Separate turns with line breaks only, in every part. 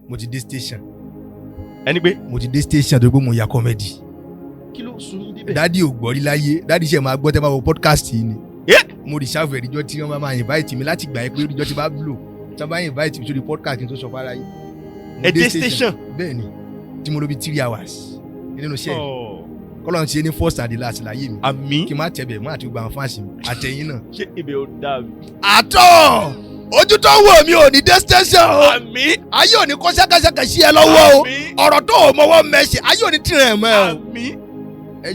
mo ti dé station.
ẹni pé
mo ti dé station tó gbé mo ya comedy.
kí ló sún yín débẹ̀.
dádì ò gbọ́ rí láyé dádì ṣe máa gbọ́ tẹ́ bá wo podcast yìí ni. mo reserve ẹ̀ríjọ́ tí wọ́n máa invite mi láti gbà yẹn pé ẹ̀ríjọ́ tí bá blow tí wọ́n bá invite mi sórí podcast kí n tó sọ fara yìí.
ẹ dé station.
bẹ́ẹ̀ ni tí mo lò bí 3 hours nínú iṣẹ́ kọ́lọ́n ti ṣe ní first and the last láyé mi.
àmì
kí n má tẹ̀bẹ̀ mọ́ àti gbogbo àwọn fáǹsì mi àtẹ̀yìn náà.
ṣé ibẹ̀ ò dáa mi.
àtọ̀ ojú tó wò mí ò ní dé station o.
àmì
ayé ò ní kó ṣẹ́kẹ́ṣẹ́kẹ́ sí ẹ lọ́wọ́ o. ọ̀rọ̀ tó o mọwọ́ mẹ́ṣẹ̀ ayé ò ní tìrẹ̀ ẹ̀ mọ́ ẹ o.
àmì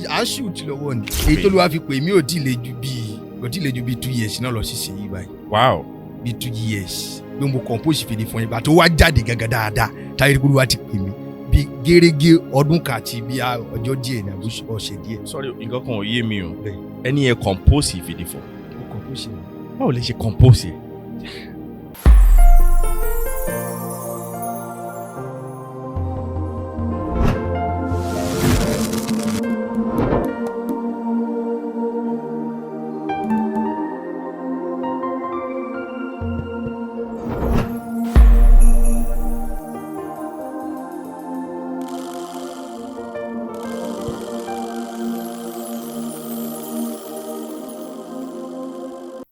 à ń shoot lọ́wọ́ ni èyí tó ló wá fi pè mí ò tí ì le ju bíi 2 years náà lọ sí ṣèyí báyìí.
wow.
bíi 2 years bí mo compose fèdè fún ìgbà tó wá jáde gàgà dáadáa táyé gbogbo wa ti pè mí bí gẹ́gẹ́ ọdún kàti bí ọjọ́ díẹ̀ ní ọ̀sẹ̀ díẹ̀.
sorry nǹkan kan ò yé mi o ẹni yẹn compose ìfèdè fún.
mo compose ni.
báwo lè ṣe compose yẹ.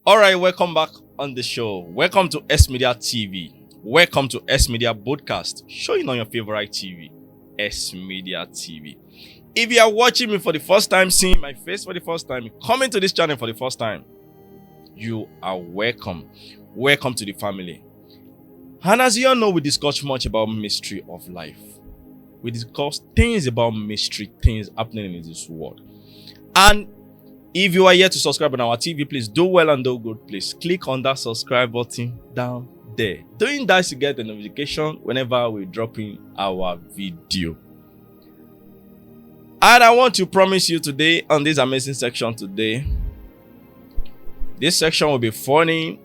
All right, welcome back on the show. Welcome to Smedia TV. Welcome to Smedia Podcast, showing on your favorite TV, Smedia TV. If you are watching me for the first time, seeing my face for the first time, coming to this channel for the first time, you are welcome. Welcome to the family. And as you all know, we discuss much about mystery of life. We discuss things about mystery, things happening in this world. And if you are here to subscribe on our TV, please do well and do good. Please click on that subscribe button down there. Doing that to get the notification whenever we drop in our video. And I want to promise you today on this amazing section today, this section will be funny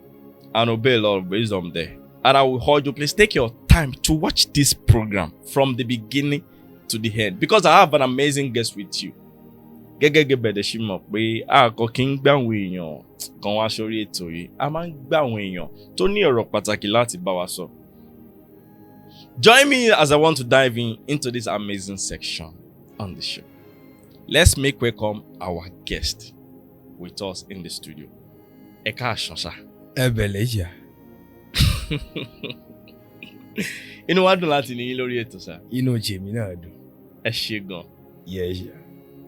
and will be a lot of wisdom there. And I will hold you, please take your time to watch this program from the beginning to the end, because I have an amazing guest with you. Gẹ́gẹ́ bẹ̀rẹ̀ ṣì mọ̀ pé àkọ́ kí ń gbé àwọn èèyàn kan wá sórí ètò yìí, a máa ń gbé àwọn èèyàn tó ní ọ̀rọ̀ pàtàkì láti bá wa sọ. Join me as I want to dive into this amazing section on the show. Let's make welcome our guest with us in the studio. Ẹ káàsán sà.
ẹ bẹ̀lẹ̀ yà.
Inú wa dùn láti ní yín lórí ètò sà.
inú jèmi náà dùn.
Ẹ ṣé gan.
yẹ.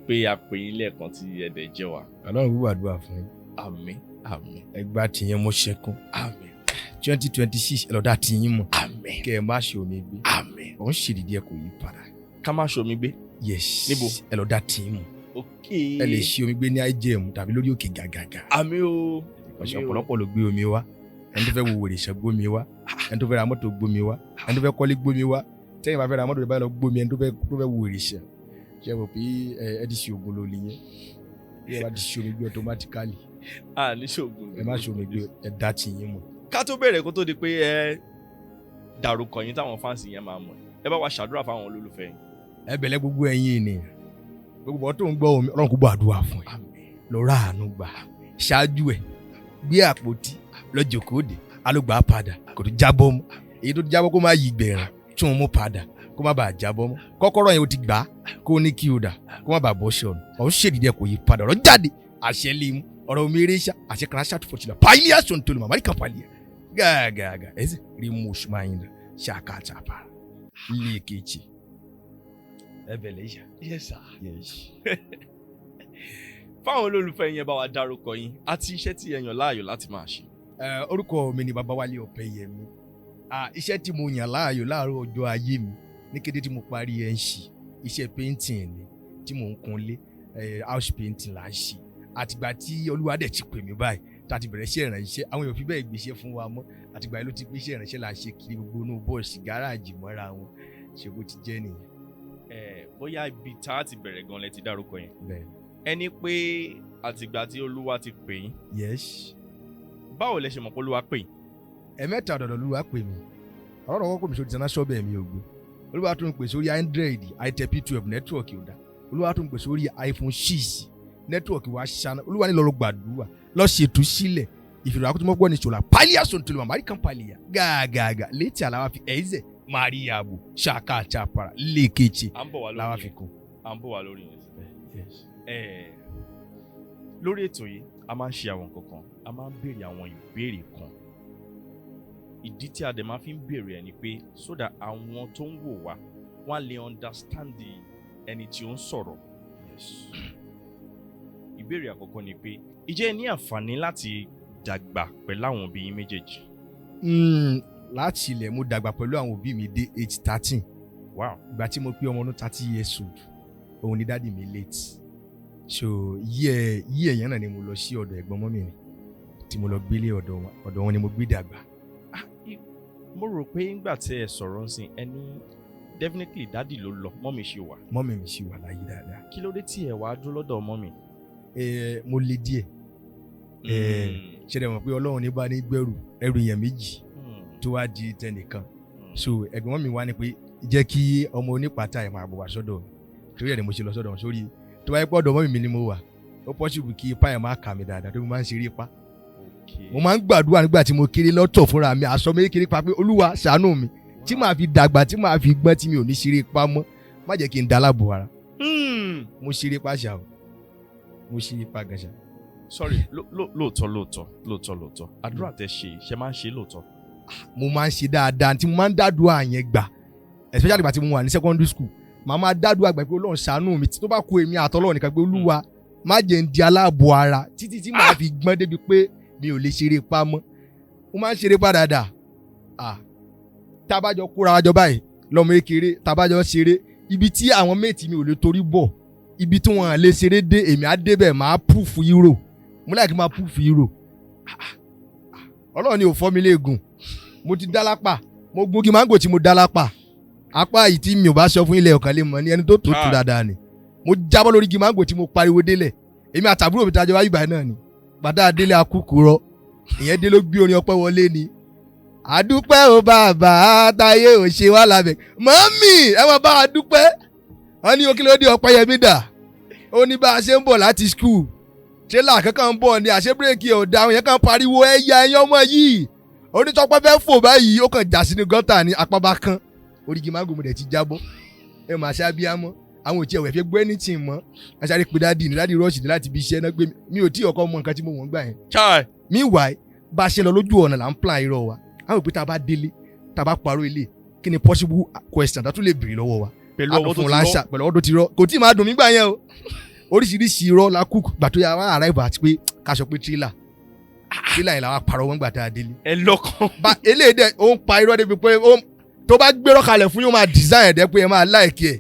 Pé a pè yín lẹ́ẹ̀kan tí ẹ̀dẹ̀ jẹ́ wa.
ọlọ́run wíwà àdúrà fún yín.
Àmín, àmín.
ẹgbà tìyẹn mo ṣẹkún.
Àmín.
2026 ẹlọ́dà tìyín mọ̀.
Àmín.
kẹ́ ẹ má ṣe omi gbé.
Àmín.
òun ṣèdídí ẹ kò yí padà.
Ká má ṣe omi gbé.
yes.
Níbo?
ẹlọ́dà tìyín mọ̀.
Okay.
ẹ lè ṣe omi gbé ní IJM tàbí lórí òkè gàgàgà.
Àmín o.
ọ̀sẹ̀ ọ̀pọ̀lọpọ̀ ló gbé omi wá. ẹni tó fẹ́ wo wèrè ṣẹ́ gbómi wá. ẹni tó fẹ́ ra mọ́tò gbómi wá. ẹni tó fẹ́ kọ́lé gbómi wá. tẹ́yìn bá fẹ́ ra mọ́tò tó bá lọ gbómi ẹni tó fẹ́ wo wèrè ṣẹ́. ṣe wò pé ẹ ti ṣe oògùn ló lè yẹn. bí ẹ bá ti ṣe omi gbé automatically.
Ní ṣoògùn.
ẹ má ṣe omi gbé ẹ dá tì yín mọ̀.
Ká tó bẹ̀rẹ̀ kó tó di pé ẹ dárúkọ yín táwọn fáǹsì yẹn máa mọ̀. Ẹ bá wa ṣàdúrà fáwọn olólùfẹ́ yín.
ẹ bẹ̀lẹ̀ gbogbo ẹ̀yin ènìyàn. gbogbo tó ń gbọ́ omi ọlọ́run kó bọ́ àdúrà fún ẹ. lọ ra àánú gbà. ṣáájú ẹ gbé àpótí lọ́jọ́ kóde alógbà padà kò tó jábọ́ mọ́. èyí tó jábọ́ kó má yí gbẹ̀rán tún mú padà kó má bàa jábọ́ mọ́. kọ́kọ́rọ́ yẹn o ti gbà kó ní kí o dà kó má bàa bọ́ ṣọ̀nù. ọ̀hún ṣèdídẹ́ kò yí padà ọ̀rọ̀ jáde àṣẹ lè mú ọ̀rọ̀ omi eré ṣá àṣẹ kan aṣáàtú fọ́ṣùlá pàìlì àṣọ nítorí màmá nìkan pàìlì gàgàgà ẹ̀sìn rí mú oṣù máa yin ṣàkàtàpà lẹ́ẹ̀kejì ẹ̀bẹ̀lẹ̀ yà.
Yes sir. Yes. Fáwọn olólùfẹ́ yẹn bá wa dárúkọ yín àti iṣẹ́ tí ẹ yàn láàyò láti máa ṣe.
orúkọ mi ni Babáwálé Ọpẹ́yẹmí. iṣẹ́ tí mo yàn láàyò láàárọ̀ ọjọ́ ayé mi ní kété tí mo parí NC iṣẹ́ painting ni tí mò ń kunlé house painting là ń ṣe. àtìgbà tí Olúwa dẹ̀ ti pè mí báyìí tá a ti bẹ̀rẹ̀ iṣẹ́ ìrànṣẹ́ àwọn èèyàn fi bẹ́ẹ̀ gbéṣẹ́ fún wa mọ́ àtìgbà yìí ló ti gbé iṣẹ́ ìrànṣẹ́ là ń ṣe kiri gbogbo inú bọ́ọ̀sì gáràjì mọ́ra wọn ṣe bó ti jẹ́ nìyẹn.
Bóyá ibi tá a ti bẹ̀rẹ̀ gan lẹ ti dárúkọ yẹn.
bẹ́ẹ̀
ẹni pé àtìgbà tí Olúwa ti pè yín.
yes.
báwo lẹ ṣe mọ̀ pé Olúwa pè yín.
ẹ̀mẹ́ta ọ̀dọ̀dọ̀ Olúwa pè mí ọlọ́run kọ́kọ́ mi sórí international bẹ́ẹ̀ mi ò gbé. Olúwa tún pè sórí Android itel P12 network ò dá. Olúwa tún pè sórí iPhone 6 network wa ṣáná. Olúwa ní lọ́ọ́ gbàdúrà lọ́ọ́ ṣètò sílẹ̀ ìfìrà àkótó mọ́gbọ́n ní ṣòlá pálíà sọ̀tún màmá kan pálíà gàgàgà létí àlàwà fi ẹ̀ẹ́zẹ̀ Maria bu Shaka Chapara Lekechi
à ń bọ̀ wá lórí
làwa
yẹn.
fi kún.
À ń bọ̀ wá lórí yẹn. Lórí ètò yìí a máa ń ṣe àwọn kankan, a máa ń béèrè àwọn ìbéèrè kan. Ìdí tí a dẹ̀ máa fi ń béèrè ẹ̀ ni pé so that àwọn tó ń wò wá wọ́n á lè understand ẹni tí ó ń sọ̀rọ̀. Ìbéèrè àkọ́kọ́ ni pé ìjẹ́ ẹ ní àǹfààní láti dàgbà pẹ̀lú àwọn òbí yín méjèèjì?
Láti ilẹ̀ mo dàgbà pẹ̀lú àwọn òbí mi dé age 13.
Wow.
Ìgbà tí mo pé ọmọ ọdún 30 years old òun ni dáàdì mi late. So yí ẹ̀yàn náà ni mo lọ sí ọ̀dọ̀ ẹ̀gbọ́n mọ́mì mi tí mo lọ gbélé ọ̀dọ̀ wọn ni mo gbé dàgbà.
Mo rò pé nígbà tí ẹ sọ̀rọ̀ ń sìn ẹni definitely dáàdì ló lọ, mọ́mì ṣì wà.
Mọ́mì mi ṣì wà láyé dáadáa.
Kí ló dé tí ẹ wá dúró lọ́dọ̀ mọ́mì?
Mo le díẹ̀. Ṣé ẹ mọ̀ pé Ọlọ́run ní bá ní gbẹ́rù ẹrù èèyàn méjì tó wá di tẹnìkan. So ẹ̀gbọ́n mi wá ní pé jẹ́ kí ọmọ onípàtà ẹ̀ máa bọ̀ wá sọ́dọ̀ mi. Torí ẹ̀ ni mo ṣe lọ sọ́dọ̀ wọn sórí tó bá yẹ pé ọ̀dọ̀ mọ́mì mi ni mo wà. Ó possible kí ipá ẹ̀ máa kà mí dáadáa tó máa ń ṣeré pa. Mo máa ń gbàdúrà nígbà tí mo kéré lọ́tọ̀ fúnra mi aṣọ mi kéré pa pé Olúwa ṣàánú mi tí màá fi dàgbà tí màá fi gbọ́n tí mi ò ní ṣeré pa mọ́ má jẹ́ kí n dá láàbò ara. Mo ṣeré pa ṣá o mo ṣeré pa gan ṣá.
Sorry, lóòótọ́ àdúrà tẹ́ ṣe máa ń ṣe lóòótọ́.
Mo máa ń ṣe dáadáa tí mo máa ń dádúrà yẹn gbà especially ìgbà tí mo wà ní secondary school màá máa dádúrà gbà pé Ọlọ́run ṣàánú mi tó bá kó èmi àtọ́lọ́run nìkan pé Olúwa má jẹ́ n di aláàbò ara títí tí màá fi gbọ́n débi pé mi ò lè ṣeré pa mọ́. Mo máa ń ṣeré pa dáadáa. Tábàjọ kóra wájọ báyìí lọ́mọ kékeré tábàjọ ṣeré ibi tí àwọn méètì mi ò lè torí bọ̀ ibi tí wọ́n lè ṣeré dé èmi á débẹ̀ máa proof hero mo láì kí n máa proof hero. Ọlọ́run ni ò fọ́ mi léegun mo ti dá lápá mo gun kí mango tí mo dá lápá apá yìí tí mi ò bá sọ fún ilẹ̀ ọ̀kan lè mọ̀ ní ẹni tó tó tu dáadáa ni mo jábọ́ lórí kí mango tí mo pariwo délẹ̀ èmi àtàbúrò mi tajọ wáyé báyìí náà ni gbàdá délé akúkú rọ ìyẹn dé ló gbé orin ọpẹ́ wọlé ni àdúpẹ́ o bàbá táyé ò ṣe wá lábẹ́ mọ́mì ẹ máa bá a dúpẹ́ wọ́n ní okílódé ọpẹ́ yẹmí dà ó ní bá a ṣe ń bọ̀ láti skul tírélà kankan ń bọ̀ ni àṣẹ bírèkì ọ̀dà àwọn yẹn kan pariwo ẹ̀yà ẹ̀yàn ọmọ yìí onítọ́pẹ́ fẹ́ fò báyìí ó kàn já sínú gọ́tà ní apábá kan orígi mágò mo dẹ̀ ti jábọ́ ẹ máa ṣe abiyamọ àwọn òtí ẹ̀wẹ̀ fi gbé ní tì mọ́ aṣáré pé dáàdì rọ́ọ̀ṣì ní láti ibi iṣẹ́ náà gbé mi ò tí ọkọ mọ nǹkan tí mo wọ̀n gbà yẹn. Meanwhile bá a ṣe lọ lójú ọ̀nà là ń plan irọ́ wa àwọn òpin tá a bá délé tá a bá parọ́ ilé kí ni possible question tá a tún lè béèrè lọ́wọ́ wa pẹ̀lú ọwọ́ tó ti rọ́ kò tí ì máa dùn mí gbà yẹn o oríṣiríṣi irọ́ la kú gbà tó yà wá arrive àti pé ká sọ pé tírélà yẹn làwọn parọ́ wọn gbà tá a délé.
ẹ lọ́kàn.
bá eléyìí dẹ ó ń pa irọ́ débi pé tó bá gbérọ́ kalẹ̀ fún yóò máa design ẹ̀dẹ́ pé ẹ máa like ẹ̀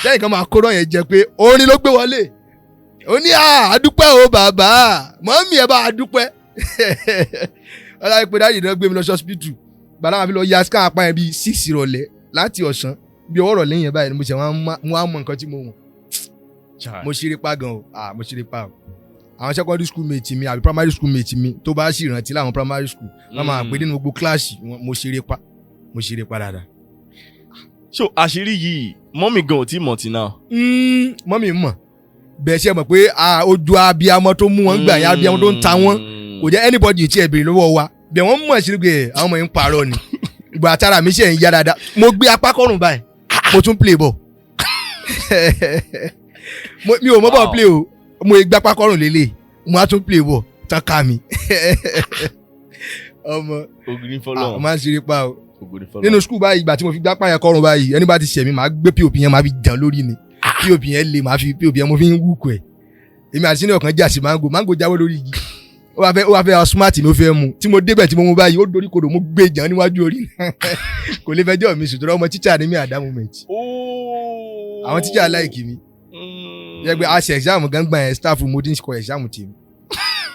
lẹ́yìn kan máa kóró yẹn jẹ pé orin ló gbé wọlé ó ní àdúpẹ́ o bàbá mọ́mí ẹ bá àdúpẹ́ ọlọ́run pé dáàdì náà gbé mi lọ sí hospital gbàdá wọn fi lọ ya scan apá yẹn bíi 6 ìrọ̀lẹ́ láti ọ̀sán bí ọwọ́ rọ̀lẹ́ yẹn báyìí ni mo ṣe wọ́n á mọ nǹkan tí mo wọ̀n mo ṣeré pa gan o mo ṣeré pa o àwọn secondary school mate mi àbí primary school mate mi tó bá sì rántí láwọn primary school wọ́n máa pè nínú gbogbo kíláàsì mo ṣeré pa dáadáa.
So àṣírí yìí mọ́mì gan ò tí mọ̀ tí náà.
Mọ́mì mọ̀ bẹ́ẹ̀ ṣe mọ̀ pé ojú abiyamọ tó mú wọn gbà yẹn abiyamọ tó ń ta wọn kò jẹ́ anybody tí ẹ béèrè lọ́wọ́ wa bẹ́ẹ̀ wọ́n mọ̀ sí pé àwọn ọmọ yẹn ń parọ́ ni ìgbà àtàrà mi ṣe ń yá dáadáa mo gbé apá kọ́rùn báyìí mo tún play ball mi ò mọ̀ ball play o mo gbé apá kọ́rùn lélẹ̀ mo á tún play ball tán ká mi ọmọ ọ máa ń ṣeré pa o nínú skul báyìí ìgbà tí mo fi gbá pààyàn kọrùn báyìí ẹni bá ti ṣẹ̀mí máa gbé pop yẹn máa fi jàn lórí ni pop yẹn lè máa fi pop yẹn mo fi ń wúkọ ẹ̀ èmi àti sínú ọ̀kan jà sí mango jáwé lórí igi ó wá fẹ́ smart mi ó fẹ́ mu tí mo débẹ̀ tí mo mú báyìí ó dorí kodò mo gbé jàn níwájú orí kò lè fẹjọ́ mi sùn tó ọmọ tíṣà ni mi at that moment àwọn tíṣà láìkì mi yẹ pé a ṣe exam gangan yẹn staff mo ti ń kọ exam tèmi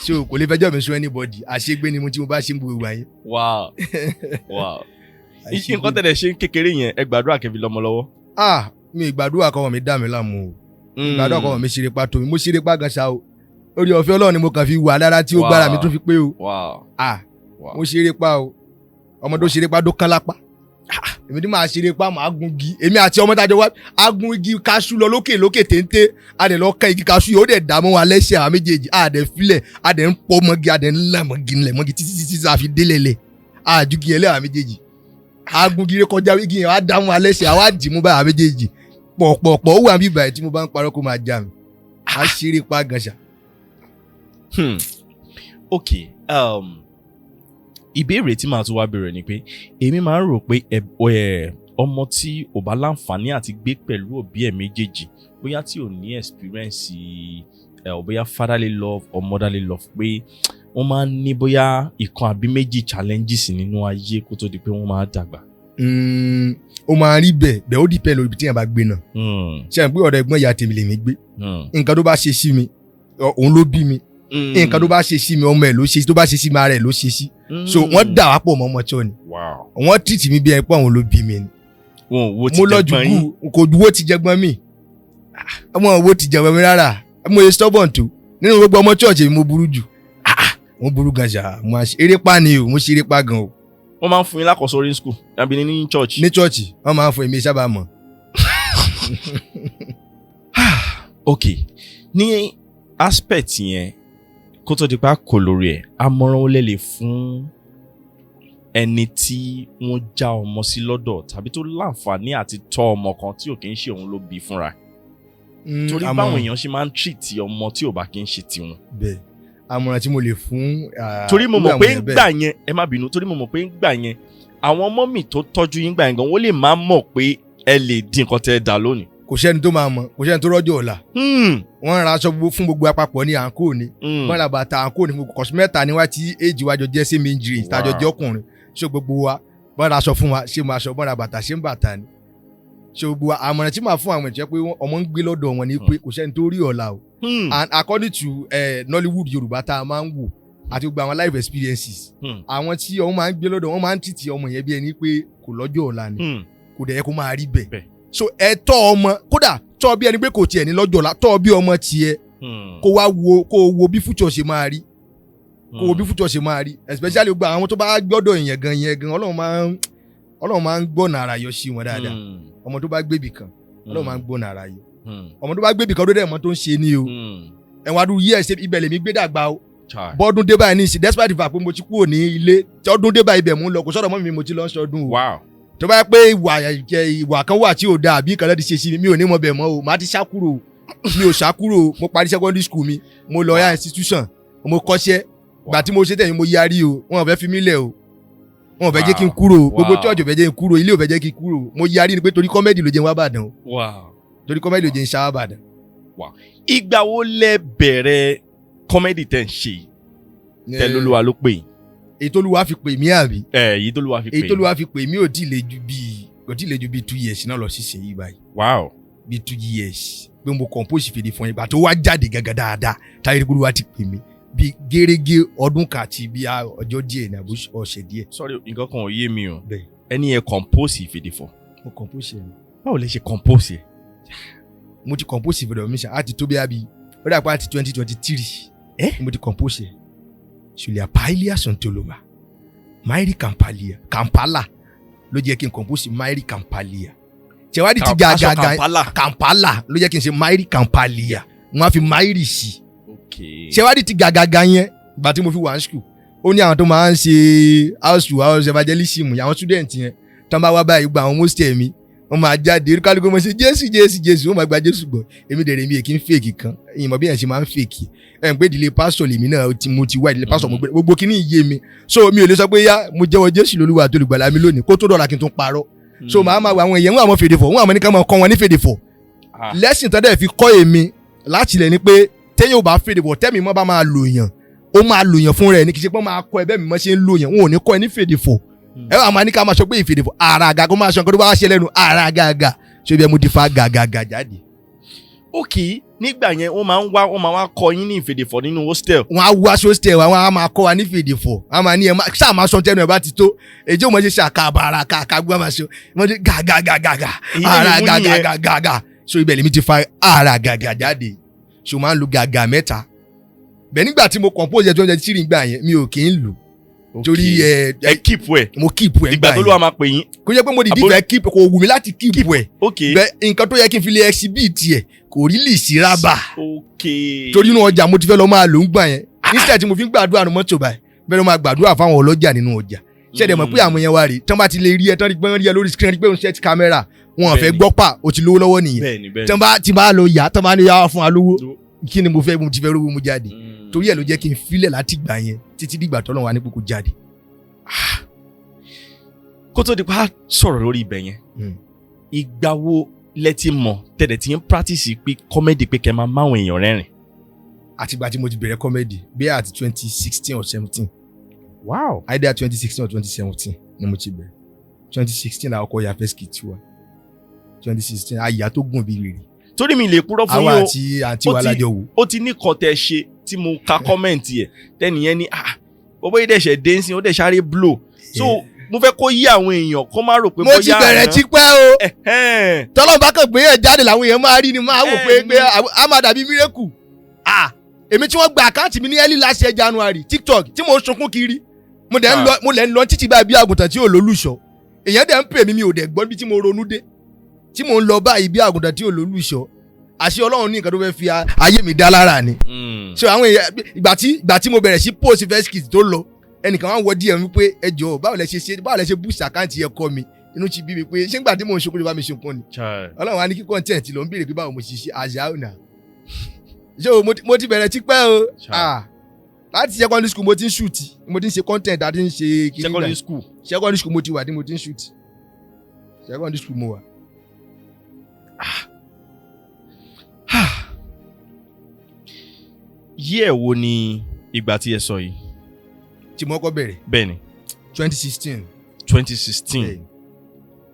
so kò lè fẹjọ́ mi sún anybody àṣegbé ni mo tí mo bá ṣe ń gbogbo àyè.
Wow. Nǹkan tẹ̀lé ṣe ń kékeré yẹn ẹ gbàdúrà kẹfì lọ́mọ lọ́wọ́.
Mi ìgbàdúrà kọ́ mi dá mi láàmú o ìgbàdúrà kọ́ mi ṣeré pa tòmí mo ṣeré pa gan ṣá o orí ọ̀fẹ́ Ọlọ́run ni mo kàn fi wà lára tí ó gbára mi tún fi pé o mo ṣeré pa o ọmọ tó ṣeré pa tó kán lápá èmi tí màá ṣeré pa màá gun igi èmi àti ọmọ tájọ wá a gun igi kaṣú lọ lókè téńté a dẹ̀ lọ ká igi kaṣú yìí ó dẹ̀ dààmú wa lẹ́sẹ̀ àwọn méjèèjì a dẹ̀ filẹ̀ a dẹ̀ ń pọ́ mọ́gi a dẹ̀ ń lẹ̀ mọ́gi títí a fi délẹ̀lẹ̀ a ju kí ẹlẹ́ àwọn méjèèjì agungire kọjá wíìgì yẹn wá dáhùn alẹ́ ṣe àwa dì mú báyà méjèèjì pọ̀pọ̀pọ̀ ó wà bíbáyìí tí mo bá ń parọ́ kó máa já mi á ṣeré pa gan ṣá.
Okay, ìbéèrè tí màá tún wá bẹ̀rẹ̀ ni pé èmi máa ń rò pé ọmọ tí ò bá láǹfààní àti gbé pẹ̀lú òbí ẹ̀ méjèèjì bóyá tí ò ní experience bóyá fatherly love or motherly love pé wọ́n máa ń ní bóyá ìkan àbí méjì challenges nínú ayé kó tó di pé wọ́n máa dàgbà.
Ó máa rí bẹ́ẹ̀ ó depend lórí ibi tí yẹn bá gbé náà. Ṣé ẹ̀ ń pé ọ̀dọ̀ ẹ̀gbọ́n ìyá tèmi lèmi gbé nǹkan tó bá ṣe sí mi òun ló bí mi nǹkan tó bá ṣe sí mi ọmọ ẹ̀ ló ṣe sí tó bá ṣe sí mi ara ẹ̀ ló ṣe sí so wọ́n dà wá pọ̀ mọ́ ọmọ tí wọ́n ni wọ́n treat mi bí ẹ pé àwọn ló bí mi ni. Mo lọ jù kò dúró ti jẹgbọ́n mi ọmọ wo ti jẹgbọ́n mi rárá mo yẹ stubborn tó nínú gbogbo ọmọ church mi mo burú jù mo burú gan ṣá mo eré pa ni o mo ṣe eré pa gan o.
Wọ́n máa ń fún yín lákọ̀ọ́sọ orí school àbí ní church.
Ní church wọ́n máa ń fún èmi sábà mọ̀.
Okay, ní aspect yẹn kó tó di pa kò lórí ẹ̀ àmọ̀ràn ó lè fún ẹni tí wọ́n já ọmọ sí lọ́dọ̀ tàbí tó láǹfààní àti tọ́ ọmọ kan tí ò kì í ṣe òun ló bí fúnra. Torí báwọn èèyàn ṣe máa ń treat ọmọ tí ò bá kì í ṣe tiwọn.
Bẹ́ẹ̀ àmọ̀ràn tí mo lè fún.
Torí mo mọ̀ pé ń gbà yẹn ẹ má bínú torí mo mọ̀ pé ń gbà yẹn àwọn ọmọ mi tó tọ́jú yín gbà yẹn gan wọ́n lè má mọ̀ pé ẹ lè di nǹkan tẹ́ ẹ dà lónìí.
Kò sẹ́ni tó máa mọ̀ kò sẹ́ni tó rọ́jò ọ̀la. Wọ́n ra aṣọ fún gbogbo àpapọ̀ ní àǹkó ni wọ́n ra bàtà àǹkó ni kọ̀sùn mẹ́ta ni wá tí éèjì wájọ jẹ́ sí méjì ìtajọ jẹ́ ọkùnrin ṣé gbogbo wa wọ́n ra aṣọ fún wa ṣé máa aṣọ wọ́n ra bàtà ṣé ń bàtà ni ṣé gbogbo wa àmọ̀ràn tí màá fún àwọn ìṣẹ́ pé ọmọ ń gbé lọ́dọ̀ wọn ni pé kò sẹ́ni tó rí ọ̀la o and according to Nollywood Yorùbá tá a máa ń wò àti gbogbo àwọn life experiences àwọn tí ọmọ máa ń gbé lọ́dọ̀ wọn máa ń tìtì ọmọ yẹn bí ẹni pé kò lọ́jọ́ ọ̀la ni kò dẹ̀ yẹ kó máa rí bẹ́ẹ̀ so ẹ tọ́ ọmọ kódà tọ́ bí ẹni pé kò tiẹ̀ ní lọ́jọ́ ọ̀la tọ́ bí ọmọ tiẹ̀ kó wá wo bí future ṣe máa rí kó wo bí future ṣe máa rí especially gbogbo àwọn tó bá gbọ́dọ̀ yẹn gan Ọlọ́run máa ń gbọ́nà ara yọ sí wọn dáadáa ọmọ tó bá gbébì kan Ọlọ́run máa ń gbọ́nà ara yọ ọmọ tó bá gbébì kan ló dẹ̀ mọ́ tó ń ṣe ni o ẹ̀wọ̀n adúlù yẹ́ ẹ̀ṣẹ̀ ibẹ̀ lèmi gbé dàgbà o bọ́dún dé báyìí ní ìsìn despite the fact pé mo ti kúrò ní ilé tí ọdún dé báyìí ibẹ̀ mò ń lọ kò sọ́dọ̀ mọ́ mi mo ti lọ sọdún o tó bá yẹ pé ìwà kan wà tí ò dáa àbí ìkànnì ti ṣe sí mi ò ní mọ bẹ̀ mọ́ o màá ti ṣàkúrò mi ò ṣàkúrò mo parí secondary school mi mo lọ ya institution mo kọ́ṣẹ́ gbà tí mo ṣe tẹ̀yìn mo yarí o wọn ò fẹ́ fi mí lẹ̀ o wọn ò fẹ́ jẹ́ kí n kúrò gbogbo church ò fẹ́ jẹ́ kí n kúrò ilé ò fẹ́ jẹ́ kí n kúrò mo yarí ni pé torí comedy ló jẹ́ n wá Ìbàdàn o torí comedy ló jẹ́ n ṣá Ìbàdàn.
Ìgbà wo lẹ bẹ̀rẹ̀ comedy tẹ̀ ń ṣe tẹ́lólúwa ló pè yín.
Èyí t'Olúwa fi pè mí àbí.
Èyí t'Olúwa fi pè yín.
Èyí t'Olúwa fi pè mí ò tí ì le ju bíi 2 years náà lọ sísìn yìí báyìí. Bíi 2 years pé mo compose fèdè fún ìgbà tó wá jáde gàgà dáadáa táyé Olúwa ti pè mí bí gẹ́rẹ́gẹ́ ọdún kan àti bí ọjọ́ díẹ̀ ní àbúṣe ọ̀sẹ̀ díẹ̀.
Sorry nǹkan kan ò yé mi o ẹni yẹn compose ìfèdè fún.
Mo compose yẹn.
Báwo lẹ ṣe compose yẹn.
Mo ti compose ìfèdè mi ṣe àti tó bí abi ó dà pé àti 2023 mo ti compose yẹn. Sulia Pailia Sontoloma Mairi Kampala ló jẹ́ kí n compose Mairi Kampalia ṣèwádìí ti gàgàgà Kampala ló jẹ́ kí n ṣe Mairi Kampalia wọ́n á fi Mairi sí ṣèwádìí ti gàgàgà yẹn ìgbà tí mo fi wà ní school ó ní àwọn tó máa ń ṣe house to house evangelism àwọn student yẹn tó ń bá wá báyìí gba àwọn hostel mi wọ́n máa jáde kálukú mo ṣe Jésù wọ́n máa gba Jésù gbọ́ èmi dẹ̀rẹ̀ mi èkì ń fèkì kan ìmọ̀ bí yẹn ṣe máa ń fèkì ẹ̀ ń pé ìdílé pásítọ̀ lèmi náà mo ti wá ìdílé pásítọ̀ mo gbogbo kíní iye mi so mi ò lè sọ pé yá mo jẹ́wọ́ Jésù lólúwa àti olùgbàlà mi lónìí kó tó dọ̀la kí n tún parọ́ so màá máa wọ àwọn èèyàn wọn àwọn fèdè fọ̀ wọn àwọn nìkan máa kọ́ wọn ní fèdè fọ̀ lẹ́sìn tó dẹ̀ fi kọ́ èmi láti ilẹ̀ ni pé téyàn ò bá fèdè fọ̀ tẹ́mi mọ́ bá máa lò yàn ó máa lò yàn fún rẹ̀ ní kì í ṣe pé máa kọ́ ẹ bẹ́ẹ̀ mi mọ́ ṣe ń lò yàn wọn ò ní kọ́ ẹ ní fèdè fọ̀ ẹ wà máa ní ká máa sọ pé ìfèdè fọ̀ àràgà kó máa sọ nǹkan tó bá wá ṣe lẹ́nu àràgàgà ṣé bí ẹ mo ti fa gàgàgà jáde.
Okay, nígbà yẹn wọ́n máa wá kọ́ yín ní ìfèdèfọ̀ nínú hostel.
Wọ́n á wá sí hostel wa, wọ́n á máa kọ́ wa ní ìfèdèfọ̀. Wọ́n máa ní ẹ ṣáà máa sọ tẹnu ẹ bá ti tó. Èjì ò mọ̀ ṣe ṣàkàbàrà kàkàgbọ́n máa ṣe. Wọ́n ti gàgàgàgà ara gàgàgàgà. So ibẹ̀ lèmi ti fa ara gàgà jáde. So máa ń lu gàgà mẹ́ta. Bẹ́ẹ̀ nígbà tí mo compose ẹ̀ 2023 gbà yẹn mi ò kì í lù. Torí
ẹ keep ẹ.
Mo keep ẹ.
Ìgbà tó ló wà máa pè yín.
Kò yẹ pé mo dìdí fẹ́ keep kò wù mí láti keep ẹ.
Okay.
Bẹ́ẹ̀ nǹkan tó yẹ kí n fi lè exhibit ẹ̀ kò rí lì sí rábà.
Okay.
Torí inú ọjà mo ti fẹ́ lọ máa lò ń gbà yẹn. Instead tí mo fi ń gbàdúrà nu mọ́tò báyìí bẹ́ẹ̀ ló máa gbàdúrà fáwọn ọlọ́jà nínú ọjà. ṣẹ̀dẹ̀ mọ̀ pé àwọn yẹn wá rí tán bá ti lè rí ẹ tán rí gbọ́n rí ẹ lórí screen rí pé òun set camera wọn fẹ́ gbọ́ pa ó ti lówó lọ́wọ́ nìyẹn tán bá ti bá lọ yá tán bá ní yá fún wa lówó kí ni mo fẹ́ mo ti fẹ́ rówó mu jáde torí ẹ̀ ló jẹ́ kí n filẹ̀ láti gbà yẹn títí dìgbà tọ́lọ́run wá ní kókó jáde.
kó tó di pa sọ̀rọ̀ lórí ibẹ̀ yẹn ìgbà wo lẹ ti mọ̀ tẹ̀lẹ̀ tí ń practice pé comedy pé kẹ́ máa máwọn èèyàn rẹ́rìn.
àtìgbà tí mo ti bẹ̀rẹ̀ comedy bí àti 2016 or 17.
Wow.
Either 2016 or 2017 ni mo ti bẹ̀rẹ̀. 2016 la ọkọ̀ ya first kit wa. 2016 àyà tó gùn bí rèrè.
Torí mi lè purọ́ fún yín o.
àwa àti àǹtí wa lájọ wò.
Ó ti ní kan tẹ ṣe tí mo ka kọ́mẹ̀ntì ẹ̀ tẹ́nìyẹn ní bọ́bọ́ yìí dẹ̀ṣẹ̀ dancing ó dẹ̀ sáré blow. So mo fẹ́ kó yí àwọn èèyàn kó má rò pé bóyá.
mo ti bẹ̀rẹ̀ tipẹ́ o. tọ́lọ́ bá kàn gbé ẹ̀ jáde làwọn èèyàn máa rí ni máa wò pé a máa dàbí miracle. Èmi tí wọ́n gba àkáǹtì mi ní early last year January TikTok tí mo sunkún kiri mo lẹ́ ń lọ títí báyìí bí àgùntàn tí ò lólùṣọ́ èèyàn dẹ̀ ń pè mí mi ò dẹ̀ gbọ́ bí tí mo ronú dé tí mo ń lọ báyìí bí àgùntàn tí ò lólùṣọ́ àṣẹ Ọlọ́run ní nǹkan tó fẹ́ fi ayé mi dá lára ni. so àwọn èèyàn ìgbà tí mo bẹ̀rẹ̀ sí post first kit tó lọ ẹnìkan wá wọ DM wípé ẹ jọ̀ọ́ báwo lẹ ṣe boost àkáǹtì yẹn kọ́ mi inú ti bí mi pé ṣé nígbà tí mo ń ṣokùn ló bá mi ṣokùn ni Ọlọ́run wá ní kí content lọ ń béèrè pé báwo mo ṣe àṣà ọ̀nà so mo ti bẹ̀rẹ̀ tipẹ́ o láti secondary school mo ti ń shoot mo ti ń ṣe content àti ń ṣe kiri secondary school mo ti wà ní mo ti ń shoot secondary school mo wà.
Year wo ni ìgbà tí ẹ sọ yìí.
tí mo kọ́ bẹ̀rẹ̀.
bẹ́ẹ̀ni.
2016.
2016.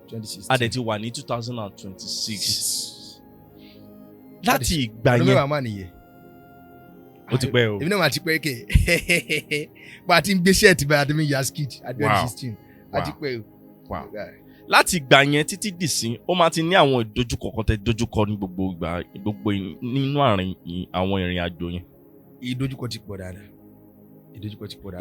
2016.
a dẹ̀ ti wà ní 2026. láti ìgbà yẹn
ọdún mẹ́wàá máa nìyẹn.
ó ti pẹ́ o.
èmi náà máa ti pẹ́ kẹ́ bá a ti ń gbé ṣẹ́ẹ̀tì bá a ti ń ya skit at 2016 a ti pẹ́ o.
láti ìgbà yẹn títí dìsín ó máa ti ní àwọn ìdojúkọ kan tẹ dojúkọ ní gbogbo nínú àárín àwọn ìrìn àjò yẹn.
ìdojúkọ ti pọ̀ dáadáa.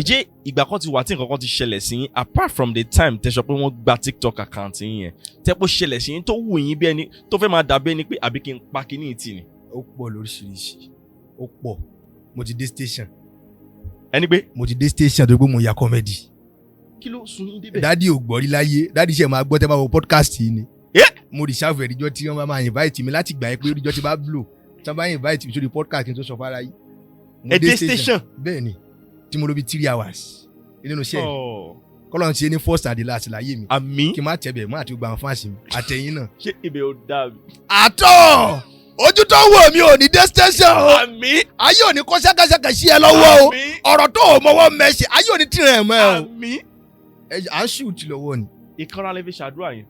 ìjẹ́ ìgbà kan ti wà tí nǹkan kan ti ṣẹlẹ̀ sí yín apart from the time tẹ́ sọ pé wọ́n gba TikTok account yín yẹn tẹ́pọ̀ ṣẹlẹ̀ sí yín tó wù yín bí ẹni tó fẹ́ máa dàbí ẹni pé àbí kí n pa kíní ìtì ni.
ó pọ̀ lóríṣiríṣi ó pọ̀ mo ti dé station.
ẹni pé.
mo ti dé station tó gbé mo ya comedy.
kí ló sun yín débẹ̀.
dádì ò gbọ́ rí láyé dádì ṣe máa gbọ́ tẹ́ bá wọ podcast yìí ni. mo rí sáfù ẹ̀ríjọ́ tí wọ́n máa invite mi láti gbà yẹn pé ẹ̀ríjọ́ ti bá blow tí wọ́n bá invite mi sórí podcast kí n tó sọ fara yìí.
ẹ dé station.
bẹ́ẹ̀ ni tí mo lò bí 3 hours nínú iṣẹ́ kọ́lọ́n ṣe ní first and the last láyé mi.
àmì.
kí n má tẹ̀bẹ̀ mọ́ àti gbogbo àwọn fáǹsì mi àtẹ̀yìn náà.
ṣé ibẹ̀ ò dáa mi.
àtọ̀ ojú tó wò mí ò ní dé station o.
àmì.
ayé ò ní kó ṣẹ́kẹ́ṣẹkẹ̀ sí ẹ lọ́wọ́ o. ọ̀rọ̀ tó o mọwọ́ mẹ́sì ayé ò ní tìrẹ̀ ẹ̀ mọ́ ẹ o.
àmì.
à ń shoot lọ́wọ́ ni.
ìkanra lè fi ṣàdúrà yẹn.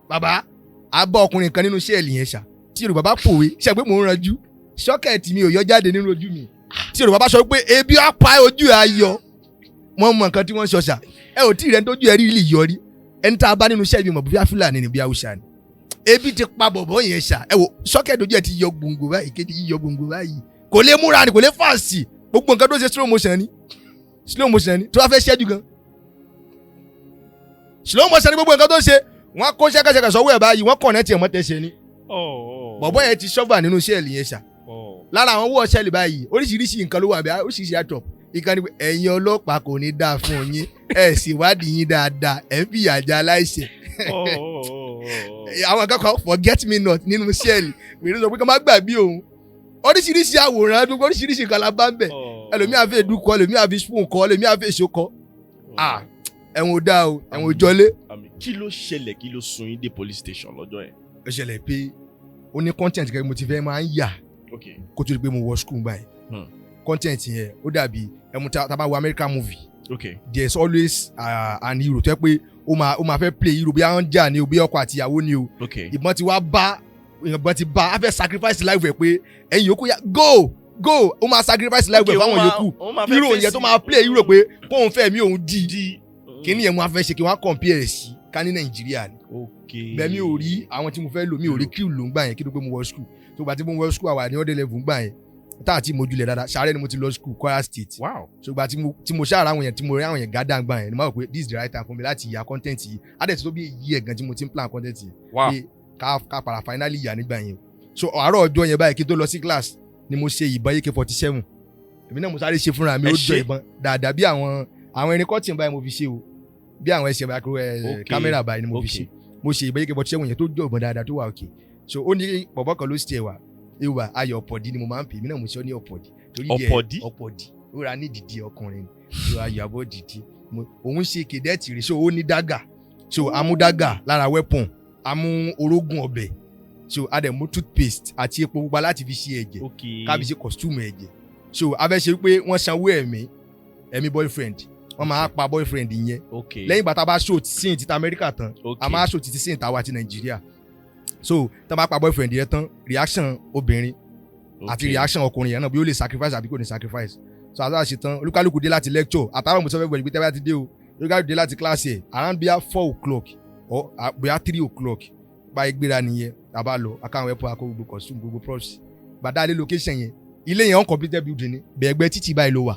bàbá a bá ọkùnrin kan nínú sẹ́ẹ̀lì yẹn ṣá tí Yorùbá bá pòwe ṣe pé mò ń ranjú ṣọ́kẹ̀tì mi ò yọ jáde nínú ojú mi tí Yorùbá bá sọ pé ebi á pa ojú ẹ ayọ̀ wọ́n mọ nǹkan tí wọ́n sọ ṣá ẹ ò tí ì rẹ́ ní tójú ẹ rí lè yọrí ẹni tá a bá nínú sẹ́ẹ̀lì mọ̀ bí Fúlàní ni bí Haúsá ni ebi ti pa bọ̀bọ̀ yẹn ṣá ẹ wò ṣọ́kẹ̀tì ojú ẹ ti yọ gbòǹgbò báyìí kéde yíyọ gbòǹgbò báyìí kò lè múra ni kò lè fàásì gbogbo nǹkan tó ṣe slow motion ni tó bá fẹ́ ṣẹ́jú gan slow motion ni gbogbo nǹkan tó ṣe wọ́n kó ṣẹ́kẹ́ṣẹkẹ̀ sọ́wọ́ ẹ̀ báyìí wọ́n kọ̀nẹ́tì ẹ̀ mọ́ tẹ̀sẹ̀ ni bọ̀bọ̀ yẹn ti ṣọ́fà nínú sẹ́ẹ̀lì yẹn ṣá lára àwọn owó ọ̀ṣẹ́lì báyìí oríṣiríṣi nǹkan ló wà bẹ́ẹ̀ oríṣiríṣi àtọ̀ ìkànnì pé ẹ̀yin ọlọ́pàá kò ní dáa fún yín ẹ̀ sì wádìí yín dáadáa ẹ̀ ń fìyà jẹ aláìṣẹ̀ àwọn akẹ́kọ̀ọ́ forget me not nínú sẹ́ẹ̀lì wèrè sọ pé ká má gbàgbé òun oríṣiríṣi àwòrán gbogbo oríṣiríṣi nǹkan la bá ń bẹ̀ ẹlòmíà fẹ́ dúkọ ẹlòmíà fi spoon kọ ẹlòmíà fẹ́ èso kọ ẹ̀wọ̀n ò dáa o ẹ̀wọ̀n ò jọlé.
kí ló ṣẹlẹ̀ kí ló sun yín dé police station lọ́jọ́ yẹn.
ó ṣẹlẹ̀ pé ó ní content kan mo ti fẹ́ máa ń yà kó tó di pé mo wọ school báyìí content yẹn ó dàbí ẹmu tá a bá wo American movie there is always an hero tó yẹ pé ó máa fẹ́ play hero bí àwọn jà ni o bí ọkọ àti ìyàwó ni o ìbọn ti wá bá a fẹ́ sacrifice life ẹ̀ pé ẹ̀yin yòókù yá go ó máa sacrifice life ẹ̀ fáwọn yòókù hero yẹn tó máa play hero pé kóun fẹ́ mi òun di kíní yẹn mo á fẹ́ ṣe kí wọ́n á compare sí ká ní Nàìjíríà ni bẹ́ẹ̀ mi ò rí àwọn tí mo fẹ́ lò mi ò rí crew ló ń gbà yẹn kí ló pé mo wọ school tó gbà tí mo wọ school àwa ní ọdẹ level ń gbà yẹn tá àti mojúlẹ̀ dáadáa ṣàárẹ̀ ni mo ti lọ school Kwara State ṣùgbọ́n tí mo ṣàrà àwọn yẹn tí mo rí àwọn yẹn gádà gbà yẹn ni mo rò pé this is the right time for me láti ya content yìí adẹ̀ tó bí èyí ẹ̀ gan tí mo ti ń plan content yìí pé ká para finally yà nígbà yẹn so àárọ̀ ọjọ́ yẹn báyìí kí n tó lọ sí class ni mo ṣe ìbọn AK-47 èmi náà mo sáré ṣe fúnra mi ó jọ ìbọn dáadáa bí àwọn irin cutting báyìí mo fi ṣe o bí àwọn ẹsẹ̀ macro kámẹ́rà báyìí ni mo fi ṣe mo ṣe ìbẹ́yẹ kẹ́bọ̀ tíṣẹ́ wọ̀nyẹn tó jọ ìbọn dáadáa tó wà òkè so ó ní bọ̀bọ̀ kan ló ṣe wà ìwà ayọ̀ ọ̀pọ̀dí ni mo máa ń pè mí náà mo ṣe ọ́ ní ọ̀pọ̀dí torí ọ̀pọ̀dí ó ra ní dìdí ọkùnrin so ayọ̀ àbọ̀ dìdí òun ṣe kèdẹ́ẹ̀tì rí so ó ní dágà so amú dágà lára weapon amú orógùn ọbẹ̀ so adẹ̀mú toothpaste àti epo pupa láti fi ṣe ẹ̀jẹ̀ kábi ṣe costume ẹ̀jẹ̀ so abẹ́ ṣe pé wọ́n sanwó ẹ̀mí boyfriend wọ́n máa pa boyfriend yẹn lẹ́yìn ìgbà tá a bá show scene ti Amẹ́ríkà tán a máa show ti scene tàwa ti Nàìjíríà so tá a bá pa boyfriend yẹn tán reaction obìnrin àti reaction ọkùnrin yẹn náà bí ó lè sacrifice àbí kò ní sacrifice so àtàwọn àṣẹ tán olúkálùkù dé láti lecture àtàwọn mo sọ fẹ́ bọ̀ ìgbé tẹ́lẹ̀ ti dé o olúkálùkù dé láti class yẹn around bíi 4 o'clock or bíi 3 o'clock bá ìgbéra nìyẹn tàbá lọ akáwọn ẹ̀pọ̀ akọ gbogbo costume gbogbo props bàdá ilé location yẹn ilé yẹn uncompleted building ni bẹ̀ẹ̀gbẹ́ títì báyìí ló wà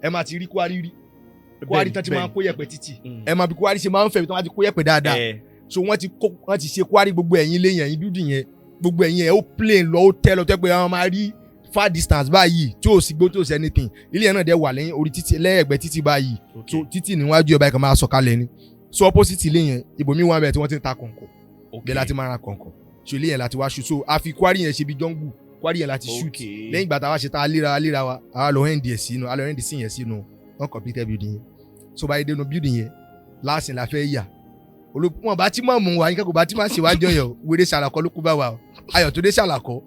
ẹ máa ti rí kwari tán ti máa ń kó yẹ̀pẹ̀ títì ẹ máa bí kwari ṣe máa ń fẹ̀ bí tán máa ti kó yẹ̀pẹ̀ dáadáa so wọ́n ti ṣe kwari gbogbo ẹ̀yìn ilé yẹn building yẹn gbogbo ẹ̀yìn yẹn ó plain lọ ó tẹ́ lọ tẹ́ pé wọ́n máa rí far distance báyìí tí ò sí gbó tí ò sí anything ilé yẹn náà dẹ̀ wà lẹ́yìn orí títì lẹ́ẹ̀gbẹ́ títì báyìí so títì níwájú ẹ̀ báyìí kan máa sọ̀kalẹ̀ ni so opposite ilé yẹn ibòmí wọn bẹ̀ tí wọ́n ti ń ta kọ̀ǹkọ̀ bẹ́ẹ̀ láti máa ra kọ̀ǹkọ̀ so ilé yẹn láti wá shoot so a fi kwari yẹn ṣe bí jungle kwari yẹn láti shoot lẹ́yìn ìgbà tá a wá ṣe tá a léra wa a lọ end yẹn sínú uncompleted building yẹn so báyìí dénú building yẹn láàsìn la fẹ́ yà wọn bá tí mọ̀ mú wa yín kẹ́kọ̀ọ́ bá tí máa ṣe wájọ yẹn wéré ṣàlàkọ́ ló kú bá wa ayọ̀ tó dé ṣàlàkọ́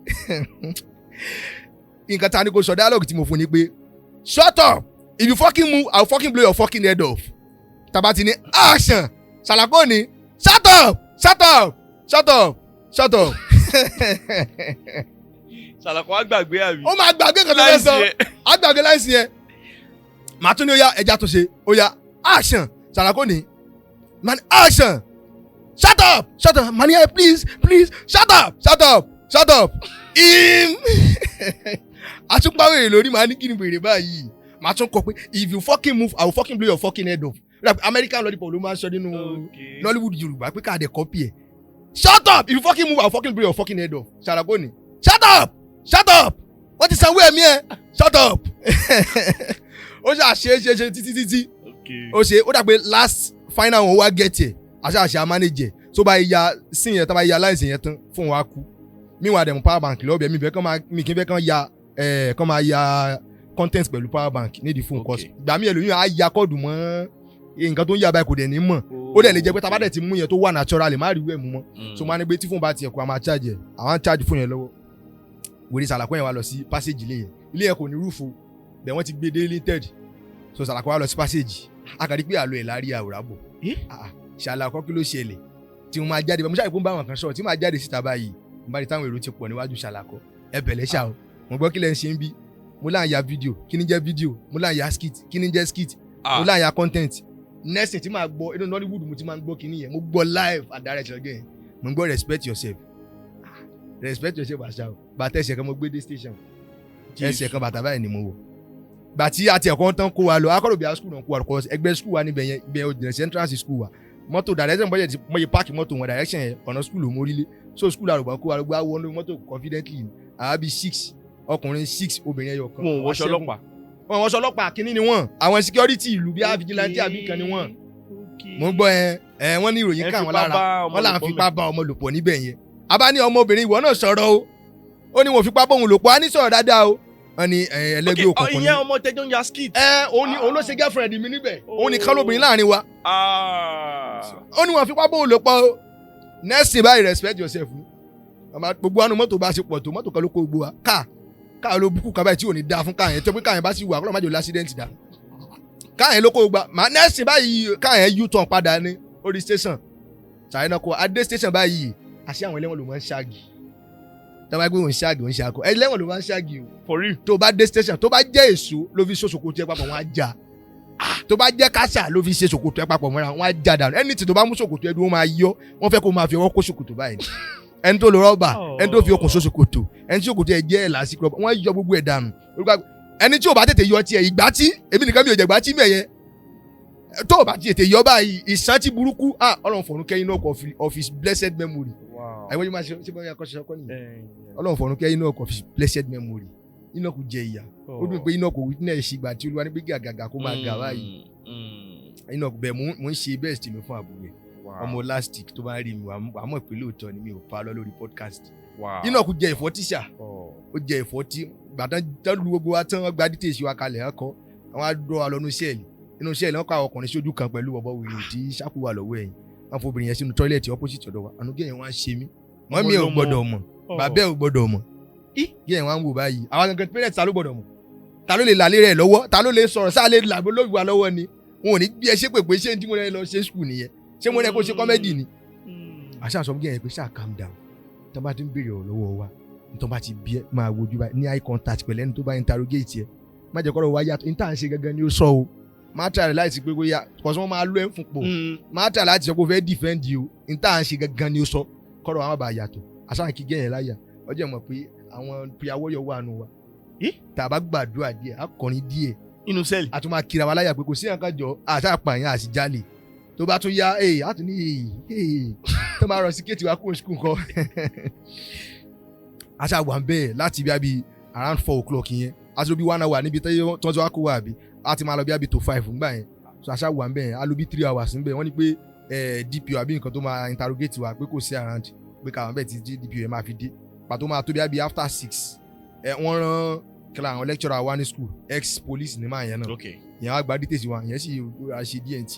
nǹkan tá a ní kó sọ dialogue tí mo fún ni pé shut up if you fucking move I will fucking blow your fucking head off tàbá ti ní action ṣàlàkọ́ ni shut up
ṣàlàkọ́ á gbàgbé àbí.
ó máa gbàgbé kan tó fẹ́ sọ á gbàgbé láìsí yẹn màá tún ní ó yá ẹja tó ṣe ó yá action ṣàlàkọ́ ni man action shut up man here please shut up àtúpàwé èrè lórí màá ní kí ni bèrè báyìí màá tún kọ pé if you fucking move I will fucking blow your fucking head off American lollipop ló máa ń sọ nínú Nollywood Yorùbá pé káàdé kọ́pì ẹ̀ shut up if you fucking move I will fucking blow your fucking head off ṣàlàkọ́ ni shut up wọ́n ti sanwó ẹ̀mí ẹ̀ shut up ó ṣe títí ó ṣe ó dà pé last final wọn wá get ẹ̀ àṣàṣe a manage tó bá ya sí yẹn tó bá ya láìsí yẹn tán fún wa kú meanwhile dem power bank lọ́ọ̀bẹ̀ mi kì í fẹ́ kàn máa ya content pẹ̀lú power bank nídìí fún course ìgbà mi ẹlòmíràn á ya kọ́ọ̀dù mọ́ nǹkan tó ń yà báyìí kò dẹ̀ ní mọ̀ ó dẹ̀ lè jẹ́ pé tábàdẹ̀ ti mú yẹn tó wà natural má rí wẹ̀ mú mọ́ so máa ní pé tí fóun bá tiẹ̀ kó a máa charge ẹ̀ àwọn charge fún yẹn lọ́wọ́ wèrè Sàlàkọ́ yẹn wá lọ sí passage ilé yẹn kò ní rúfo bẹ̀ wọ́n ti gbé dé limited so Sàlàkọ́ wá lọ sí passage akàdí pé àlọ́ ẹ̀ lárí àwòrán bò Sàlàkọ́ kí ló ṣẹlẹ̀ tí mo máa jáde mo ṣàlàyé fún báwọn kan sọ̀rọ̀ tí máa jáde síta báyìí mo bá rí táwọn èrò ti pọ̀ níwájú Sàlàkọ́ ẹ bẹ̀lẹ́ ṣá o mo gbọ́ kí lẹ́ ń ṣe ń bí mo láǹ ya fídíò kí ni jẹ́ fídíò mo láǹ ya skit kí ni jẹ́ skit mo láǹ ya content next thing tí máa gbọ́ inú Nollywood mo ti máa ń gbọ́ kíní yẹn mo gbọ́ live and direct again mo gbọ́ respect yourself àṣà o bàtà ẹsẹ̀ kan mo gbé dé station ẹsẹ̀ kan bàtà báyìí ni mo wọ̀ gbàtí àti ẹ̀kọ́ tán kó wa lọ akọ́rọ̀ bí i school náà kó wa lọ kọ́ ẹgbẹ́ school wa níbẹ̀ yẹn ibẹ̀ òjìnà central school wa mọ́tò direction bọ́jẹ̀ mo yẹ páàkì mọ́tò wọn direction yẹn ọ̀nà school ò mórílé so school àrùbọ̀ kó wa lọ gbá wọnú mọ́tò confidently àbí 6 ọkùnrin 6 obìnrin ẹyọ kan.
wọn wọṣọ ọlọ́pàá.
wọn wọṣọ ọlọ́pàá kínní ni wọn àwọn security ìlú bíi vigilante àbí kan ni wọn. mo ń gbọ́ ẹ wọ́n ní ìròyìn ká wọn lára wọ́n là ń fipá bá ọmọ lò pọ̀ níbẹ̀ yẹn. a bá ní ọmọbìnrin ìwọ náà sọ̀rọ̀ o ó ní wọn fipá bóun lò pọ̀ á ní sọ̀rọ̀ dáadáa o. wọ́n ní ẹlẹ́gbẹ́ òkùnkùn ni.
ìyẹn ọmọ tẹjọ ń ya skit.
òun ló ṣe girlfriend mi níbẹ̀ òun nìkan lóbìnrin láàrin wa. ó ní wọn fipá bóun lò pọ̀ o. next thing báyìí respect yourself. gbogbo àánú mọ́tò bá ṣe pọ̀ tó mọ́tò kan ló kó gbogbo wa káà ló bukú kábàáyé tí ò ní dáa fún káyẹn tó pé káyẹn bá sì wà kọ́lọ́ májò lásìdẹ́ǹtì dá káyẹn ló kó gba màá nẹ́ẹ̀sì báyìí káyẹn u-turn padà ní orí station ṣàyẹn náà kó adé station báyìí àṣẹ àwọn ẹlẹ́wọ̀n ló máa ń ṣáàgì tó bá gbé òun ṣáàgì òun ṣáàkọ ẹlẹ́wọ̀n ló máa ń ṣáàgì o
for real
tó bá dé station tó bá jẹ́ èso ló fi ṣòṣòkò tó ẹ papọ̀ wọn á já tó bá jẹ́ káṣà ló fi ṣe ṣòkòtò ẹ papọ̀ mọ́ra wọn á já dànù ẹni tí tó bá mú ṣòkòtò ẹ dúró máa yọ wọ́n fẹ́ kó máa fi ọwọ́ kó ṣòkòtò báyìí ẹni tó lo rọ́bà ẹni tó fi okùn so ṣòkòtò ẹni tí ṣòkòtò ẹ jẹ́ ẹ̀làsíkì rọ́bà wọ́n yọ gbogbo ẹ̀ dànù ẹni tí ò bá tètè yọ tiẹ̀ ìgbà tí èmi nìkan mi ò jẹ́ ìgbà tí mẹ̀yẹ tó o bá tètè yọ báyìí ìṣántí burúkú ọlọ́run fọ̀run kẹ́ inú ọkọ̀ of his blessed memory àìwọ́n yìí máa ṣe bọ́ akọ́ṣẹ́ ọkọ nìyẹn ọlọ́run fọ̀run kẹ́ inú ọkọ̀ of his blessed memory iná kò jẹ ìyà ó dùn pé iná kò witness ìgbà tí olúwa ní pé gàgàgà kó máa gà báyìí inú ọkùnrin bẹ́ẹ̀ mo ń ṣe best mi fún àbúrò ẹ̀ ọmọ elastic tó bá rí mi wà mọ̀ pé lóòótọ́ ni mi ò pa lọ lórí podcast inú ọkùnrin jẹ ẹ̀fọ́ tíṣà ó jẹ ẹ̀fọ́ tí gbàdán lu gbogbo wa tán gba dítèsí wa kalẹ̀ ẹ̀kọ́ àwọn adó wa lọ inú sẹ́ẹ̀lì wọn kọ́ àwọn ọkùnrin sójú kan pẹ̀lú bọ̀bọ̀ wèrè tí ṣáàkù wà lọ́wọ́ ẹ̀yìn wọn fobìnrin yẹn sínú tọ́ílẹ̀tì opposite ọ̀dọ̀ wa ànú gẹ̀yìn wọn á ṣe mí mọ́mí ẹ̀ ò gbọ́dọ̀ mọ̀ bàbá ẹ̀ ò gbọ́dọ̀ mọ̀ gẹ̀yìn wọn á wò báyìí àwọn gangan parents ta ló gbọ́dọ̀ mọ̀ ta ló lè làlẹ́ rẹ̀ lọ́wọ́ ta ló lè sọ̀rọ̀ sáà lè làbó lórí wa lọ́wọ́ ni wọn ò ní bí ẹ ṣe pé ṣé tí mo rẹ lọ ṣe school nìyẹn ṣé mo rẹ kó ṣe comedy ni àṣà sọ gẹ̀yìn pé ṣáà calm down tó bá ti ń béèrè ọ̀rọ̀ lọ́wọ́ wa tó bá ti bí ẹ máa wojú báyìí ní eye contact pẹ̀lú ẹni tó bá interrogate ẹ má jẹ́ kọ́rọ̀ wá yàtọ̀ ní tá à ń ṣe gangan ni ó sọ o má tà láti pé bóyá kọ̀sọ́ wọn máa lọ ẹ̀ fún pò má tà láti sọ pé ó fẹ́ defend you ní tá à ń ṣe gangan ni ó sọ kọ́rọ̀ wọn má bàa yàtọ̀ àṣà kí gẹ̀yìn láyà ọjọ́ mọ̀ pé àwọn pìyàwọ́yọ̀ wà nù wa tá a bá gbàdúrà díẹ̀ á kọrin díẹ̀
inú sẹ́ẹ̀lì
a tún máa kira wa láyà pé kò sí nǹkan jọ àṣà àpààyàn àti jalè tó bá tún yá á tún ní tó máa rọ sí kéètì wa kúrò skul kọ àṣà wà ń bẹ́ẹ̀ láti bí around 4 o'clock yẹn a ti lọ bí 1 hour níbi tí wọ́n ti wá kó wa àbí a ti máa lọ bí tó 5 ńgbà yẹn so àṣà wà ń bẹ́ẹ̀ a lọ bí 3 hours ńbẹ̀ wọ́n ní pé DPO àbí nǹkan tó máa interrogate wa pé kò sí around pé káwọn bẹ́ẹ̀ ti DPO yẹn máa fi dé pàtó máa tó bí after 6 wọ́n rán kílà àwọn lecturer wa ní school ex police ní máa yẹn náà ìyẹn wá gba details wa ìyẹn sì ṣe DNT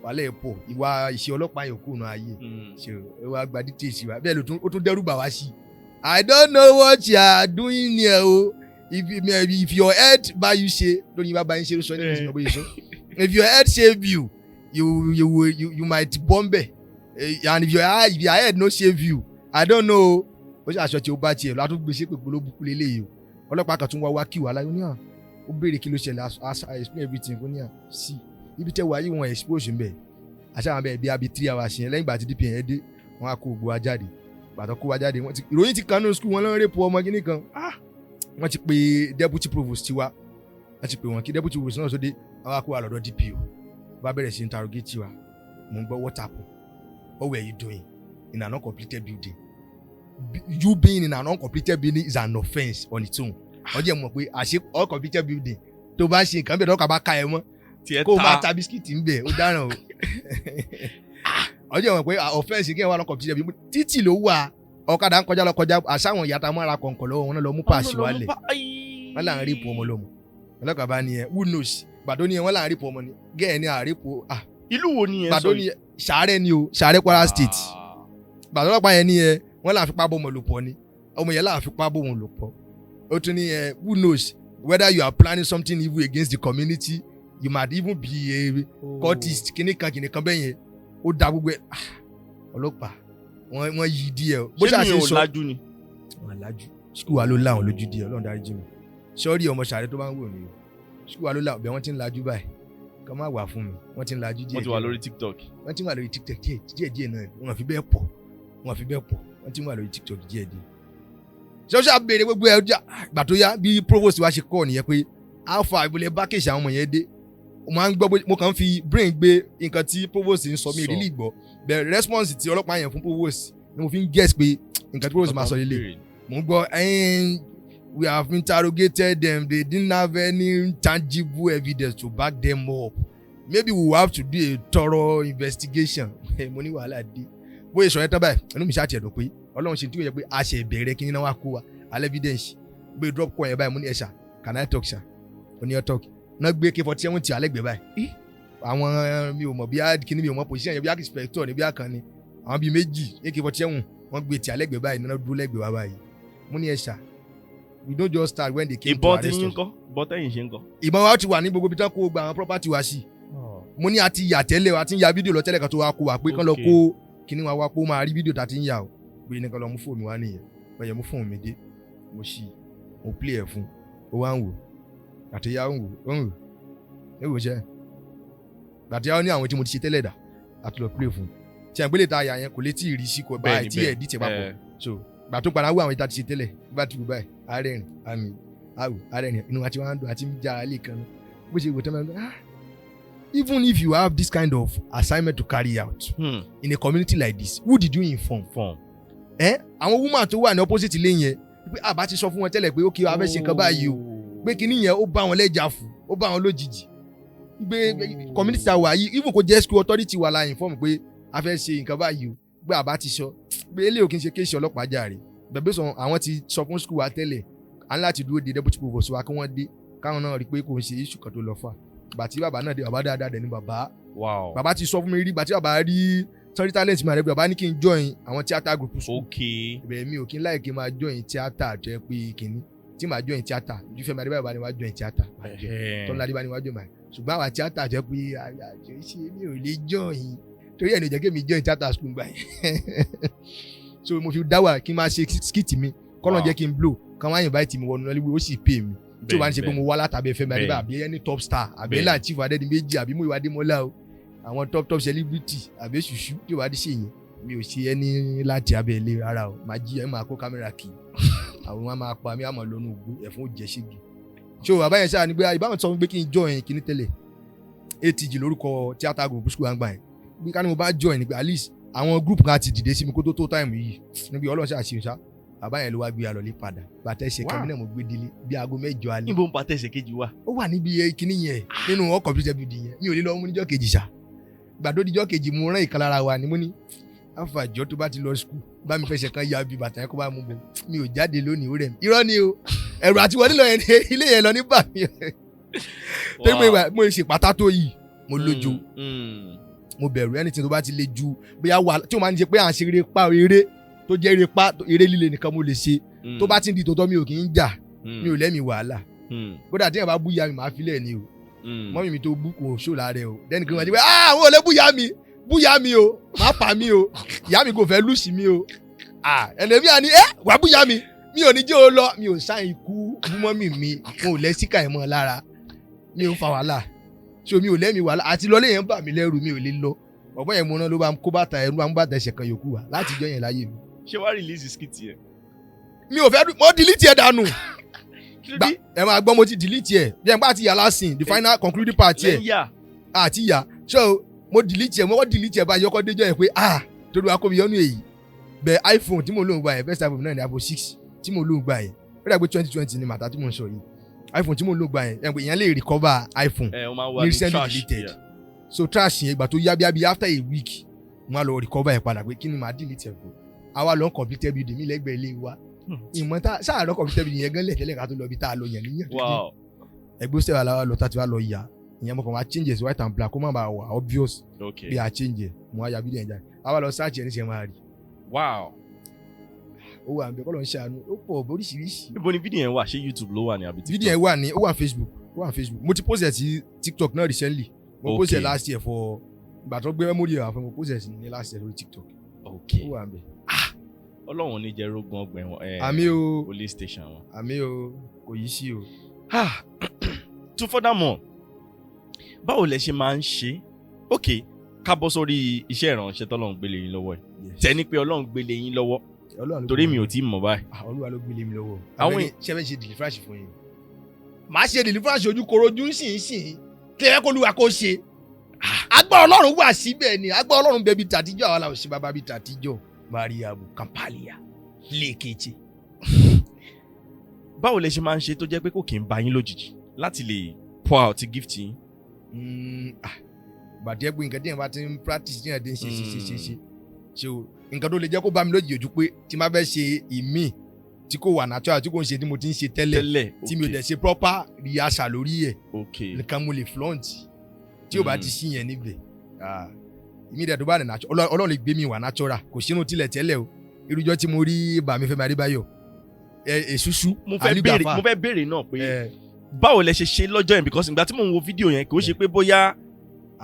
wàhálẹ̀ pọ̀ ìwà ìṣe ọlọ́pàá yẹn kù náà ayé ṣe wá gba details wa bẹ́ẹ̀ ó tún dẹ́rù bà wá sí I don't know what you are doing here o if your head bá you ṣe lórí bá yín ṣe sọ ní ìṣúná bóyá sọ if your head save you you might bomb and if your head no save you I don't know ó ṣe aṣọ tí ó bá tiẹ̀ lọ́wọ́ àtúgbò ṣe pé gbólóbùkú lélẹ́yìí o ọlọ́pàá kan tún wá kí wà láyé ní à ó béèrè kí ló ṣẹlẹ̀ I explain everything fún ní à sí ibi tẹ́ wà yìí wọ́n expose mbẹ̀ àṣà àwọn bẹ́ẹ̀ bí abi 3 hours yẹn lẹ́yìn ìgbà tí DP yẹn dé wọ́n á kó gbogbo wa jáde gbàtọ́ kó wa jáde ìròyìn ti kanú school wọn lọ́n rẹ́pù ọmọ gíní kan wọ́n ti pe deputy provost tiwa wọ́n ti pe wọn kí deputy provost náà sóde àwọn akó wa lọ́dọ̀ DPO bá bẹ̀rẹ̀ sí interrogate tiwa mo ń gbọ́ what happen what were you doing in an uncompleted building you being in an uncompleted building is an offence on its own ọjọ́ mọ̀ pé àṣẹ uncompleted building tó bá ṣe nǹkan bẹ́ẹ̀ lọ́kà bá ka ẹ mọ́ kó o máa ta bisikíìtì ń bẹ̀ ó dáràn o ọjọ́ mọ̀ pé offence kí ẹ wà uncompleted building títì ló wà ọ̀kadà ń kọjá lọ kọjá àṣàwọn ìyàtà mọ́ra kọ̀ǹkọ̀ lọ́wọ́ wọn lọ mú páàsì wálẹ̀ wọ́n là ń rí ipò ọmọ lọ́mọ ọlọ́kà bá ní ẹ who knows gbàdó ní ẹ wọ́n là ń rí ipò ọmọ ni gẹ́ẹ̀ ní àrípò
ìlú wo ni ẹ sọ
gbàdó ní Ṣàárẹ̀ ni o Ṣàárẹ̀ Kwara State gbàdó ọlọ́pàá yẹn ní ẹ wọ́n là ń fipá bọ́mọ lò pọ̀ ni ọmọ yẹn là ń fipá bọ́mọ lò pọ̀ ó tún ní ẹ who knows whether you are planning something evil against the community you might even be a cultist kìnìkan bẹ́ẹ̀ yẹn ó da gbogbo ẹ ọlọ́pàá wọ́n yí díẹ̀ bó ṣe àṣẹ sọ
ṣé mi ò lajú ni
wọ́n lajú skul wa ló láwọn lójú díẹ̀ Ọlọ́run dárí jì mí sọ́ọ́rì ọmọ Ṣàárẹ̀ tó bá ń wò mí skul wa ló láwọn bẹ́ẹ̀ wọ́n ti ń lajú báyìí kọ́ máa wà fún mi wọ́n ti ń lajú díẹ̀
wọ́n ti wà lórí TikTok
díẹ̀ náà wọ́n fi bẹ́ẹ̀ pọ̀ wọ́n ti ń wà lórí TikTok díẹ̀ ṣọ́ṣà béèrè gbogbo ẹ̀ gbà tó yá bí provost wa ṣe kọ́ nìyẹn pé alpha ìbúlẹ̀ bá kéṣì àwọn ọmọ yẹn dé mo máa ń gbọ́ mo kàn ń fi brain gbé nǹkan tí provost ń sọ mi really gbọ́ the response ti ọlọ́pàá yẹn fún provost ni mo fi ń guess pé nǹkan tí provost máa sọ lélẹ̀ mo ń gbọ́ we have interrogated them they didn't have any tangible evidence to back them up maybe we will have to do a thorough investigation mo ní wàhálà dé bóyá ìṣòro yẹn tán báyìí ẹnu mi ṣáà tiẹ̀ dùn pé Ọlọ́run ṣe tí ó yẹ pé a ṣe ìbẹ̀rẹ̀ kí ní náà wá kó wa all evidence gbé drop call yẹn báyìí mo ní ẹ̀ṣà can I talk ṣá mo ní ẹ talk náà gbé K47 tí alẹ́gbẹ̀ẹ́ báyìí àwọn mi ò mọ̀ bí kíní mi ò mọ̀ position yẹn bí inspector ní bí àkànni àwọn bíi méjì K47 wọ́n gbé tí alẹ́gbẹ̀ẹ́ báyìí náà dúró lẹ́gbẹ̀ẹ́ wa báyìí mo ní ẹ̀ṣà we don't just start when they came to arrest us.
ìbọn tí yín kọ́ ìbọn tẹ̀yìn ṣe ń kọ́.
ìbọn wa ti wà ní gbogbo ibi tán kó gba àwọn property wa sí mo ní àti yà tẹ́lẹ̀ àti ń ya fídíò lọ tẹ́lẹ̀ kan tó wá kó wa pé kán lọ kó kíní wa wá kó máa rí fídíò tá ti ń yà o pé nìkan lọ mú fóònù wa nìyẹn bẹ́ẹ̀ mú fóònù mi dé mo ṣí mo play ẹ̀ fún ó wá ń wò àtẹ̀yà ń wò ẹ̀wò jẹ́ àtẹ̀yà ní àwọn tí mo ti ṣe tẹ́lẹ̀ dà àti lọ play fún tí àgbélé ta àyà yẹn kò lè tí ì rí sí kò bá àìtí ẹ̀ dìtẹ̀ papọ̀ so gbà tó padà wọ àwọn ìta ti ṣe tẹ́lẹ̀ bá ti wù báyìí arẹ́rìn àmì àwò arẹ́rìn inú àti wọn á dùn àti ń já alẹ́ kan bó ṣe wò tán máa even if you have this kind of assignment to carry out in a community like this who did you inform? Àwọn woman tó wà ní opposite ilé yẹn pé àbá ti sọ fún wọn tẹ́lẹ̀ pé ó kí wa fẹ́ ṣe nǹkan báyìí o pé kíní yẹn ó bá wọn lẹ́jà fún ó bá wọn lójijì gbé community ta wà yìí even kò jẹ́ school authority wà la inform pé a fẹ́ ṣe nǹkan báyìí o gbé àbá ti sọ pé eléyìí ò kí n ṣe kéṣì ọlọ́pàá jàre bẹ̀bẹ̀ sọ àwọn ti sọ fún school wa tẹ́lẹ̀ à ń láti dúró de deputy provost wa kí wọ́n dé káwọn náà rí i pé kò ń ṣe issue kan tó lọ fà bàtí bàbá náà dé bàbá dáadáa dẹ̀ ni bàbá bàbá ti sọ fún mi rí bàtí bàbá rí sorry talent mi àrẹ́gbẹ̀ bàbá ní kí n join àwọn theatre group school ìbẹ̀rẹ̀ mi ò kí n láì kí n máa join theatre jẹ́ pé kìíní tí màá join theatre ìjúfẹ́ mi àrẹ́gbẹ̀ bàbá ni wàá join theatre tọ́lá bá ni wàá join màá ṣùgbọ́n àwọn theatre jẹ́ pé àjọṣe mi ò lè join torí ẹ̀ ní jẹ́ kí mi join theatre school gbà yẹn so mo fi dáwà kí n máa ṣe skit mi kọ́nà jẹ́ kí n blow kan wá invite mi wọnú lọ́lẹ́wọ́ ó sì pay mi tí o bá ń ṣe pé mo wá látàbí ẹ̀fẹ́ mi àdébà àbí ẹni top star àbí ẹ̀là chief adédìméjì àbí mú ìwà adémọ́lá o àwọn top celebrity àbí ṣùṣù tí o bá dé ṣe yẹn mi ò ṣe ẹni láti abẹ́ ilé rárá o máa jí ẹ máa kó kámẹ́rà kì í àwọn wọn máa pa mí àmọ́ lọ́nu ògbó ẹ̀fọn ò jẹ́ ṣégi so bàbá yẹn sáà ní pé ìbáwọn sọ pé kí n join kíní tẹ́lẹ̀ ATG lórúkọ theatre group school àgbà yẹn bí ká ní mo bá join ní pé at least àwọn group kan ti dìde sí mi kó tó time yìí níbi ọlọ́ọ̀ṣà àṣìṣà bàbá yẹn ló wá gbé alọ́lé padà bàtẹ́sẹ̀ kẹ́mi náà mo gbé délé bí aago 8 alẹ́.
níbo ń bàtẹ́sẹ̀ kejì wa.
ó wà níbi kíní yẹn nínú all computer building yẹn mi ò lè lọ mú níjọ́ kejì ṣá gbàdó níjọ́ kejì mo rán ìkan lára wa ni mo ní àfàjọ tó bá ti lọ school bá mi fẹsẹ̀ kan ya bí bàtà yẹn kó bá mú bọ̀ mi ò jáde lónìí ó rẹ̀ mi irọ́ ni o ẹ̀rù àti wọlé lọ yẹn ilé yẹn lọ ní bà mí torí mo ṣe pátá tó yìí mo lójo mo bẹ̀rù anything tó bá ti le ju bóyá wà tí o máa ń jẹ pé à ń ṣe eré tó jẹ́ eré líle nìkan mo lè ṣe tó bá ti ń di tòótọ́ mi ò kì í jà mi ò lẹ́mìí wàhálà kódà tí yẹn bá búya mi máa filẹ̀ ni o mọ́mí mi tó bú kò ṣó lára ẹ o dẹ́ni kí wọ́n ti pé àwọn ò lè búya mi o má pa mi o ìyá mi kò fẹ́ lùsì mi o ẹlẹ́mìí àní wà búya mi ò ní jẹ́ o lọ mi ò sáyìn ikú mọ́mí mi mo ò lẹ́síkà ẹ̀ mọ́ lára mi ò fa wàhálà so mi ò lẹ́mìí wàhálà àti lọ́lé yẹn bà mí lẹ́rù mi ò lè lọ ọ̀gbọ́n yẹn mo rán ló bá kó bàtà ẹ̀rú àwọn bàtà ẹ̀ṣẹ̀ kan yòókù wa láti jọ yẹn láyé mi.
ṣé wàá release skit yẹn.
mi ò fẹ́ mo delete ẹ̀ dànù ẹ máa gbọ́ mo ti delete ẹ̀ bí ẹ̀ bá ti yà lásìn the final concluding part ẹ̀ àti yà so mo delete ẹ̀ mo kọ́ delete ẹ̀ bá yọkọ́ déjọ́ yẹn pé torí wa kó mi yọnu èyí bẹ́ẹ̀ iPhone tí mo lóun gbà yẹn first iPhone náà ní iPhone 6 tí mo lóun gbà yẹn ó dàgbé 2020 ni màtá tí mo ń sọ yìí iPhone tí mo lóun gbà yẹn ìyẹn lè recover iPhone ní recently deleted so trash yẹn ìgbà tó yá bí after a week mo á lọ recover ẹ̀ padà pé kí ni màá delete ẹ̀ fún àwa lọ completed building mi lẹ́gbẹ̀ẹ́ ilé wa ìmọ̀ tá sáà lọ completed building yẹn gan lẹ̀tẹ̀lẹ̀ ká tó lọ bí tá a lọ yẹn níyẹn ẹgbẹ́ sẹ́wà la lọ tá ti wá lọ yà ìyẹn mo kàn wá changes white and black kó má bàa wà obvious bí a change ẹ̀ mo á ya video yẹn jáde àwa lọ search ẹ̀ ní sẹ́ máa rí. ó wà nbẹ kọ́lọ́ ń ṣàánú ó pọ̀ oríṣiríṣi.
níbo ni video yẹn wà ṣé YouTube ló wà ní àbí TikTok.
video yẹn wà ní ó wà Facebook mo ti post ẹ̀ sí TikTok náà recently mo post ẹ̀ last year for ìgbà tó gbé memory ẹ̀ wà fún mo post ẹ̀ sí ní last year lórí TikTok. ó wà nbẹ.
Ọlọ́run ní jẹ́ rógun ọgbẹ́ wọn
àmì o
police station wọn.
àmì o kò yí sí o.
to furthermore báwo lẹ ṣe máa ń ṣe ká bọ́ sórí iṣẹ́ ìrànṣẹ́ tọ́lọ́run gbélé yín lọ́wọ́ ẹ̀ tẹ́ni pé Ọlọ́run gbélé yín lọ́wọ́ torí mi ò tí ì mọ̀ báyìí.
Olúwa ló gbélé mi lọ́wọ́ àwọn ṣẹ́fẹ́ ṣe deliverance fún yín màá ṣe deliverance ojú korojú nsìn kí ẹ kó Olúwa kó ṣe agbára Ọlọ́run wà síbẹ̀ ni agbára Ọlọ́run bẹ bí tàtijọ́ àwọn làwọn ṣe bàbá bí tàtijọ́ mariamu kampalia lẹ́ẹ̀kejì.
báwo lẹ ṣe máa ń ṣe tó jẹ́ pé kò kí ń bá yín lójijì láti lè pour out gift yín.
bàtẹ́ pé nǹkan tí yẹn bá ti ń practice tí yẹn ti ń ṣe o nǹkan tó lè jẹ́ kó bá mi lójijì ojú pé tí n bá fẹ́ ṣe ìmí tí kò wà natural tí kò ń ṣe tí mo ti ń ṣe tẹ́lẹ̀ tí mi ò dẹ̀ ṣe proper rehearsal lórí ẹ̀ nǹkan mo lè flaunt tí ò bá ti sí yẹn níbẹ̀ ìmí dẹ̀ tó bá ní natural Ọlọ́run lè gbé mi wà natural kò sínú tilẹ̀ tẹ́lẹ̀ o irújọ́ tí mo rí Bàmífẹ́mi Adébáyọ̀ èṣùṣù àlùgbàfà
mo fẹ́ béèrè náà pé báwo lẹ ṣe ṣe lọ́jọ́ yẹn because ìgbà tí mò ń wo fídíò yẹn kò ṣe pé bóyá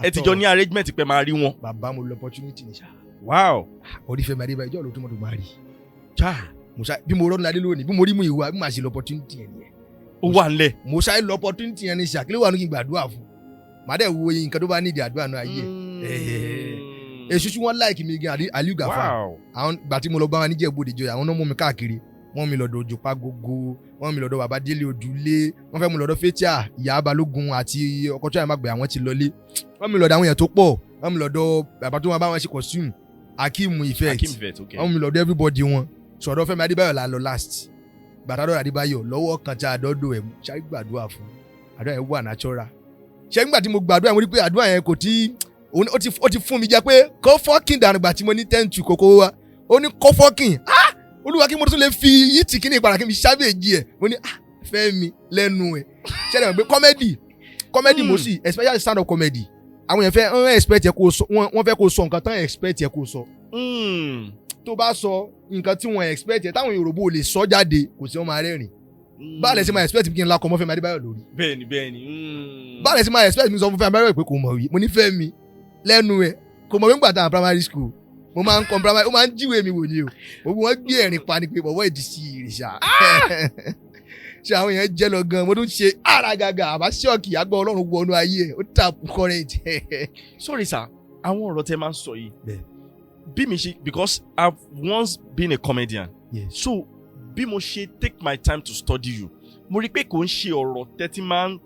ẹ ti jọ ní arrangement pé máa rí wọn.
bàbá mo lo opportunity ní sá. Orífẹ́mi Adébáyọ̀ ìjọ́ ló tó mọ̀ tó máa rí. bí mo rọ́ọ̀nù ládé lónìí bí mo rí mu ìwà bí màá ṣe lo opportunity yẹn nìyẹn.
ó wà nílẹ̀.
mo ṣáà lo opportunity yẹn ní sá kí ló wà ní kí n gbàdúrà fún màá dẹ̀ wo nǹkan tó bá nídìí àdúrà náà ayé èṣùṣù wọn láìkì mi gan àlùgàfà àwọn ìgbà tí mo lọ bá wọn níjẹ̀ bòde jọ àwọn náà mú mi káàkiri wọ́n mi lọ́dọ̀ Òjòpá Gógó wọ́n mi lọ́dọ̀ bàbá Délé Odùlé wọ́n fẹ́ mu lọ́dọ̀ Fétíà Ìyá Balógun àti ọkọ tó yà má gbé àwọn ti lọlé wọ́n mi lọ́dọ̀ àwọn yẹn tó pọ̀ wọ́n mi lọ́dọ̀ bàbá tó máa bá wọn ṣe costume Akeem Effect wọ́n mi lọ́dọ̀ everybody wọn sọ̀dọ̀ Fẹ́mi Adébáyọ̀ là ń lọ last gbàdádọ̀ Adébáyọ̀ lọ́wọ́ kan tí a dọ́dọ̀ ẹ̀ ṣáà gbàdúrà fún àdúrà ẹ̀ wà natural ṣé nígbà tí mo gbàdúrà mo rí pé àdúrà yẹn kò tí ó ti fún mi jẹ́ pé kó fọ́kìn dànù gbà tí mo ní 10 kókó wa ó ní kó fọ́kìn olúwa kí mo tún lè fi yìí tì kíní ìpàdà kí mi ṣàbẹ̀jì ẹ̀ mo ní fẹ́ mi lẹ́nu ẹ̀ ṣẹlẹ̀ mọ̀ pé comedy mo sì especially stand up comedy àwọn yẹn fẹ́ wọ́n expect ẹ kó sọ wọ́n fẹ́ kó sọ nǹkan tán expect ẹ kó sọ tó bá sọ nǹkan tí wọ́n expect ẹ táwọn Yorùbá ò lè sọ jáde kò sí wọn máa rẹ́rìn báàlẹ̀ sí máa expect kí n lakọ̀ mọ́ Fẹ́mi Adébáyọ̀ lórí
bẹ́ẹ̀ni
báàlẹ̀ sí máa expect mi sọ fún Fẹ́mi Adébáyọ̀ pé kò mọ̀ wí mo ní fẹ́ mi lẹ́nu ẹ̀ kò mọ̀ wí nígbà táwọn primary school mo máa ń compromise ó máa ń jíwèé mi wò ni o gbogbo wọn gbé ẹ̀rín pa ni pé bọ̀wọ́ ìdí sí ìrìṣà ṣe àwọn èèyàn jẹ́ lọ gan mo tún ṣe gàgà àbá ṣọ́ọ̀kì àgbọ̀ Ọlọ́run wọnú ayé ẹ̀ ó tap current.
Sorry sir àwọn ọ̀rọ̀ tẹ́ máa ń sọ yìí bí mi ṣe because I've once been a comedian so bí mo ṣe take my time to study you mo rí pé kò ń ṣe ọ̀rọ̀ tẹ́tí máa ń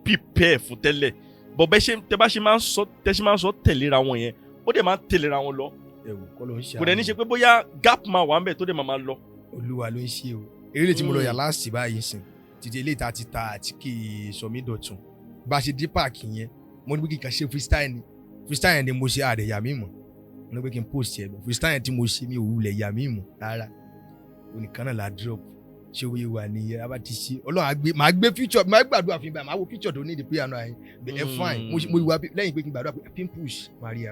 prepare fún tẹ́lẹ̀ bọ̀ tẹ́ bá ṣe máa ń sọ tẹ̀léra wọn yẹn ó dẹ̀ máa ń tẹ̀léra wọn lọ kò dẹ̀ ní ṣe pé bóyá gap máa wà ń bẹ̀ tó dẹ̀ máa lọ.
Olúwa ló ń ṣe o eré tí mo lọ yà láàsì báyìí sìn títí ilé ìta ti ta àti kì í sọmídọ̀tún bá a ṣe dé páàkì yẹn mo ní pé kí n kàn ṣe freestyle ni mo ṣe àrẹ̀yà mi mọ̀ mo ní pé kí n post ẹ̀ freestyle tí mo ṣe mi ò wulẹ̀ yà mí mọ̀ rárá onìkan náà la drop ṣé owó wà ní abá ti ṣe Ọlọ́run máa gbé future máa gbàdúrà fún ibà máa wo future tó ní ìdí pé àná ẹ̀ ẹ̀ fine mo wá lẹ́yìn pé kí n gbàdúrà pé pimples Maria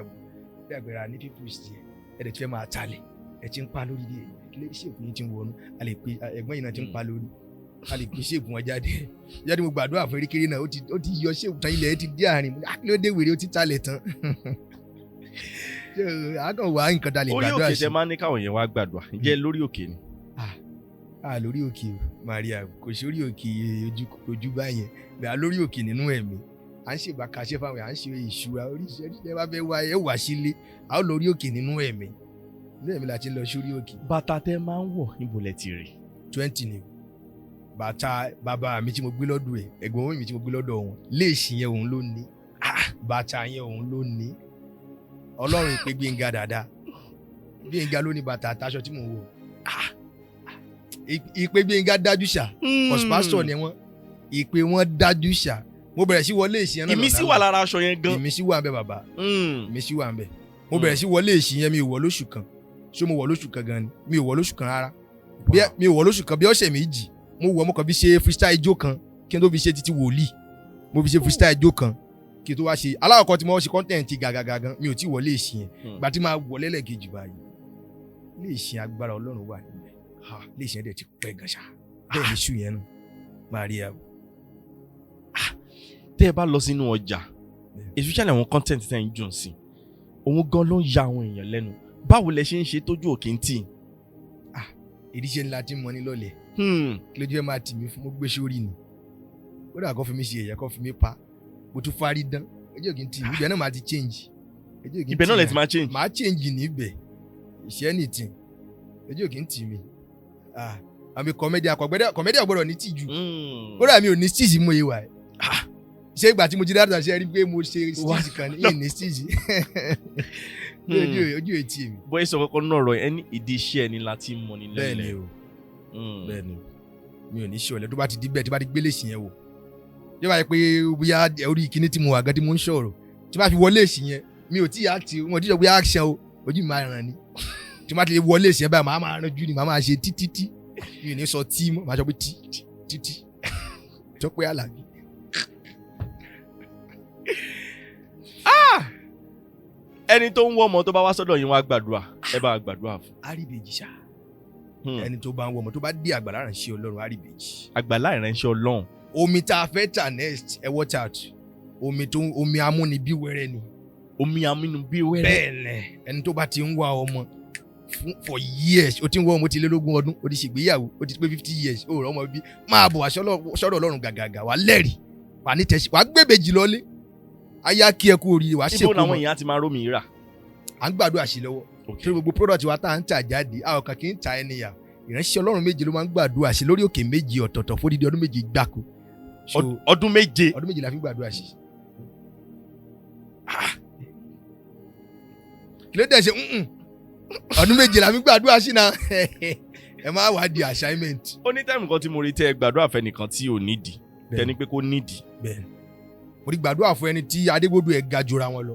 bí àgbẹ̀rẹ̀ ní pimples tiẹ̀ ẹ̀ dẹ̀ tí fẹ́ máa talẹ̀ ẹ̀ ti ń pa lórí ilé ilé ṣèkù yìí ti ń wọnú a lè pe ẹ̀gbọ́n yìí náà ti ń pa lórí a lè pe ṣèkù wọn jáde mo gbàdúrà fún erékeré náà ó ti yọ ṣèkù tán ilẹ̀ ẹ̀ ti dé àárín akílódé wèrè ó ti talẹ̀ tán àkàn wá nǹkan dalẹ̀ gbàdúrà sí.
orí òkè tẹ máa ń ní káwọn yẹn wá gbàdúrà ǹjẹ́ lórí òkè ni.
lórí òkè Maria kò sí orí òkè ojú báyẹn bẹ́ẹ̀ lórí òkè nínú ẹ̀mí à ń ṣèbá kaṣẹ́ fáwọn à ń ṣe ìṣúra oríṣiríṣi ẹ bá fẹ́ wá ẹ wá sílé a ó lórí òkè nínú ẹ̀mí la ti lọ sórí òkè.
bàtà tẹ máa ń wọ̀ níbo lẹ ti rí.
20 ni bàtà bàbá mi tí mo gbé lọ́dọ̀ ẹ̀ ẹ̀gbọ́n mi tí mo gbé lọ́dọ̀ wọn léèṣì yẹn òun ló ní bàtà yẹn òun ló ní Ọlọ́run ìpè Gbénga dáadáa Gbénga ló ní bàtà àtàṣọ tí mo wọ̀ ìpè Gbénga dájú ṣá pásítọ̀ ni wọ́n ìpè wọn dájú ṣá mo bẹ̀rẹ̀ sí wọlé èsì yẹn náà.
ìmísí wà lára aṣọ yẹn gan.
ìmísí wà ń bẹ bàbá ìmísí wà ń bẹ mo bẹ̀rẹ̀ sí wọlé èsì yẹn mi ò wọ̀ lóṣù kan ṣé mo wọ̀ lóṣù kan gan ni mi ò wọ̀ lóṣù kan rárá mi ò wọ̀ lóṣù kan bí ọ̀sẹ̀ méjì mo wọ̀ mo kàn fi ṣe freestyle ijó kan kí n tó fi ṣe títí wòlíì mo fi ṣe freestyle ijó kan kí n tó wá ṣe aláwọ̀kọ́ tí mo ṣe content gàgàgà gan mi ò tí wọlé èsì yẹn gbà tí máa wọlé lẹ́ẹ̀kejì báyìí ilé ìsìn agbára Ọlọ́run wà níbẹ̀ ilé ìsìn ẹ̀dẹ̀ ti pẹ́ gan ṣá bẹ́ẹ̀ ni ṣù yẹn nù Maria.
tẹ́ ẹ bá lọ sínú ọjà especially àwọn content tẹ́ ẹ ń jù sí òun gan ló ń ya àwọn èèyàn lẹ́nu báwo lẹ ṣe ń ṣe tójú òkè ń tì.
ìdíṣẹ́ ńlá tí mo ní lọ́lẹ̀ kí lójú ẹ máa tì mí fún mo gbé sórí ni ó dà kó fi mí ṣe ẹ̀yẹ kó fi mí pa mo tún fárí dán ojú òkè ń tì mí ibẹ̀ náà máa ti change.
ibẹ̀ náà lẹ ti máa change.
máa change níbẹ̀ ìṣẹ́ nìtì ojú òkè ń tì mí àmì comedian gbọ́dọ̀ ní tìjú ó dà mí ò ní stíìsì mú ìwà ẹ̀ ṣé ìgbà tí mo ti dáadáa ṣe rí pé mo ṣe stíìsì kan ní stíìsì ojú etí mi.
bóyá sọ kọ́kọ́ náà rọ ẹni ìdí iṣẹ́ ẹni láti mọ̀ ní lẹ́lẹ̀.
bẹ́ẹ̀ni mi ò ní ṣe ọ̀lẹ́ tó bá ti di bẹ́ẹ̀ tí bá ti gbélé sí yẹn wò yóò bá yẹ pé bóyá orí kíní tí mo wà gan tí mo ń sọ̀rọ̀ tí bá fi wọlé sí yẹn mi ò tí ì act wọn ò tí ì sọ pé action o ojú mi máa ràn ni tí bá ti wọlé sí yẹn báyìí máa rànjú ni máa ṣe títí mi ò ní sọ tí mọ́ máa sọ pé títí sọ pé Àlàbí.
ẹni tó ń wọ́ ọmọ tó bá wá sọ́dọ̀ yín wá gbàdúrà ẹ bá gbàdúrà fún.
àríbèjì ṣá ẹni tó bá ń wọ́ ọmọ tó bá dé àgbàlá ìránṣẹ́ Ọlọ́run àríbèjì.
àgbàlá ìránṣẹ́ Ọlọ́run.
omi tá a fẹ́ tà next ẹ watch out omi amúnibí wẹ́rẹ́ ni.
omi amúnibí wẹ́rẹ́.
bẹ́ẹ̀ni ẹni tó bá ti ń wá ọmọ for years o ti ń wọ́ ọmọ ti lé lógún ọdún o ti ṣègbéyàwó o ti pé 50 years o rọ ọmọ bí máa bọ̀ sọ́dọ̀ Ọlọ́run gàgàgà wà lẹ́rìí wà ní tẹ̀sí wà gbébèjì lọ́lé aya kí ẹ kú oríire wàá ṣèkú mọ́.
ibo làwọn èèyàn ti máa rómi rà.
à ń gbàdúrà sí lọ́wọ́ torí gbogbo product wa tá à ń tà jáde àwọn kan kì í ta ẹni yà ìránṣẹ́ Ọlọ́run méje ló máa ń gbàdúrà sí lórí òkè méje ọ̀tọ̀ọ̀tọ̀ fódìdí ọdún méje gbáko.
ọdún méje
la fi gbàdúrà sí. kí ló dẹ̀ ṣe ọdún méje la fi gbàdúrà sí náà ẹ máa wá di assignment.
ó ní táìmù kan tí mo rí tẹ́ ẹ gbàdúrà fẹ́ nìkan tí ò nídìí tẹni pé kó nídìí.
mo ti gbàdúrà fún ẹni tí adégbodò ẹ̀ ga jura wọn lọ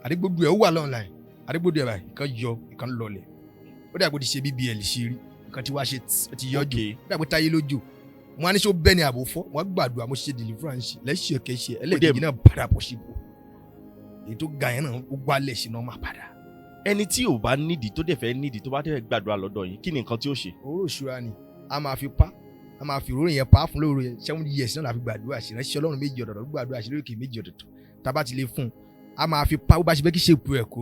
adégbodò ẹ̀ ó wà online adégbodò ẹ̀ báyìí ìkan yọ ìkan lọlẹ̀ ó dàgbò ti ṣe bbl ṣe rí ìkan tí wàá ṣe ti yọjò ó dàgbò táyé lójò mo á ní sọ bẹ́ẹ̀ ni àbò fọ́ mo á gbàdúrà mo ṣe deliverance lẹ́sìn kẹ́sẹ̀ ẹlẹ́dẹ̀ẹ́dì náà padà bọ̀ síbò èyí tó ga yẹn náà ó gbálẹ̀ sí náà máa padà.
ẹni tí ò bá nídìí tó dẹ̀ fẹ́ nídìí tó bá dẹ̀ gbàdúrà lọ́dọ̀ yín kí ni nǹkan tí ó ṣe.
òróró ìṣúra ni a máa fi pa a máa fi òróró yẹn pa fún lóru yẹn 7 years náà la fi gbàdúrà sí ránṣẹ́ ọlọ́run méjì ọ̀dọ̀dọ̀ gbàdúrà sí lókè méjì ọ̀dọ̀dọ̀ tá a bá ti lè fún un a máa fi pa bó bá ṣe fẹ́ kí ṣèpù ẹ̀ kó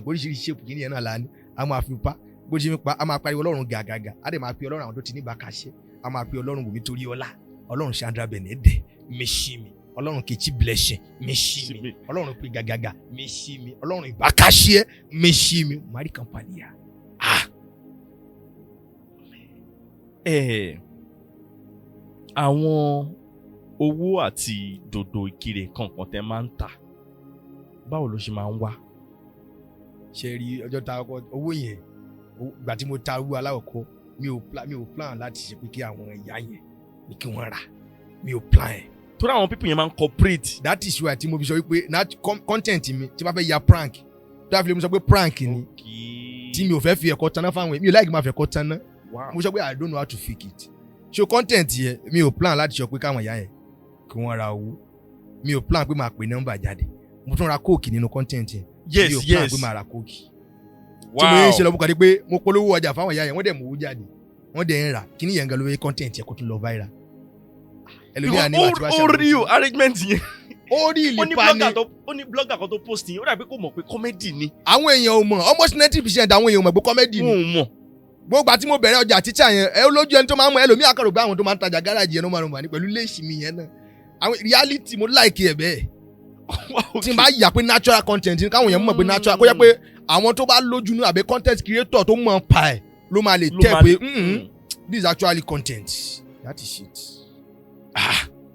oríṣiríṣi ṣèpù kí nìyẹn náà la ní a máa fi pa bó ṣe fi pa a máa pariwo ọlọ́run gàgàgà a dẹ̀ máa pe ọlọ́run àwọn tó ti ní bàkàṣẹ́ a máa pe ọlọ́run wòmí torí ọlá ọlọ́run Sandra Benede mẹ́ṣí mi ọlọ́run Kechi Blessing mẹ́ṣí mi ọlọ́run pe gàgàgà mẹ́ṣí mi ọlọ́run ìbákàṣẹ́ mẹ́ṣí mi mari kampania.
Àwọn owó àti dòdò ìkirè kankan tẹ máa ń tà báwo ló ṣe máa ń wá.
ṣe rí ọjọ́ ta ọkọ owó yẹn ìgbà tí mo ta owó aláwọ̀kọ́ mi ò plan láti ṣe pé kí àwọn ìyá yẹn ní kí wọ́n rà mi ò plan ẹ̀.
torí àwọn people yẹn máa ń cooperate.
that is why tí mo fi sọ wípé content mi tí bá fẹ́ ya prank tí wàá fi lè mo sọ pé prank ni tí mi ò fẹ́ fi ẹ̀kọ́ taná fáwọn mi ò láì kí n máa fi ẹ̀kọ́ taná mo sọ pé I don't know how to fake it. so content yẹn mi ò plan láti sọ pé káwọn ìyá yẹn kí wọ́n ra owó mi ò plan pé máa pè nọ́mbà jáde mo tún ra kóòkì nínú content yẹn mi ò plan pé máa ra kóòkì. tí mo yẹn ṣe lọ bùkàdé pé mo polówó ọjà fáwọn ìyá yẹn wọ́n dẹ̀ mú owó jáde wọ́n dẹ̀ ń rà kí ni yẹn gan ló wé content yẹn kó tún lọ viral.
ẹlòmíà ní wàá tí wàá ṣe ó rí o arrangement yẹn
ó rí ìlípa ni
ó ní blogger kan tó post yẹn ó dàbí kó mọ̀ pé comedy ni.
àwọn èèyàn ò mọ̀ almost 90% àwọn èèyàn ò mọ̀ pé comedy ni.
wọn ò mọ̀.
gbogbo àti mo bẹ̀rẹ̀ ọjà títà yẹn ẹ lójú ẹni tó máa ń mọ ẹlòmíà kọ̀rọ̀ gbé àwọn tó máa ń tajà gáràjì yẹn ló máa ń mọ̀ ní pẹ̀lú léèsì mi yẹn náà àwọn reality mo like ẹ̀ bẹ́ẹ̀ tí n bá yà pé natural content káwọn èèyàn mọ̀ pé natural kó yẹ pé àwọn tó bá lójú ní àbí content creator tó mọ̀ pa ẹ̀ ló máa lè tẹ̀ pé this is actually content that is it.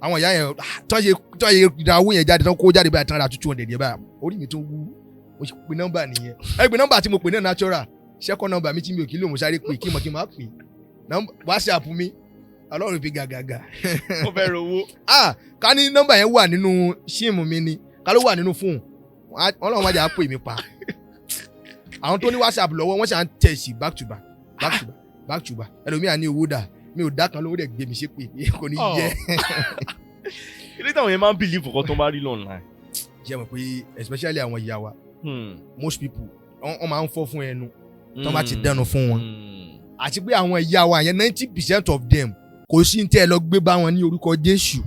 àwọn ìyá yẹn tán ṣe ìdá owó yẹn jáde tán kó jáde báyìí tán ra 200 yẹn báyìí orí mi tó wú mo ṣe pe nọ́mbà nìyẹn ẹ pé nọ́mbà tí mo pè ní natural second number mi tí mi ò kí lò mo sáré pè kí mo máa pè WhatsApp mi ọlọ́run fi gàgàgà.
mo fẹ́ rówó.
ká ní nọ́mbà yẹn wà nínú síìmù mi ni ká ló wà nínú fóònù ọlọ́run má jà pè mí pa àwọn tó ní WhatsApp lọ́wọ́ wọ́n ṣe à ń tẹ̀ sí back to back ẹlòmíà ní owó dà mi ò dá kan lówó dẹ̀ gbé mi ṣe pé kò ní jẹ́.
ilé táwọn yẹn máa ń believe ọkọ tó bá rí online.
jẹ́ mọ̀ pé especially àwọn ìyá wa most people wọ́n máa ń fọ́ fún ẹnu tó bá ti dẹnu fún wọn àti pé àwọn ìyá wa yẹn 90% of them kò sí ní tẹ́ ẹ lọ gbé bá wọn ní orúkọ Jésù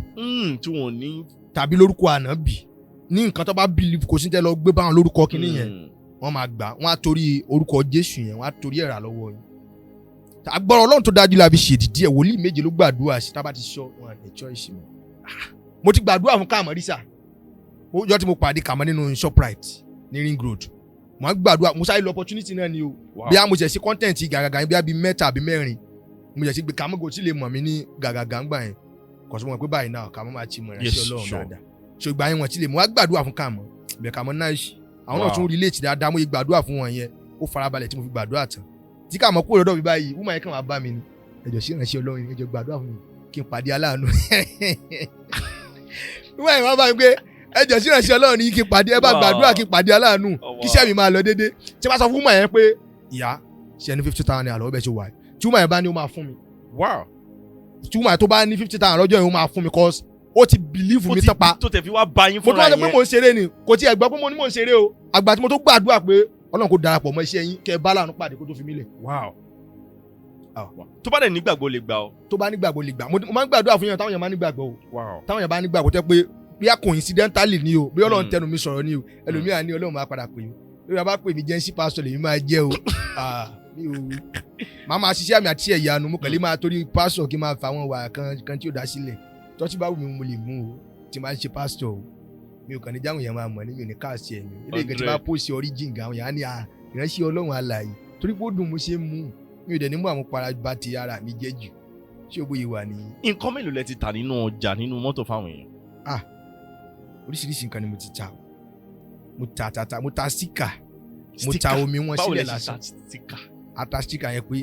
tí wọ́n ní
tàbí lórúkọ ànábì ní nǹkan tó bá believe kò sí ní tẹ́ ẹ lọ gbé bá wọn lórúkọ kínní yẹn wọ́n máa gbà wọ́n á torí orúkọ Jésù yẹn wọ́n á torí ẹ̀rà lọ́wọ́ yẹn agbára Ọlọ́run tó dájú la fi ṣèdìdí ẹ̀ wòlíì méje ló gbàdúrà sí tá bá ti sọ wọn àti choice mi mo ti gbàdúrà fún Kàmọ́rísà ọjọ́ tí mo pàdé Kàmọ́ nínú Shoprite ní Ring Road mo á gbàdúrà mo sáré lọ opportunity náà ni o bí a mo ṣe sí content gàgàgà bí a bí mẹ́ta àbí mẹ́rin mo ṣe sí pé Kàmọ́ gò tí lè mọ̀ mí ní gàgàgà ńgbà yẹn kò sọ mọ̀ pé báyìí náà Kàmọ́ máa ti mọ̀ ìránṣẹ́ Ọlọ́run dáadáa so ìgbà yẹn wọ́n ti lè mo á gbàdúrà fún Kàmọ́ bẹ̀ Kàmọ́ náà ṣì àwọn náà tún relate dáadáa mo yẹ gbàdúrà fún wọn yẹn ó farabalẹ̀ tí mo fi gbàdúrà tán tí Kàmọ́ kúrò lọ́dọ̀ mi báyìí wúmọ̀ yẹn kàn wá bá mi ni ẹjọ́ sí ìránṣẹ́ Ọlọ́run ẹjọ́ gbàdúrà fún mi kí n pàdé aláàánú wúmọ̀ yẹn wá bá mi pé ẹjọ́ sí ìránṣẹ́ Ọlọ́run ní kí n pàdé ẹ bá gbàdúrà kí n pàdé aláàánú kí iṣẹ́ mi máa lọ dédé tí wọ́n sọ fún wúmọ̀ yẹn pé ìyá ṣe ní 50,000 naira lọ́wọ́ bẹ́ẹ̀ ṣe wà tí wúmọ̀ yẹn bá ní ó máa fún mi tí wúmọ̀ yẹn tó bá ní 50,000 lọ́jọ́ yẹn ó máa fún mi cause ó ti believe mi tọ́pa
tó tẹ̀ fi wá bá yín fúnra yẹn
mo tún wá sọ pé mò ń ṣeré ni kò tí ẹ gbọ́ pé mo ní mò ń ṣeré o àgbà tí mo tó gbàdúrà pé Ọlọ́run kò darapọ̀ mọ́ iṣẹ́ yín kẹ́ ẹ bá láàánú pàdé kó tó fi mí lẹ̀.
tó bá dẹ̀ nígbàgbọ́ lè gbà ọ́.
tó bá nígbàgbọ́ lè gbà mo máa ń gbàdúrà fún yẹn táwọn yẹn máa ń nígbàgbọ́ o táwọn yẹn bá nígbàgbọ́ tẹ́ pé bí a coincidentally ni o bí Ọlọ́run tẹnu mi sọ̀rọ̀ ni o ẹlòmíràn ni Ọlọ́run máa padà pè mí lórí abá pè mí jẹ́nsí pásítọ̀ lèmi máa jẹ́ o máa máa ṣiṣẹ́ àmì àti ẹ̀yánu mo kàn lè máa torí pásítọ̀ kí n máa fa àwọn wà kan tí ò dá sílẹ̀ tọ́sí bá wù mí mo lè mú o tí máa ń ṣe pásítọ̀ o mi ò kàn ní jáwọn yẹn máa mọ̀ ní mi ò ní káàsì ẹ̀mí ilé ìgbẹ́ tí bá pòsì origin gan àwọn yẹn á ní ìránṣẹ́ Ọlọ́run alààyè torí pé ó dùn mo ṣe ń mú mi ò dẹ̀ ní mú àwọn para bá ti ara mi jẹ́ jù ṣé o bóyá wà ní.
nǹkan mélòó lẹ ti tà nínú ọjà nínú mọ́tò fáwọn èèyàn.
Oríṣiríṣi nǹkan ni mo ti ta mo ta síkà mo ta omi wọn sílẹ̀ lásán ata síkà yẹn pé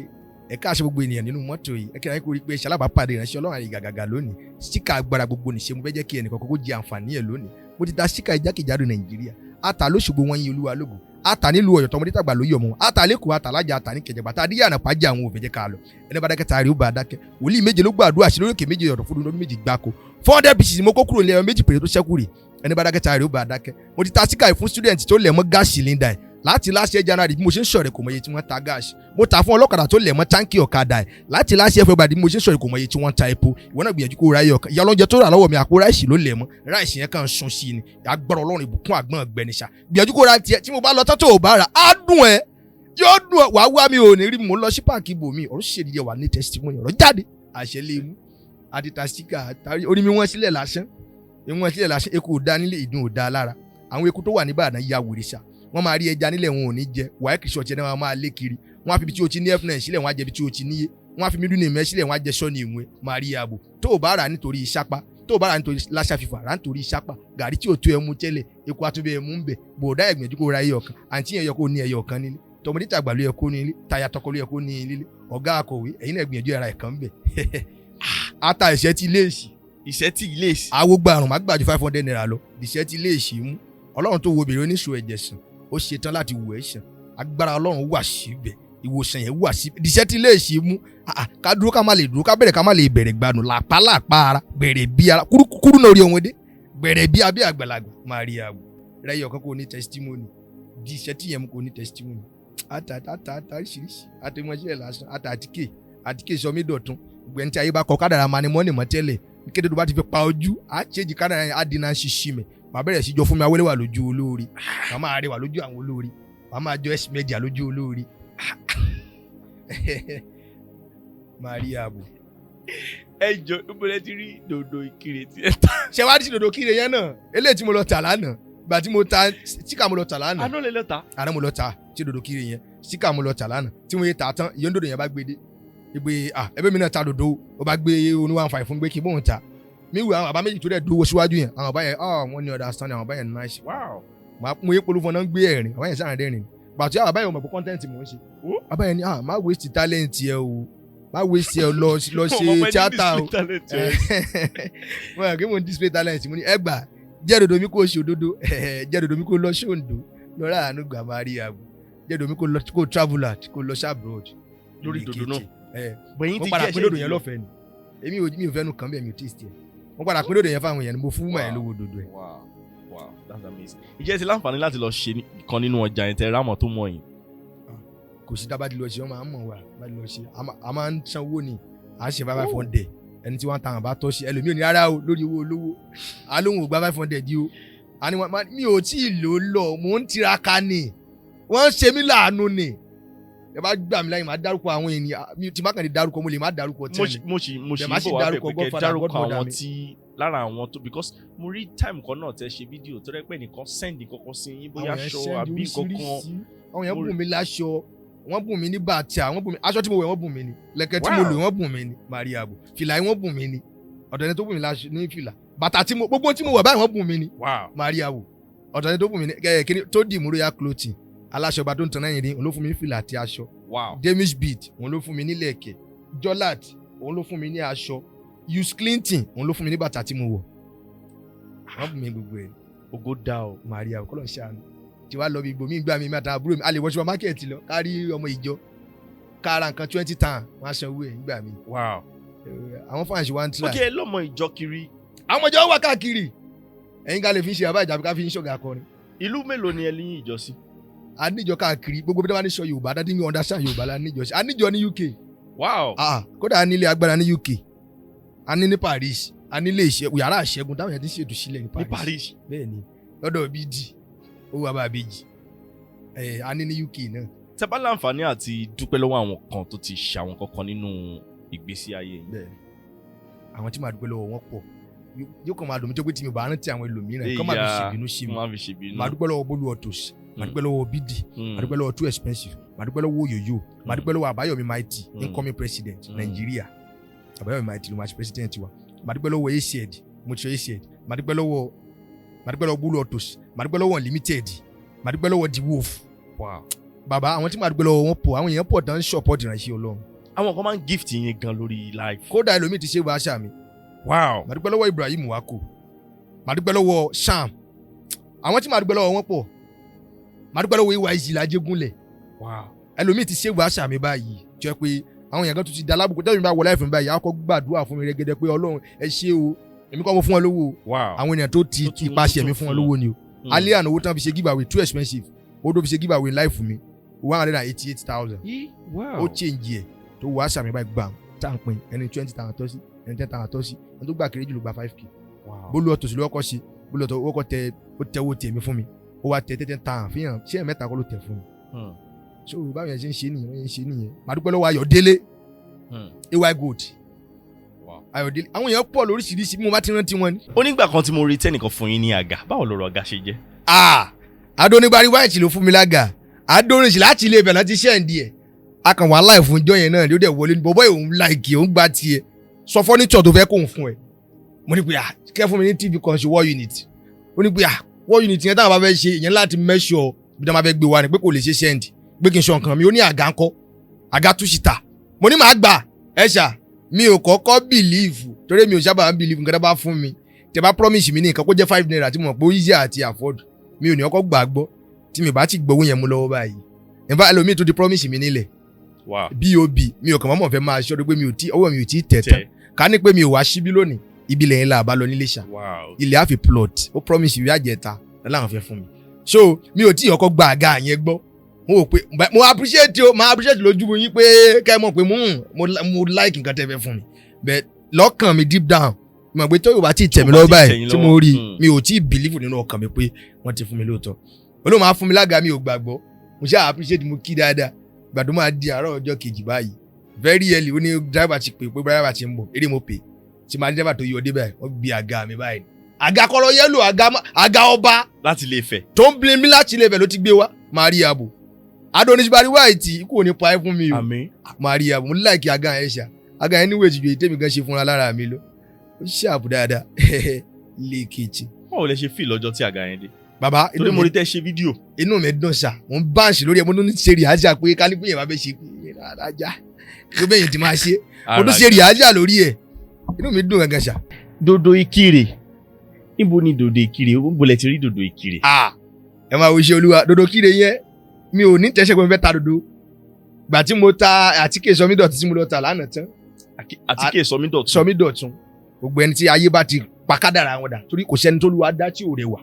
ẹ káàṣẹ gbogbo ènìyàn nínú mọ́tò yìí ẹ kíra kó rí pé ṣalábàápàdé ìránṣẹ́ Ọlọ́run àyè gàgàgà lónìí síkà agbára gbogbo nìṣe mo fẹ́ jẹ́ kí ẹnìkan kókó jẹ àǹfààní ẹ̀ lónìí mo ti ta síkà ìjákèjádò Nàìjíríà ata lóṣogbo wọn yin Olúwa lógo ata nílùú Ọ̀yọ́ tọmọdé tàgbà lóyè ọmọ ata lẹ́kọ̀ọ́ ata lájà ata ní Kẹjẹgbà tá adíyànà pàjẹ́ àwọn òfin jẹ́ ká lọ ẹni bá dákẹ́ tààrí ó bá dákẹ́ wòlíì méje ló gbàdúrà sí lórí òkè méje ọ̀dọ̀ fún ọdún méjì gbáko 400 pieces mo kó kúrò lẹ́yìn méjì péré tó ṣẹ́kù rè ẹni bá dákẹ́ tààrí ó bá dákẹ́ mo ti ta síkà fún student tó lẹ̀ mọ́ gáàsì cylinder ẹ̀ láti last year January bí mo ṣe ń sọ̀rọ̀ kò mọ iye tí wọ́n ta gáàsì mo ta fún ọlọ́kadà tó lẹ̀ mọ́ táǹkì ọ̀kadà ẹ̀ láti last year February bí mo ṣe ń sọ̀rọ̀ kò mọ iye tí wọ́n ta epo ìwọ náà gbìyànjú kó ráyè ọ̀kan ìyá ọlọ́njẹ tó rà lọ́wọ́ mi àpò ráìsì ló lẹ̀ mọ́ ráìsì yẹn kàn sun sí ni agbára Ọlọ́run ìbùkún àgbọ̀n ọ̀gbẹ́nisa gbìyànjú kó ra tiẹ̀ tí mo bá lọ tọ́tò ò bá rà á dùn ẹ́ yóò dùn ẹ́ wàá wá mi ò ní rí mo lọ sí páàkì ibòmí ọ̀rọ̀ ṣèdíje wà ní testimony ọ̀rọ̀ jáde àṣẹ lè mú àdìta síkà orí mi wọ́n sílẹ̀ lásán eku ò da nílé ìdun ò da lára àwọn eku tó wà níbàdàn ya wèrè sá wọ́n máa rí ẹja nílẹ̀ wọn ò ní jẹ wàá kìí ṣọ̀tì ẹ̀ náà wọ́n máa lé kiri wọ́n á fi ibi tí o ti ní f9 sílẹ̀ wọ́n á jẹ ibi tí o ti níye wọ́n á fi mídùn ní ìmẹ́ sílẹ̀ wọ́n á jẹ sọ́ọ̀nì ìwé máa rí ààbò tó o bá rà nítorí ìṣápá tó o bá rà nítorí láṣà fífà rà nítorí ìṣápá gàrí tí o tó ẹ mú tẹ́lẹ̀ eku àtúbẹ̀ ẹ mú ń bẹ̀ bòdá ẹ̀gbẹ̀dú kó ra ẹyọ kan àǹtí yẹn yọ kó ní ẹyọ kan nílé tọmọdé tàgbà ló yẹ kó ní ilé táyà tọkọ ló yẹ kó ní ilé ọ̀gá akọ̀wé ẹ̀yin náà gbìyànjú ara ẹ̀kan ń bẹ̀ ata ìṣẹ́ ti léèṣì awogba àrùn má gbàjú 500 naira lọ ìṣẹ́ ti léèṣì mú Ọlọ́run tó wo obìnrin oníṣòwò ẹ̀jẹ̀ sàn ó ṣe tán láti wò ẹ́ sàn agbára Ọlọ́run wà síbẹ̀ ìwòsàn yẹn wà síbẹ̀ ìṣẹ́ ti léèṣì mú ká dúró ká má lè dúró ká bẹ̀rẹ̀ ká má lè bẹ̀rẹ̀ gbanu làpálàpá ara bẹ̀rẹ̀ bí ara kúrú náà rí ọmọdé bẹ̀rẹ̀ bí abẹ́ àgbàlagbà máa rí àgbò rẹ̀ yọ̀ kan kò ní testimony di iṣẹ́ tí yẹn mú kò ní testimony ata oríṣiríṣi àtẹmọ́sílẹ̀ lásán àtìkè sọmídọ̀tún gbẹ̀ntì tí ayé bá kọ kádàrà máa ní mọ́nì mọ́ tẹ́lẹ̀ kéde tó bá ti fi pa ojú á ṣèjì kádàrà yẹn á dínà ṣíṣí mẹ́ màá bẹ̀rẹ̀ sí jọ fún mi awẹ́lẹ́wà lójú olóore màá máa rẹwà lójú àwọn olóore màá máa jọ Smedia lójú olóore máa rí ààbò.
ẹ jọ ìbúlẹ̀ ti rí dòdò ìkirè tí ẹ ta.
ṣé wàá rí dòdò ìkirè yẹn náà eléyìí tí mo lọ tà lánàá gbà tí mo ta síkà mo lọ tà lánàá.
àná lè lọ ta.
àná mo lọ tà tí dòdò ìkirè yẹn síkà mo lọ tà lánàá tí mo yẹ tà tán ìyẹn dòdò yẹn bá gbé dé ìgbé ẹbí mi náà ta dòdò ó bá gbé oní 1.5 fún gbé kí bóun ta mi wù àwọn bàbá méjì tó dẹ̀ dúró síwájú yẹn àwọn bàbá yẹn wọ́n ní understand àwọn bàbá yẹn nice wow mo yẹ polówó náà gbé ẹ̀rín bàbá yẹn sáà dẹ́rìn bàtí àwọn bàbá yẹn ò mọ̀ pé content mò ń ṣe bàbá yẹn ní má waste talent yẹ o má waste ẹ lọ ṣe tíátà o wọ́n yà kí mo display talent mo ní ẹgbà jẹ́ dòdò mi kò ṣe òdodo jẹ́ dòdò mi kò lọ ṣe òǹdó lọ́ra àánú gbà máa rí àbò jẹ́ dòdò mi kò travel out kò lọ ṣe abroad
lórí dòdò náà
bẹ̀yìn ti jẹ́ ṣe dòdò yẹn lọ́fẹ̀ẹ́ ni èmi ò fẹ́ nu kàn bẹ́ẹ̀ mi ò taste ẹ̀ wọ́n padà pín dòdò yẹn fáwọn èèyàn ni mo fún mọ̀ ẹ̀ lówó dòdò ẹ̀.
Wow, that's amazing. Ìjẹ́ ti láǹfààní láti lọ ṣe kan nínú ọjà yẹn tẹ rámọ̀ tó mọ̀ yìí.
Kò sí dábàá lọ ṣe wọ́n máa ń mọ̀ wá bá lọ ṣe a máa ń sanwó ni à ń ṣe 500 ẹni tí wọ́n ta àwọn bá tọ́ ṣe ẹlòmíì ò ní rárá o lórí owó olówó alóhùn ò gba 500 di o mi ò tí ì lò ó lọ mò ń tiraka ni wọ́n ń ṣe mí láàánú ni ẹ bá gbà mí láyé máa dárúkọ àwọn ènìyàn tí má kàn lè dárúkọ mo lè má dárúkọ tẹ́lẹ̀
mo sì bọ̀ wá bẹ̀ pé kẹ́ dárúkọ àwọn tí lára àwọn tó because mo rí time kan náà tẹ ṣe fídíò tó rẹ pé nìkan send kọ́kọ́ sí yín bóyá aṣọ àbí kankan.
àwọn yẹn bùn mí láṣọ wọ́n bùn mí ní bàtà wọ́n bùn mí aṣọ tí mo wẹ̀ wọ́n bùn mí ni lẹ̀kẹ̀ tí mo lò wọ́n bùn mí ni Maria abo fìlà yìí wọ́n bùn mí ni ọ̀dọ̀ ẹni tó bùn mí láṣọ ní fìlà bàtà tí mo gbogbo tí mo wẹ̀ báyìí wọ́n bùn mí ni Maria abo ọ̀dọ̀ ẹni tó bùn mí ni kíni tó dì mú royal clothing aláṣọ ọba tó ń tan náà yìí ni òun ló fún mi ní fìlà àti aṣọ Damish bead òun ló fún mi ní lẹ̀kẹ̀ Jolat òun ló fún mi ní aṣọ Hughes Clinton òun ló fún mi ní bàtà tí mo wọ̀ wọ́n bùn mí gbogbo ẹ̀ ògo dá o Maria o kọ́lọ̀ ń ṣàánú tí wàá lọ bí ibòmí gbà mí àtàwọn àbúrò mi a lè wọ supermarket lọ kárí ọmọ ìjọ kára nǹkan 20 tan wọ́n á san owó ẹ̀ nígbà mí. àwọn fáǹsì wa ń try.
ok lọmọ ìjọ kiri.
àwọn ìjọ wà káàkiri ẹ̀yin ká lè fi ń ṣe àbá ìjàmbá ká fi ń ṣọ̀gà akọrin.
ìlú mélòó ni ẹ ní ìjọ sí.
a níjọ káàkiri gbogbo bí wọ́n bá ní sọ Yorùbá dá dín ní understand Yorùbá la níjọ sí a níjọ ní UK. kódà a nílé agbára ní UK a ní ní Paris a nílé yàrá àṣẹgun táwọn yẹn ti ṣètò sílẹ̀ ní Paris. bẹ́ẹ̀ ni lọ́dọ̀ bíjì ó wà bá àbèjì a ní ní UK náà.
tẹ́ bá láǹfààní àti dúpẹ́ lọ́wọ́ àwọn kan tó ti ṣe àwọn kankan nínú ìgbésí ayé yìí.
bẹ́ẹ̀ àwọn tí màá dúpẹ́ lọ́wọ́ wọn pọ̀ yóò kàn máa dùn mí tó pé tí mi bá rántí àwọn ẹlòmíràn kọ́ máa fi ṣèbínú sí mi. màá dúpẹ́ lọ́wọ́ Bólú Autos màá dúpẹ́ lọ́wọ́ Bídì màá dúpẹ́ lọ́wọ́ Too Expensive màá dúpẹ́ lọ́wọ́ Oyoyo màá dúpẹ́ lọ́wọ́ Àbáyọ̀mí Mighty incoming president Nàìjíríà Àbáyọ̀mí Mighty ló máa ṣe president wa màá dúpẹ́ lọ́wọ́ ACED mo ti ṣe ACED màá dúpẹ́ lọ́wọ́ Bólú Autos màá dúpẹ́ lọ́wọ́ Unlimited màá dúpẹ́ lọ́wọ́ The Wolf. Bàbá àwọn tí màá dúpẹ́ lọ́wọ́ wọn pọ̀ àwọn èèyàn pọ̀ tán support ìránṣẹ́ Ọlọ́run
àwọn kan máa ń gift yín gan lórí live.
kódà ẹlòmíì ti ṣe wàá ṣàmì.
Wow.
màá dúpẹ́ lọ́wọ́ Ibrahim Wako, màá dúpẹ́ lọ́wọ́ Sham, àwọn tí màá dúpẹ́ lọ́wọ́ wọn pọ̀, màá dúpẹ́ lọ́wọ́ ìwà ìsìlẹ̀ Adekunle.
Wow.
ẹlòmíì ti ṣe wàá ṣàmì báyìí jẹ́ pé àwọn èèyàn kan tún ti da lábùkù tẹ́lẹ̀ mi bá wọ láì fún mi báyìí àkọ́ gbàdúrà fún mi rẹ́gẹ́dẹ́ pé Ọlọ́run ẹ ṣé o èmi kọ́ mo fún wọn lówó.
Wow.
àwọn èèyàn tó ti ipasẹ̀ mi fún wọn lówó ni o. alẹ́ àná owó tán fi ṣe giveaway too expensive owó tó fi ṣe giveaway live fún mi 188,000.
Wow.
ó change ẹ̀ tó wàá ṣàmì báyìí gbàm tá à ń pin ẹni 20,000 tọ́ sí ẹni 10,000 tọ́ sí ẹni tó gbà kéré jù ló gba 5k. bólú ọ̀tọ̀ sí ló kọ́ ṣe bólú ọ̀tọ̀ ó kọ́ tẹ ó tẹ́wọ́ tèmi fún mi ó wá tẹ 10,000 fihàn ṣé ẹ̀ mẹ́ta kọ́ ló tẹ̀ fún mi. so báwo yẹn ṣe ń ṣe nìyẹn wọ́n yẹn ń ṣe nìyẹn màá dúpẹ́ lọ́wọ́ Ayọ̀délé ay gold Ayọ̀délé àwọn èèyàn pọ̀ lóríṣiríṣi bí mo bá ti rántí wọn ni.
ó nígbà kan tí mo rí tẹ́nìkan fún yín ní àga báwo lọ̀rọ̀ àga ṣe jẹ́.
Adonibari white ló fún mi lága adórinṣì láti ilé ibẹ̀ náà ti ṣẹ́ǹdì ẹ̀ akànwá láì fún ijọ́ yẹn náà ló dẹ̀ wọlé ní bọ́bọ́ òun láìkì òun gba tiẹ̀ sọ fọ́nìṣọ̀ tó fẹ́ kóun fún ẹ mo ní pé kẹ́ fún mi ní TV kan ṣe wall unit ó ní pé wall unit yẹn táwọn bá fẹ́ ṣe ìyẹn láti mẹ́ṣọ̀ bí wọ́n bá fẹ́ gbé wa ni pé kò lè ṣe ṣẹ́ǹdì pé kí n ṣe nǹkan mi ó ní àga ńkọ́ àga túṣìta mo ní màá gbà ẹ ṣá mi ò kọ́kọ́ bìlíìfù torí mi ò sábà ń bìlíìfù nǹkan tó bá fún mi tẹ bá promise mi ní nǹkan kó jẹ́ 5 naira tí mo mọ̀ pé ó easy àti afford mi ò ní ọkọ̀ gbàgbọ́ tí mi bá ti gbowó yẹn mú lọ́wọ́ báyìí ẹ̀fà ẹlòmíì tó di promise mi nílẹ̀ bob mi ò kàn mọ́ fẹ́ máa ṣọ́dọ̀ pé ọwọ́ mi ò tí tẹ̀ tán ká ní pé mi ò wá síbí lónìí ibi lẹ́yìn là bá lọ nílé ṣá ilẹ̀ àfi plot ó promise ìwé àjẹta láwọn fẹ́ fún mi so mi ò tí ọkọ̀ gba àga yẹn gbọ́ mo rò pé mo appreciate o máa appreciate lójú yín pé kẹ́ ẹ mọ̀ pé mo like nǹkan tẹ́ fẹ́ fún mi but lọ́kàn mi deep down mo gbé tó yóò bá tí tẹ̀ mí lọ́wọ́ báyìí tí mo rí mi ò tí believe nínú ọkàn mi pé wọ́n ti fún mi lóòótọ́ olóò máa fún mi lága mi ò gbàgbọ́ mo ṣáà appreciate mo kí dáadáa gbàdúrà máa di àárọ̀ ọjọ́ kejì báyìí very early ó ní driver ti pè pé driver ti ń bọ̀ eré mo pè tí máa ní driver tó yọ dé báyìí wọ́n gbé àga mi báyìí àga kọ́lọ́ yẹ́lò àga ọba
láti Ilé Ifẹ̀
tó ń blé mi láti Ilé Ifẹ̀ ló ti gbé wá máa rí abo Adonisibari white kò ní pa ẹ́ fún mi o máa rí abo mo láìkí àga yẹn ṣá àga yẹn níwèé jùlọ tèmi gan ṣe fúnra lára mi lọ ó ṣàpù dáadáa ilé kejì.
báwo lẹ ṣe feel lọ́jọ́ tí àga yẹn dé.
bàbá
torí mo rí tẹ́ ṣe fídíò.
inú mi dùn ṣá mo ń báǹṣì lórí ẹ mo tún ṣe rìhájà pé kálípù yẹn bá fẹ́ ṣe pé rájà tó bẹ́yẹn ti máa ṣe mo tún ṣe rìhájà lórí ẹ inú mi dùn gangan ṣá.
Dodo Ìkirè níbo ni Dodo Ìkirè níbo lẹ ti rí Dodo Ìkirè.
ẹ máa wo iṣẹ́ olúwa Dodo Ìkirè yẹn mi ò ní tẹ́ṣẹ́ pé mo fẹ́ ta dodo gbà tí mo ta àtíkè sọmídọ̀tún tí mo lọ tà lánàá tán.
àtíkè
sọmídọ̀tún gbogbo ẹni tí ayé bá ti pakádàrà wọn dà torí kò sẹ́ni tó lùwà dá tí ò rẹwà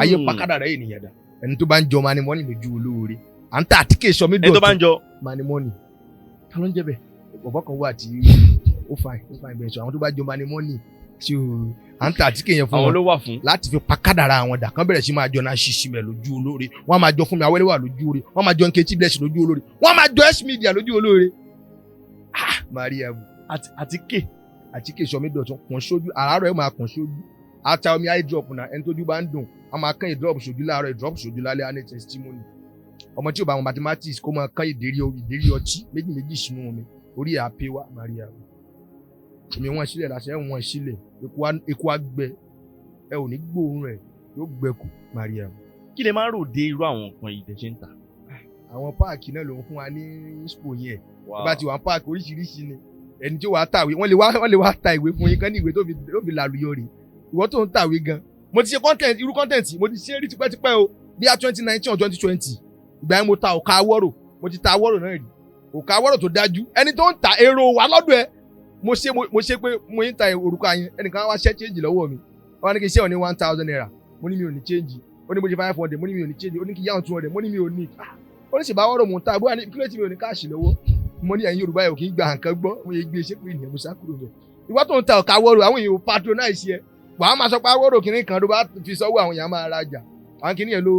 ayé pakádàrà ènìyàn dà ẹni tó bá ń jọ manimọ́nì lójú olóore à ń ta àtíkè sọmídọ̀tún
ẹni tó bá ń jọ
manimọ́nì ká ló ń jẹ́ bẹ́ẹ̀ bọ̀bọ̀ kan wà tí ó fine bẹ́ẹ̀ sọ àwọn tó bá jọ manimọ́nì tí ó à ń ta àtíkè yẹn fún wọn láti fi pakádàrà wọn dà kán bẹ̀rẹ̀ sí máa jọ náà ṣíṣí mẹ́ lójú olóore wọ́n máa jọ fún mi awẹ́lẹ́wà lójú olóore wọ́n máa jọ Nkechi Bless lójú olóore wọ́n máa jọ Smedia lójú olóore Maria àtíkè sọmídọ̀tún kàn sójú àárọ̀ ẹ̀ máa kàn sójú ata omi eye drop na ẹni tójú bá ń dùn a máa kán ìdrop sójú láàárọ̀ ìdrop sójú lálẹ́ àná testimony ọmọ tí ò bá wọn mathematics kó máa kán ìdérí ọtí méjì sínú omi orí ẹ̀ àpé wá Maria omi wọn sílẹ̀ láṣẹ ẹ̀ wọn sílẹ̀ eku àgbẹ̀ ẹ ò ní gbóòórùn ẹ̀ yóò gbẹ̀kú Maria.
kí lè máa rò dé irú àwọn nǹkan yìí tẹ̀ ṣe ń tà.
àwọn páàkì náà ló ń fún wa ní expo yẹn bá ti wà páàkì oríṣiríṣi ni ẹni tí ó wàá tàwé wọ́n lè wá ta ìwé fún yín kán ní ìwé tó fi làlùyọ rè ìwọ tó ń tàwé gan mo ti ṣe content irú content mo ti ṣe rí tipẹ́tipẹ́ o bí i 2019 or 2020 ìgbà yẹn mo ta òkà awọ́rò mo ti ta awọ́rò náà rí òkà awọ́rò tó dájú ẹni tó ń ta èrò wà lọ́dọ̀ ẹ mo ṣe pé mo ń ta òrùka yẹn ẹnìkan wá ṣẹ́ change lọ́wọ́ mi wọ́n ní kí n ṣe ọ ní 1,000 naira mo ní mi ò ní change ó ní mo ṣe 500 mo ní mi ò ní change ó ní kí yá 200 mo ní mi ò ní ó ní ṣèbá awọ́rò mo ń ta bóyá ní kílẹ̀ tí mi ò ní káàṣì lọ́wọ́ mo ní ẹ̀yin Yorùbá yẹn ò kí ń gba nǹkan gbọ́ mo yẹ gbé ṣé pé ènìyàn mo sá kúrò bẹ̀ ìwọ tó ń ta ọ̀ka awọ́rò àwọn èèyàn ò patronize ẹ wàá máa sọ pé awọ́rò kìnìún kan ló bá fi sọ́wọ́ àwọn èèyàn máa rajà àwọn kìnìún yẹn ló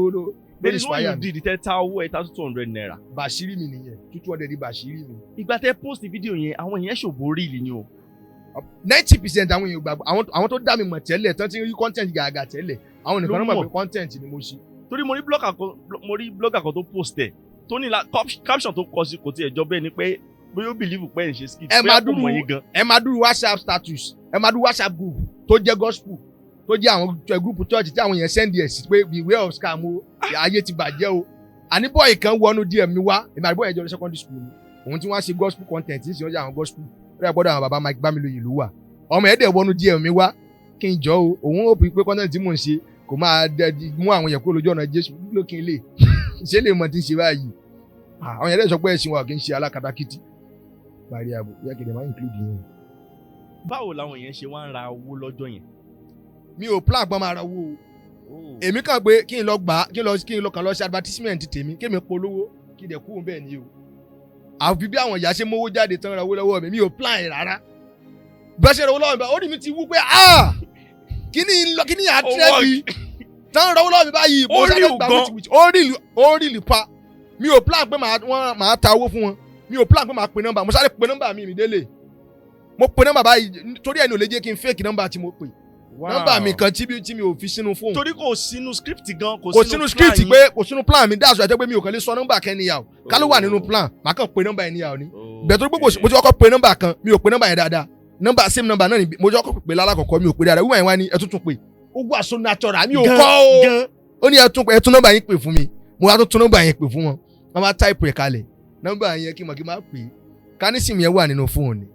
there is one you did tẹ ta owó ẹ ta 200 naira.
bàṣírí mi nìyẹn 200 di bàṣírí mi.
ìgbà tẹ post fídíò yẹn àwọn èèyàn ṣòbó rí ìlú ni o.
90% àwọn èèyàn gbàgbọ́ àwọn tó dá mi mọ̀ tẹ́lẹ̀ tán ti rí content gàgà tẹ́lẹ̀ àwọn nìkan náà mọ̀ pé content ni mo ṣe.
torí mo rí blogger kan tó post ẹ̀ tó ní caption tó kọ sí kò tiẹ̀ jọ bẹ́ẹ̀ ni pé bóyá ó believe pé ẹ̀ ń ṣe skit bóyá kò mọ̀ yín gan.
ẹ máa dúró WhatsApp status ẹ máa dúró WhatsApp group tó jẹ́ gospel tó jẹ́ àwọn group church tí àwọn èèyàn send ẹ̀ sí pé beware of scam o ayé ti bàjẹ́ o àní bọ́ọ̀ì kan wọnú DM mi wá èmi àti bọ́ọ̀ì ẹ̀jọ̀ ní secondary school mi òun tí wọ́n á ṣe gospel content tí wọ́n ṣe àwọn gospel ó dà gbọ́dọ̀ àwọn bàbá Mike Bámilóyè ló wà ọmọ ẹ̀dẹ̀ wọnú díẹ̀ mi wá kí n jọ o òun ó pè content tí mò ń ṣe kò máa mú àwọn yẹn kúrò lójú ọ̀nà Jésù ló kí n lè ṣe lè mọ tí ń ṣe báyìí àwọn yẹn lè sọ pé ẹ̀sìn wa kì í ṣe alákatakítí bàrí àbò yẹ kí n máa include yẹn.
báwo làwọn èèyàn ṣe wá ń ra owó lọ́jọ́ yẹn.
mi ò plan pọ́n máa ra owó o èmi kàn pé kí n lọ gbà kí n lọ kàn lọ ṣe advertisement tèmi kí mi polówó kí n dẹ̀ kú bẹ́ẹ̀ ni o àfi bí àwọn ìyá ṣe mówó jáde tán ra owó lọ́wọ́ mi ò plan rárá bẹ́ẹ̀ ṣe ra owó lọ́wọ́ mi ó rí mi ti wú pé kí ni àtúrẹ́bì tán ra owó lọ́wọ́ mi báyìí mo sáré gbà ó rí lù pa mi ò plan pé màá ta owó fún wọn mi ò plan pé màá pe nọ́mbà mo sáré pe nọ́mbà mi délé mo pe nọ́mbà báyìí torí ẹni ò lè jẹ́ kí n fake nọ́mbà tí mo pè nọ́mbà mi kan tí mi ò fi sínú fóònù. torí
kò sínú script gan
kò sínú script pé kò sínú plan mi dáàsọ àjẹpẹ́ mi ò kàn lè sọ nọ́mbà kẹ́niyà o ká ló wà nínú plan màá kàn pe nọ́mbà ẹniyà o ni bẹ́ẹ̀ torí pé mo ti kọ́kọ́ pe nọ́mbà kan mi ò pe nọ́mbà yẹn dáadáa nọ́mbà same nọ́mbà náà ni mo ti kọ́kọ́ pe lálákọ̀ọ́kọ́ mi ò pe dáadáa wíwọ̀n yẹn wá ní ẹtún tún pé ó wà so natural mi ò kọ́ o ó ní ẹtún nọ́mbà yẹn pè fún mi mo wá tún nọ́mbà yẹn pè fún wọn wọ́n máa type rẹ̀ kalẹ̀ nọ́mbà yẹn kí n máa pè é kánísìmù yẹn wà nínú fóònù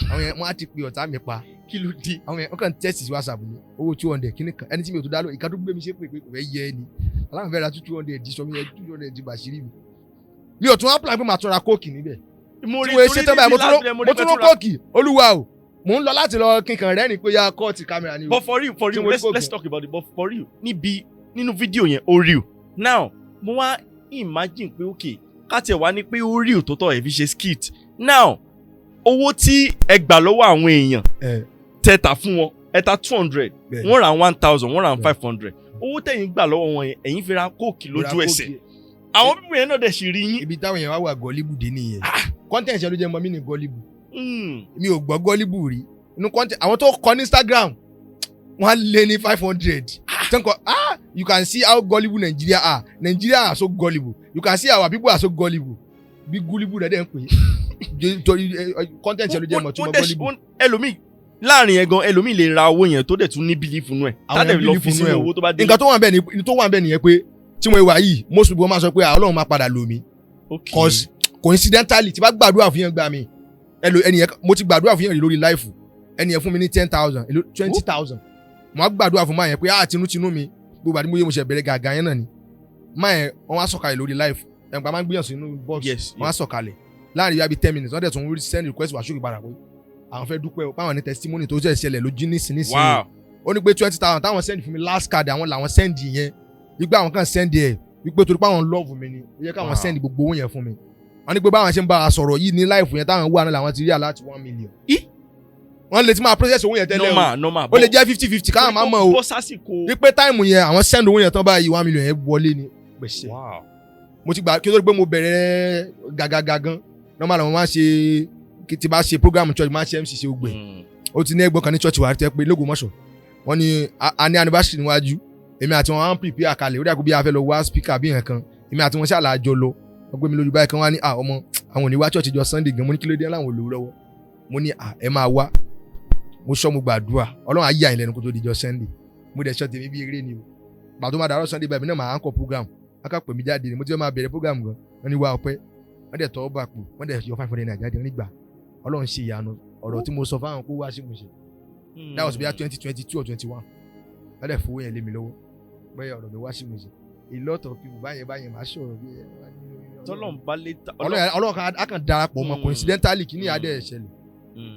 àwọn yẹn wọ́n á ti pe ọ̀tá mi pa kí ló dé àwọn yẹn wọ́n kàn tẹ́sì sí WhatsApp mi owó 200 kíní kan ẹni tí mi ò tó dá lọ ìka tó gbé mi ṣe pé kò fẹ́ yẹ ẹni aláwọ̀ fẹ́ ra 200 di sọ mi yẹn 200 di bàṣírí mi ò tún wá plan pé màá tún ra kóòkì níbẹ̀ mo tún rán kóòkì olúwa o mò ń lọ láti lọ kíkan rẹ́ ni pé ya kọ́ọ̀tì kámẹ́rà ni o.
but for real let's talk about it but for real nínú fídíò yẹn ó real now mo wá imagine pé okay ká tiẹ̀ wá ní pé ó real tó tọ́ ẹ̀ fi ṣe skit now owó tí ẹ gbà lọ́wọ́ àwọn èèyàn tẹ̀ta fún wọn ẹ ta 200 wọ́n ra 1000 wọ́n ra 500 owó tẹ̀yìn gbà lọ́wọ́ wọn yẹn ẹ̀yin fi ra kóòkì lójú ẹsẹ̀ àwọn pípọ̀ yẹn náà dẹ̀ sì rí yín. ibi táwọn èèyàn wá wà gọ́líbù dé nìyẹn content yẹn ló jẹ́ mọ́ mí ní gọ́líbù mi ò gbọ́ gọ́líbù rí inú content àwọn tó kọ ní Instagram wọ́n lé ní 500 you can see how gullible Nigeria are so gullible you can see our people are so gullible bí gullible rẹ̀ dẹ̀ ń pè content yẹn ló jẹ́ mọ̀ tó mọ̀ gullible. ẹlòmíì láàrin yẹn gan ẹlòmíì lè ra owó yẹn tó dẹ̀ tún ní bílífù nù ẹ̀ tádẹ̀ lọ fi sínú owó tó bá dé.
nǹkan tó wà ń bẹ̀ nìyẹn pé tí mo wà yìí most people máa sọ pé Ọlọ́run máa padà lò mí cause coincidentally tí bá gbàdúrà fún yẹn gbà mí ẹnìyẹn mo ti gbàdúrà fún yẹn lórí láìfù ẹnìyẹn fún mi ní 10,000 20,000 mo á gbàdúrà fún máa yẹn pé tinútinú mi gbogbo àdìmọ́ yẹn mo ṣe bẹ̀rẹ̀ gàgà yẹn náà ni máa yẹn wọ́n wá sọ̀kalẹ̀ lórí láìfù ẹ̀ǹpa máa ń gbìyànjú inú bọ́ọ̀sì wọ́n wá sọ̀kalẹ̀ láàrin yàbí 10 minutes wọ́n dẹ̀ tún send request wá sókè padà pé àwọn fẹ́ dúpẹ́ o báwọn ní testimony tó ṣẹ̀ ṣẹlẹ̀ lójú nísìnyí ó ní pé 20,000 táwọn send fún mi last card àwọn làwọn send yẹn wípé àwọn kan send ẹ̀ wípé torí pé àwọn love mi ni ó yẹ káwọn send gbogbo owó yẹn fún mi wọ́n ní pé báwọn ṣe ń bá a sọ̀rọ̀ yìí ní láìfù yẹn táwọn wà náà làwọn ti rí àláti 1 million. wọ́n lè ti máa process owó yẹn tẹ́lẹ̀ o ó lè jẹ́ 50-50 káwọn máa mọ̀ o wípé táìmù yẹn àwọn send owó yẹn tán báyìí 1 million yẹn wọlé ni gbèsè. mo ti gbà kí ó tó pé mo bẹ̀rẹ̀ gàgàgà gan normal àwọn máa ń ṣe tí bá ṣe program church máa ń ṣe MC ṣe ogbè ó ti ní ẹgbọ́n kan ní church wà tẹ́ pé l'Ógbómọ̀ṣọ́ wọ́n ní a ní anniversary níwájú èmi àti wọn á ń prepare àkàlẹ̀ ó dàgbé bí a fẹ́ lọ wá speaker bí nǹkan kan èmi àti wọn ṣàlà àjọ lọ wọ́n gbé mi lójú báyìí kan wá ní ọmọ àwọn ò ní wá church jọ Sunday gan mo ní kí ló dé láwọn olówó lọ́wọ́ mo ní ẹ máa wá mo sọ mo gbàdúrà Ọlọ́run á yà yín lẹ́nu kó tó di jọ Sunday mo dẹ̀ sọ tèmi bí eré ni o gbà tó máa dàrọ́ Sunday báyìí náà máa ń kọ program aka pè mí jáde ni mo ti fẹ́ máa bẹ̀rẹ̀ program gan wọ́n ní wá ọpẹ́ wọ́n dẹ̀ tọ́ bá pò wọ́n dẹ̀ yọ 500 naira jáde nígbà Ọlọ́run ṣe ìyanu ọ̀rọ̀ tí mo sọ fáwọn kó wá sí mo ṣe that was bíi 2022 or 21 wọ́n dẹ̀ fowó yẹn lé mi lọ́wọ́ bẹ́ẹ̀ ọ̀rọ̀ mi wá sí mo ṣe a lot of people báyẹn máa ṣọ̀rọ̀ bí Ọlọ́run á kàn darapọ̀ mọ́ coincidentally kí ní adé ẹ̀ṣẹ̀lẹ̀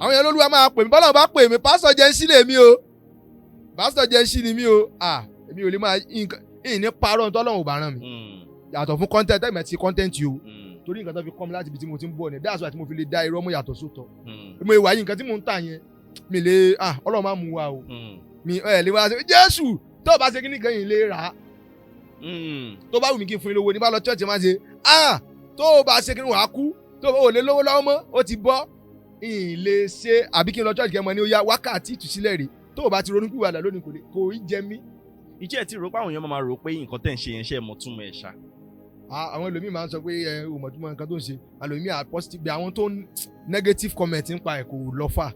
àwọn yẹn lÓlúwa máa pè mí bọ́lá bá pè mí pásítọ̀ jẹ́ ń sílẹ̀ mi o pásítọ̀ jẹ́ ń sí ni mi o èmi ò lè máa ní parọ́ tọ́lọ́run ò bá rán mi yàtọ̀ fún content ẹ̀mẹ̀ ti content yìí o torí nǹkan tó fi kọ́ mi láti ibi tí mo ti ń bọ̀ ni that's why tí mo fi lè dá irọ́ mọ́ yàtọ̀ sótọ́ mo ìwà yìí nǹkan tí mo ń tà yẹn mi lè Ọlọ́run máa mú wa o mi lè wá ṣe Jésù tó o bá ṣe kí nìkan yìí lè rà á tó bá wù mí kí n fún yín lówó ní bá lọ church máa ṣe tó o bá ṣe kí n wà á kú tó o lè lówó lọ́wọ́ mọ́ ó ti bọ́ lè ṣe àbí kí n lọ church kẹ́mọ́ ni ó yá wákàtí ìtúsílẹ̀ rè tó o bá ti ronú pìwàdà lónìí kò í jẹ mí.
ìjẹ́ ẹ̀ tí rò pé àwọn èèyàn máa rò pé nǹkan tẹ̀ ń ṣe yẹn ṣe mọ̀ túmọ̀ ẹ̀ ṣá.
àwọn ẹlòmíì máa ń sọ pé o mọ̀ túmọ̀ nǹkan tó ń ṣe ẹlòmíì à positive àwọn tó negative comment ń pa ẹ̀ kò lọ fà.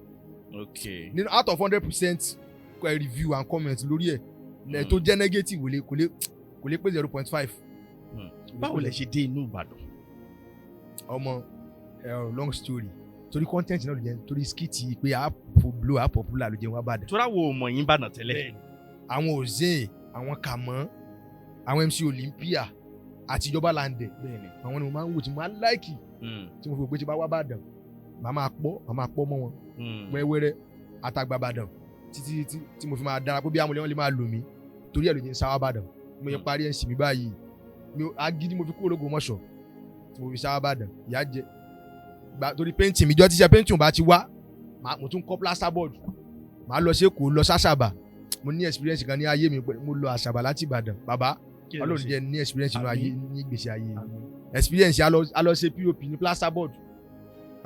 nínú out of 100% review and comment lórí ẹ̀ tó jẹ́ negative kò lè pé 0.5.
báwo lẹ ṣe dé inú Ìbàdàn.
ọmọ long story torí content náà ló jẹ́ torí skit pé a blow a popular ló jẹ́ wá bàdàn.
tóra wo mọ̀ yín bàdàn tẹ́lẹ̀.
àwọn òzè àwọn kàmọ́ àwọn MC Olympia àti ìjọba landẹ̀ àwọn ni mo máa ń wò tí mo máa ń láìkì tí mo fi pé tí bá wá bàdàn màá máa pọ́ mọ́ wọn wẹ́rẹ́wẹ́rẹ́ àtàgbà bàdàn títí tí mo fi máa dára pé bí amúlẹ̀ wọn lè máa lò mí torí ẹ̀ ló jẹ́ sáwá bàdàn mo yẹ parí MC mi báyìí agídí mo fi kúrò lógo mọ́ṣọ̀ tí mo fi sáwá bàdàn ìyá jẹ torí painting mi jọ tíṣe painting bá ti wá mo tún kọ́ plasterboard màá lọ sí Èkó lọ sásàbà mo ní experience kan ní ayé mi mo lọ àṣàbà láti Ìbàdàn bàbá Ọlọ́run jẹ́ ní experience nínú ayé ní ìgbésí ayé experience a lọ ṣe POP ní plasterboard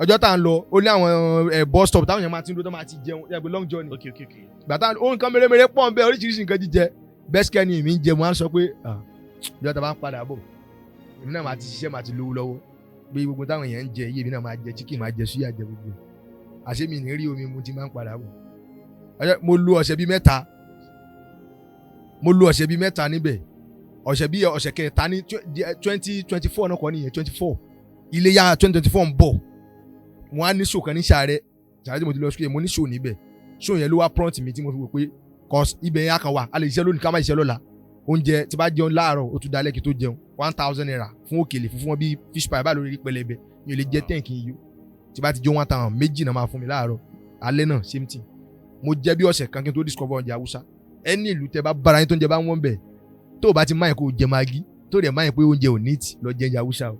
ọjọ́ tá à ń lọ ó ní àwọn bus stop táwọn èèyàn máa ti ń dúró tó máa ti jẹun ẹgbẹ́ long journey gbàtà ohun kan mèremère pọ̀ ń bẹ oríṣiríṣi nǹkan jíjẹ best care ni mi ń jẹ mo á sọ pé ìjọba tá a bá ń padà bọ̀ èmi náà máa ti ṣiṣẹ́ máa ti lówó lọ́wọ́ bí gbogbo táwọn èèyàn ń jẹ iye mi náà máa jẹ chicken máa jẹ suya jẹ gbogbo àṣé mi ní rí omi mu ti máa ń padà bọ̀ mo lo ọ̀sẹ̀ bíi mẹ́ta níbẹ̀ ọ̀sẹ̀ kẹta ní 2024 náà kọ́ nìyẹn 24 iléyá 2024 ń bọ̀ mo á ní show kan ní Ṣàrẹ́ tí mo ti lọ sukuu yẹn mo ní show níbẹ̀ show yẹn ló wá prompt mi tí mo fi wò pé cause ibẹ̀ yẹn á kan wà a lè ṣiṣẹ́ lónìí ká má ṣiṣẹ́ lọ́la oúnjẹ tí bá jẹun láàárọ̀ ó tún dalẹ́ kí tó jẹun 1000 naira fún òkèlè fún wọn bí fish pie bá lórí pẹlẹbẹ mi ò lè jẹ 10 kí n yó tí bá ti jẹun 1000 méjì náà máa fún mi láàárọ̀ alẹ́ náà same thing mo jẹ bí ọ̀sẹ̀ kan kí n tó discover oúnjẹ Haúsá ẹni ìlú tẹ bá bára yín tó ń jẹ bá wọ́n bẹ̀ tó o bá ti máyìn kó o jẹ magi tó o dẹ̀ máyìn pé oúnjẹ ò ní tì lọ jẹ Haúsá o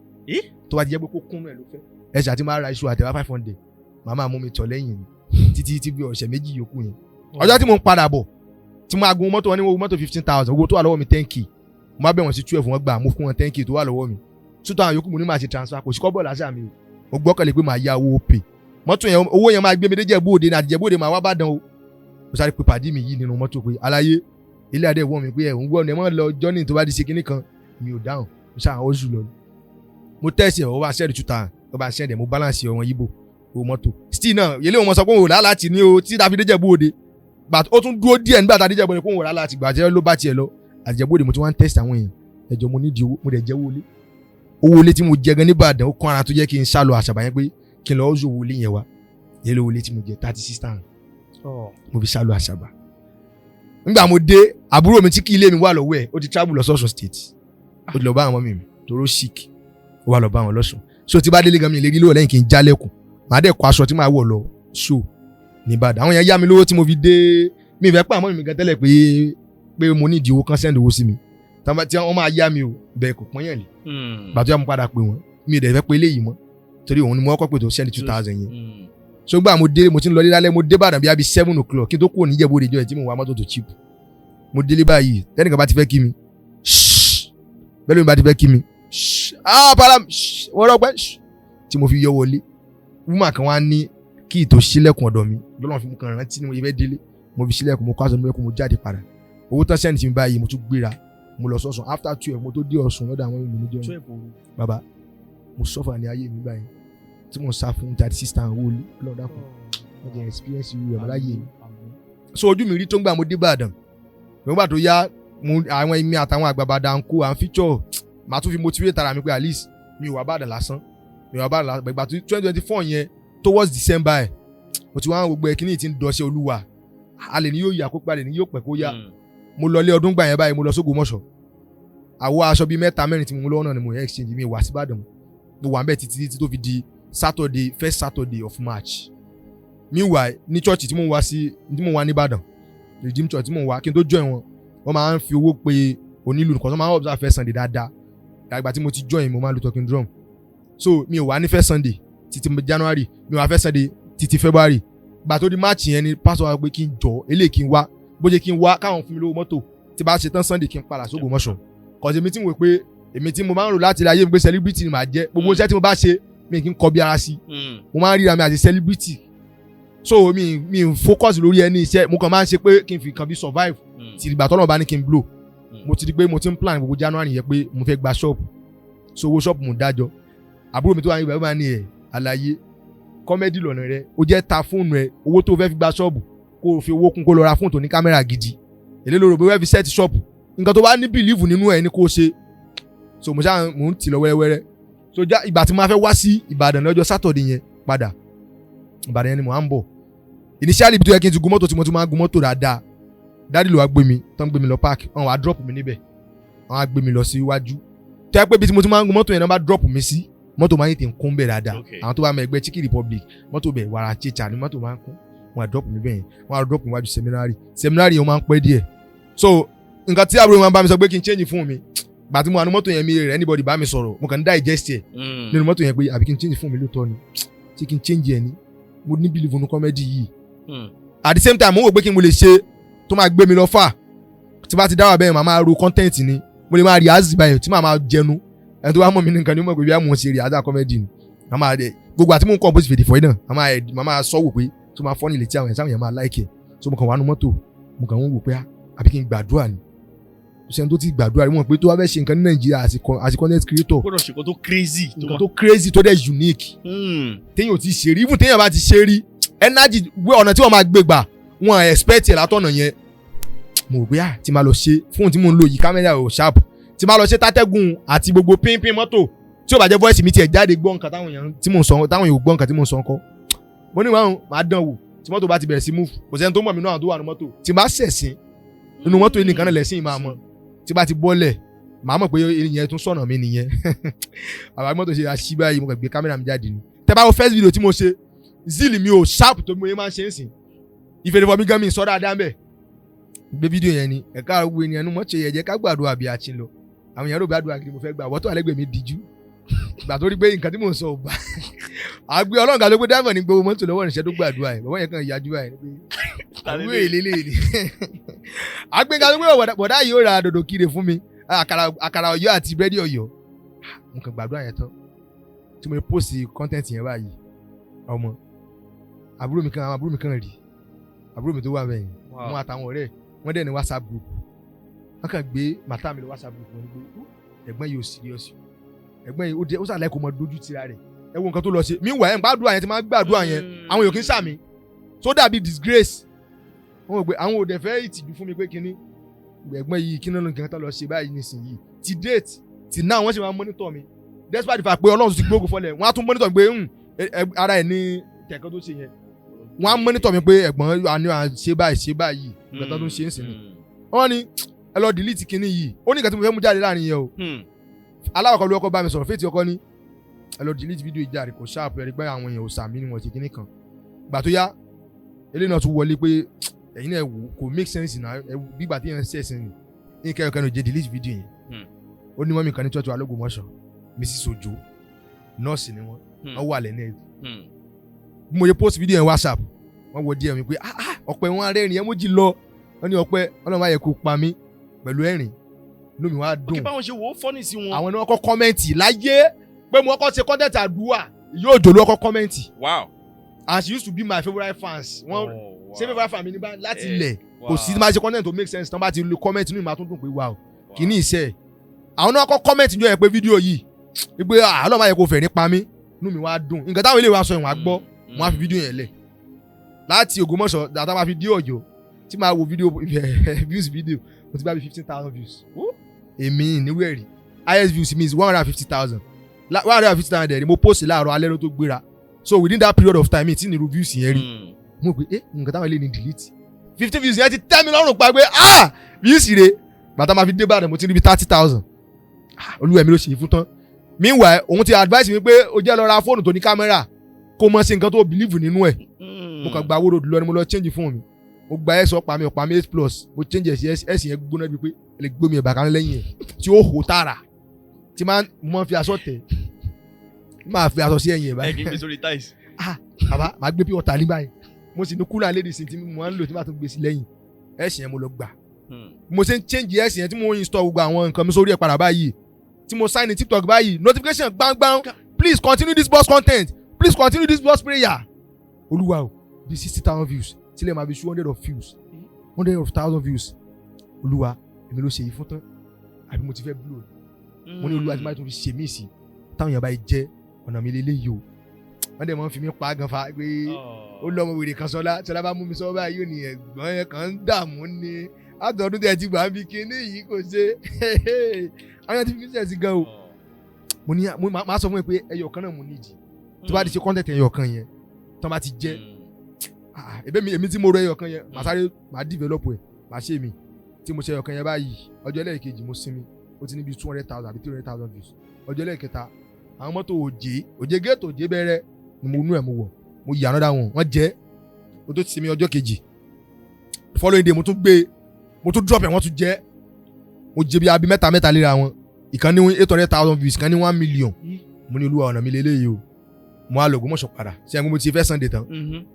tó bá ti jẹ́ pé kó kúnnú ẹ̀ ló fẹ́ ẹ ṣàtì máa ra iṣu àtẹ̀wá 500 màmá mú mi tọ̀ lẹ́yìn títí bí ọ̀sẹ̀ méjì yòókù yẹn ọjọ́ tí mo ń padà bọ̀ tí mo agun mọ́tò wọn ní mọ́tò 15,000 owó tó wà lọ́wọ́ mi 10k mo bá bẹ̀ wọ́n sí 12 wọn gbà mo fún wọn 10k tó wà lọ́wọ́ mi tútọ̀ àwọn yòókù mo ní máa ṣe transfer kò sí kọ́bọ̀ láṣà mi o mo gbọ́kànlé pé màá yá owó pè mọ́tò yẹn owó yẹn máa gbé mi dé Jẹ̀bú-Òde ní àtijẹ̀bú-Òde máa wá Bàdàn o mo sáré pé pàdé mi yìí nínú mọ́tò pé aláyé ilé adé wọ́n mi pé ẹ̀ ń gbọ́ ẹ̀ mọ́ lọ jọ́nì tó bá di ṣe kinní kan mi ò dáhùn mo ṣáà ó jù lọ mo tẹ̀sí ẹ̀ ó bá ṣẹ́ẹ̀dì 2000 ó bá ṣẹ́ẹ̀dì mo balance ọmọ yíbo owó mọ́tò still náà yẹlé wọn sọ pé òun ò lálá tì ní o tí tàbí dé Jẹ̀bú-Òde but ó tún dúró díẹ̀ nígbà tá a dé Jẹ̀bú-Òde pé òun ò lálá tì gbàjẹ́ ló bá tiẹ̀ lọ àtijẹ̀bú-Òde mo ti wá ń test àwọn èèyàn ẹjọ́ mo nídìí owó mo dẹ̀ jẹ́ owó ilé tí mo jẹ gan ní Ìbàdàn ó kọ́ ara tó jẹ́ kí n sá lọ Àṣàbà yẹn pé kí n lọ ọ́sọ̀ owó ilé yẹn wá yẹlé owó ilé tí mo jẹ 36,000 mo fi sá lọ Àṣàbà nígbà mo dé àbúrò mi tí kí ilé mi wà lọ́wọ́ ẹ̀ ó ti travel lọ sọ́sùn state ó ti lọ bá àwọn ọmọ mi toró sick ó wà lọ bá wọn lọ́sùn so tí bá délé gan mi lè rí lówó lẹ́yìn kí n jálẹ̀kùn màá dẹ̀ kó aṣọ tí màá wọ̀ lọ show ní Ìbàdàn àwọn yẹn yá mi lówó tí mo fi dé mi ìfẹ́ pé àmọ́ mi gan tẹ́lẹ̀ pé mo ní ìdí owó kan send owó sí mi tí wọ́n máa yá mi o bẹ́ẹ̀ kò pọ́n yẹn lè gbàtọ́ yà mo padà pé wọ́n mi ò dẹ̀ fẹ́ pé eléyìí mọ́ torí òun ni mo kọ́ pé tó send 2,000 yẹn so gbà mo dé mo ti ń lọ lálẹ́ mo dé Ìbàdàn bí i 7 o'clock kí n tó kúrò ní Ìjẹ̀bú-Òde jọ ẹ̀ tí mo wá mọ́tò tó cheap mo délé báyìí tẹ́nìkan bá ti fẹ́ kí mi bẹ́ẹ̀ ló ń bá ti fẹ́ kí mi param wọ́n rọ́pẹ́ tí mo fi yọ wọlé wúmà kan wá ní kí ìtò sílẹ̀kùn ọ̀dọ̀ mi lọ́nà fi mú kan rántí ní mo yẹ fẹ́ délé mo fi sílẹ̀kùn mo kọ́ aṣọ mi mo jáde padà owó tán sẹ́ni tí mi báyìí mo tún gbéra mo lọ sọ́sùn after 12 mo tó dé Ọ̀ṣun lọ́dọ̀ àwọn ènìyàn níjọ́ bàbá mo sọ́fà ní ayé mi báyìí tí mo sá fún 36,000 owó lọ́dọ̀ fún mo jẹ́ experience ìwé ọ̀mọ́ láyé mi so ojú mi rí tó ń gbà mo dé Ìbàdàn nígbà tó yá àwọn èmi àtàwọn àgbàbàdà ń kó à ń feature màá tún fi motivate ara mi pé at least mi ò wá Ìbàdàn lásán ìgbà tó 2024 yẹn towards December ẹ̀ mo ti wá gbogbo ẹ̀ kíní tí ń dọ̀ṣẹ́ Olúwa a lè ní yóò yà kó pa lè ní yóò pẹ̀ kó yá mo lọ lé ọdún gbà yẹn báyìí mo lọ s'Ógbómọ̀ṣọ́ àwọ̀ aṣọ bíi 3-4 tí mo lọ́wọ́ náà ni mo yẹ exchange mi wá sí Ìbàdàn mo wà ń bẹ̀ títí tó fi di first Saturday of March meanwhile ní church tí mo wá ní Ìbàdàn Redeem Church tí mo wá kí n tó join wọ́n máa ń fi owó pe onílù nǹkan tó máa ń observe first Sunday dáadáa àgbà tí mo ti join mo máa ń lu talking drum so mi ò wá ní first Sunday títí January mi ò wá first Sunday títí February gbà tó di March yẹn ni pastor wa pé kí n jọ eléyìí kí n wá bó jẹ́ kí n wá káwọn fún mi lówó mọ́tò tí bá ṣe tán Sunday kí n padà s'Ógbómọ̀ṣọ́ cause èmi tí mo wò pé èmi tí mo máa ń rò láti ayé mi pé celebrity ni màá jẹ́ gbogbo iṣẹ́ tí mo bá ṣe mi kì í kọ bí ara sí mo máa ń ríra mi àti celebrity so mi focus lórí ẹni iṣẹ́ mo kàn máa ń ṣe pé kí n fi kan bí survive ti ìgbà tọ́lọ̀ bá ní kí n blow mo ti di pé mo ti ń plan gbogbo January yẹn pé mo fẹ́ gba shop so owó shop mo dájọ́ àbúrò mi tó wà ní ibà ó máa ní ẹ̀ àlàyé comedy lọ́nà rẹ ó jẹ́ ta fóònù ẹ owó tó fẹ́ fi gba ṣọ́ọ̀bù kó o fi owó kún kó lọ ra fóònù tó ní kámẹ́rà gidi èlé lórí òbí wẹ́ẹ́ fi set shop nǹkan tó bá ní believe nínú ẹ̀ ní kó o ṣe so mo ń tì lọ wẹ́rẹ́wẹ́rẹ́ so ìgbà tí mo fẹ́ wá sí Ìbàdàn lọ́jọ́ Saturday yẹn padà Ìbàdàn yẹn ni mo à ń bọ̀ initially bí tó yẹ kí n ti gun mọ́tò tí mo ti máa gun mọ́tò dáadáa dáàdì ló wá gbé mi tán gbé mi lọ park wọ́n wá drop mi níbẹ̀ wọ́n wá gbé mi lọ sí iwájú tó yẹ pé bí tí mo ti máa gun mọ́tò yẹn náà bá drop mi sí mọ́tò máa ń tẹ̀ ń kún bẹ̀ dáadáa àwọn tó bá mọ ẹgbẹ́ Chicken Republic mọ́tò bẹ̀ wàrà chicha ni mọ́tò máa ń kún wọ́n á drop mi bẹ́ẹ̀ wọ́n á drop mi wájú seminary yẹn máa ń pẹ́ díẹ̀ so nǹkan tí àbúrò mi máa ń bá mi sọ pé kí n change fún mi gbà tí mo wà ní mọ́tò yẹn mi rẹ̀ anybody bá mi sọ̀rọ̀ mo kàn ń digest ẹ̀ nínú mọ́tò yẹn pé àbí kí n change fún mi lóòótọ́ ni ṣé kí n change ẹ̀ ni mo ní believe nínú comedy yìí at the same time mo wò pé kí n mo lè ṣe tó máa gbé mi lọ fà tí bá ti dáwà bẹ́ẹ̀ màá máa ro content ni mo lè máa react báyìí tí màá máa jẹnu ẹni tó bá mọ̀ mí nìkan ni mo mọ̀ pé bí mo ṣe react comedy ni màá máa dẹ̀ gbogbo àti mo ń compose fèdè fọ́ iná màá máa sọ wò pé tó máa fọ́nì létí àwọn yẹn máa like ẹ̀ so mo kàn wá nu mọ́tò mo kàn ń wò pé àbí kí n gbàdúrà ni ṣe tó ti gbàdúrà rí wọn pé tó wá fẹ́ ṣe nǹkan ní Nàìjíríà àti content creator
gbọ́dọ̀ ṣe nǹkan tó crazy
nǹkan tó crazy tó dẹ̀ unique téèyàn ò ti ṣe rí even téèyàn bá ti ṣe rí energy wé ọ̀nà tí wọ́n máa gbé gbà wọ́n expect ẹ̀ látọ̀nà yẹn mo rò pé tí máa lọ ṣe fóònù tí mo ń lò yìí kámẹ́rà ò sharp tí máa lọ ṣe tátẹ́gùn àti gbogbo pínpín mọ́tò tí ò bá jẹ́ voice mi tiẹ̀ jáde gbọ́ nǹkan táwọn èèyàn tí mò ń sọ táwọn èèyàn gbọ́ nǹkan tí mò ń sọ ńkọ́ mo ní wọn máa dán wò tí mọ́tò bá ti bẹ̀rẹ̀ sí move kò sẹ́ni tó mọ̀ mí náà tó wà ní mọ́tò tí bá ṣẹ̀sìn nínú mọ́tò yìí nìkan náà lẹ́sìn máa mọ̀ tí bá ti bọ́lẹ̀ màá mọ̀ pé ìyẹn tún sọ̀nà mi nìyẹn àwọn mọ́tò ṣe àṣì báyìí mo kàn gbé kámẹ́rà mi jáde ni tẹ́ bá wo first video tí mo ṣe zeal mi ò sharp tó mo yẹ máa ń ṣe é sìn ìfèdèfọ́ mi gan mi sọ dáadáa mbẹ̀ gbé fídíò yẹn ni ẹ̀ka àwọn ènìyàn nu mọ́ ṣe yẹ̀jẹ̀ ká gbàdúrà bí a ti ń lọ àwọn èèyàn rò bí àdúrà kiri mo fẹ́ gbà wọ́n tó àlẹ́gbẹ̀ẹ́ mi díjú gbà tó rí pé nǹkan tí mò ń sọ ò bá àgbẹ̀ ọlọ́run kan ló gbé dáìmọ̀ ní gbogbo mọ́tò lọ́wọ́ ìṣẹ́ tó gbàdúrà ẹ̀ bàbá yẹn kàn yájú ẹ̀ pé àwọn èlé lè ní àgbẹ̀ kan ló gbé bọ̀dá yìí ó ra dòdò kiri fún mi àkàrà Ọ̀yọ́ àti búrẹ́dì Ọ̀yọ́ mo kàn gbàdúrà yẹn tán tí mo post content yẹn báyìí ọmọ àbúrò mi kan rí àbúrò mi tó wà bẹ́ẹ̀ wọn àtàwọn ọ̀rẹ́ wọn dẹ̀ ní WhatsApp group wọn kàn gbé màtá mi lọ WhatsApp group wọn gbé ẹ̀gbọ́n yìí ò serious ẹ̀gbọ́n yìí ó sàlẹ̀ kò mọ dojú tira rẹ̀ ẹ wo nǹkan tó lọ ṣe meanwhile gbàdúrà yẹn ti máa gbàdúrà yẹn àwọn èèyàn kì í sàmì tó dàbí disgrace wọn ò gbé àwọn ò dẹ̀ fẹ́ ìtìjú fún mi pé kinní ẹ̀gbọ́n yìí kí náà nǹkan tó lọ ṣe báyìí nísìnyí ti date ti now wọ́n sì máa monitor mi despite the fact pé Ọlọ́run ti gbógun fọlẹ̀ wọ́n á tún monitor mi pé ara ẹ̀ ní tẹ̀kọ́ tó ṣe yẹn wọ́n á monitor mi pé ẹ̀gbọ́n àní ṣe báyìí nǹkan tó ń ṣe ń sìn wọ́n ní ẹ lọ delete kinní yìí ó ní nǹkan tí mo fẹ́ mú jáde láàrin yẹn o aláwọ̀kọ́ ló kọ́ bá mi sọ̀rọ̀ fèètì ọkọ ní ẹ lọ delete video ìjà rẹ̀ kò sharp ẹ̀rí pé àwọn èèyàn ò sàmì ni wọ́n ti kinní kan gbà tó yá eléyìí náà tún wọlé pé ẹ̀yin náà wò kò make sense náà bí gbà tí yẹn ń ṣe ẹ̀sìn ni ní kẹ́yọ̀kẹ́ ló jẹ́ delete video yẹn ó ní mọ́mí kan ní church wa l'Ógbómọ̀ṣọ́ Mrs. Ojo nọ́ọ̀sì ni wọ́n wà lẹ́nu ẹ̀ bí mo yẹ post video yẹn WhatsApp wọ́n wọ díẹ̀ mi pé ọ̀pẹ wọn arẹ́rìn ẹ̀ mójì lọ wọ́n ní ọ̀pẹ ọlọ́run ayẹ kó pa mí pẹ̀lú ẹ̀rìn inú mi wá dùn.
kí báwọn ṣe wò ó fọ́nì sí wọn.
àwọn ni wọ́n kọ́ kọ́mẹ́ǹtì láyé pé mo kọ́ ṣe content àdúrà yóò jò ló kọ́ kọ́mẹ́ǹtì.
wow.
and she used to be my favourite fans. wọ́n ṣe favourite fan mi ní bá láti ilẹ̀ kò sí máa ṣe content to make sense tán bá ti lo comment inú mi máa tún dùn pé wow kì í ní iṣẹ́ àwọn náà kọ́ kọ́mẹ́ǹtì ní ẹ̀ pé fídíò yìí wípé ọlọ́run ayẹ kó fẹ̀ nípa mí inú mi wá dùn nǹkan táwọn ilé wa sọ ìwọ̀n àgbọ́ wọ́n á fi fídíò yẹn lẹ̀ láti Ògbómọ̀ṣọ́ dàtà máa fi dé Ọ̀yọ́ tí máa wo fídíò views video mo ti bá bí 15,000 views èmi níwé ẹ̀rí highest views means 150,000 150,000 dẹ̀ ni mo post láàárọ̀ alẹ́ ló tó gbéra so within that period of time tí ní reviews yẹn rí mo pé nǹkan táwọn ilé ní delete 15 views yẹn ti tẹ́ mi lọ́rùn pa pé views rè bàtà máa fi dé bàdàn mo ti rí bí 30,000 olúwa mi ló ṣe é fún tán meanwhile òun ti advice mi pé o jẹ́ lọ ra fóònù tó ní kámẹ́rà kó mọ̀ sí nǹkan tó believe nínú ẹ̀ mo kàn gba owó ròdù lọ ni mo lọ change fóònù mi mo gba ẹ̀sọ́ pa mi ọ̀pá mi 8+ mo change ẹ̀sìn yẹn gbóná bíi pé ẹ lè gbé mi ẹ̀bà kan lẹ́yìn ẹ̀ tí ó hò tààrà tí mo fi aṣọ tẹ̀ máa fi aṣọ sí ẹ̀yìn ẹ̀ báyìí.
ẹ kì í fi sórí tiles.
bàbá màá gbé pí ọ̀tà ní báyìí mo sì ní kúlà ladies tí mo máa ń lò tí màá tún gbé sí lẹ́yìn ẹ̀sìn yẹn mo lọ gbà mo ṣe ń change ẹ̀sìn yẹn tí mo install gbogbo àwọn nǹkan mi sórí ẹ̀ padà báyìí tí mo sign ní TikTok báyìí notification gbangban please continue this boss content please continue this boss prayer olúwa o bí 60,000 views sílẹ̀ máa bí 200 of views 100,000 views olúwa èmi ló ṣe yìí fún tán àbí mo ti fẹ́ blow mo ní olúwa tí máa tún fi ṣe mí sí táwọn èèyàn bá jẹ́ ọ̀nà mi lélẹ́yìí o wọ́n dẹ̀ máa ń fi mí pa gan fa pé ó lọ́mọ wèrè kan sọlá bá mú mi sọ báyìí yóò ní ẹ̀gbọ́n yẹn kàn ń dààmú ní àtọ̀dún tẹ̀ ti gbà ń bí kinní yìí kò ṣe àwọn yẹn ti fi mí sẹ̀ sí gan o mo ní máa sọ fún mi pé ẹyọ kan náà mo nídìí tó bá di ṣe content ẹyọ kan yẹn tó bá ti jẹ́ èmi tí mo rọ ẹyọ kan yẹn màá sáré màá develop ẹ̀ màá ṣe mi tí mo ṣe ẹyọ kan yẹn báyìí ọjọ́ ẹlẹ́ẹ̀kejì mo sinmi ó ti ní bí 200,000 àbí 300,000 views ọjọ́ ẹlẹ́ẹ̀kẹta àwọn mọ́tò òjé gate òjé bẹ̀rẹ̀ ni mo nú ẹ̀ mo wọ̀ mo yà another one wọ́n jẹ́ mo tó ti sinmi ọjọ́ kejì following day mo tún drop ẹ̀ wọ́n tún jẹ́ mo jẹ́ bí abi mẹ́ta léra wọn ìkan ní 800,000 views ìkan ní 1 million mo ní olúwa ọ̀nà mi lélẹ́yìí o mo á lọ Ògbómọ̀ṣọ́ padà ṣé ẹ̀gbọ́n mo ti fẹ́ Sunday tán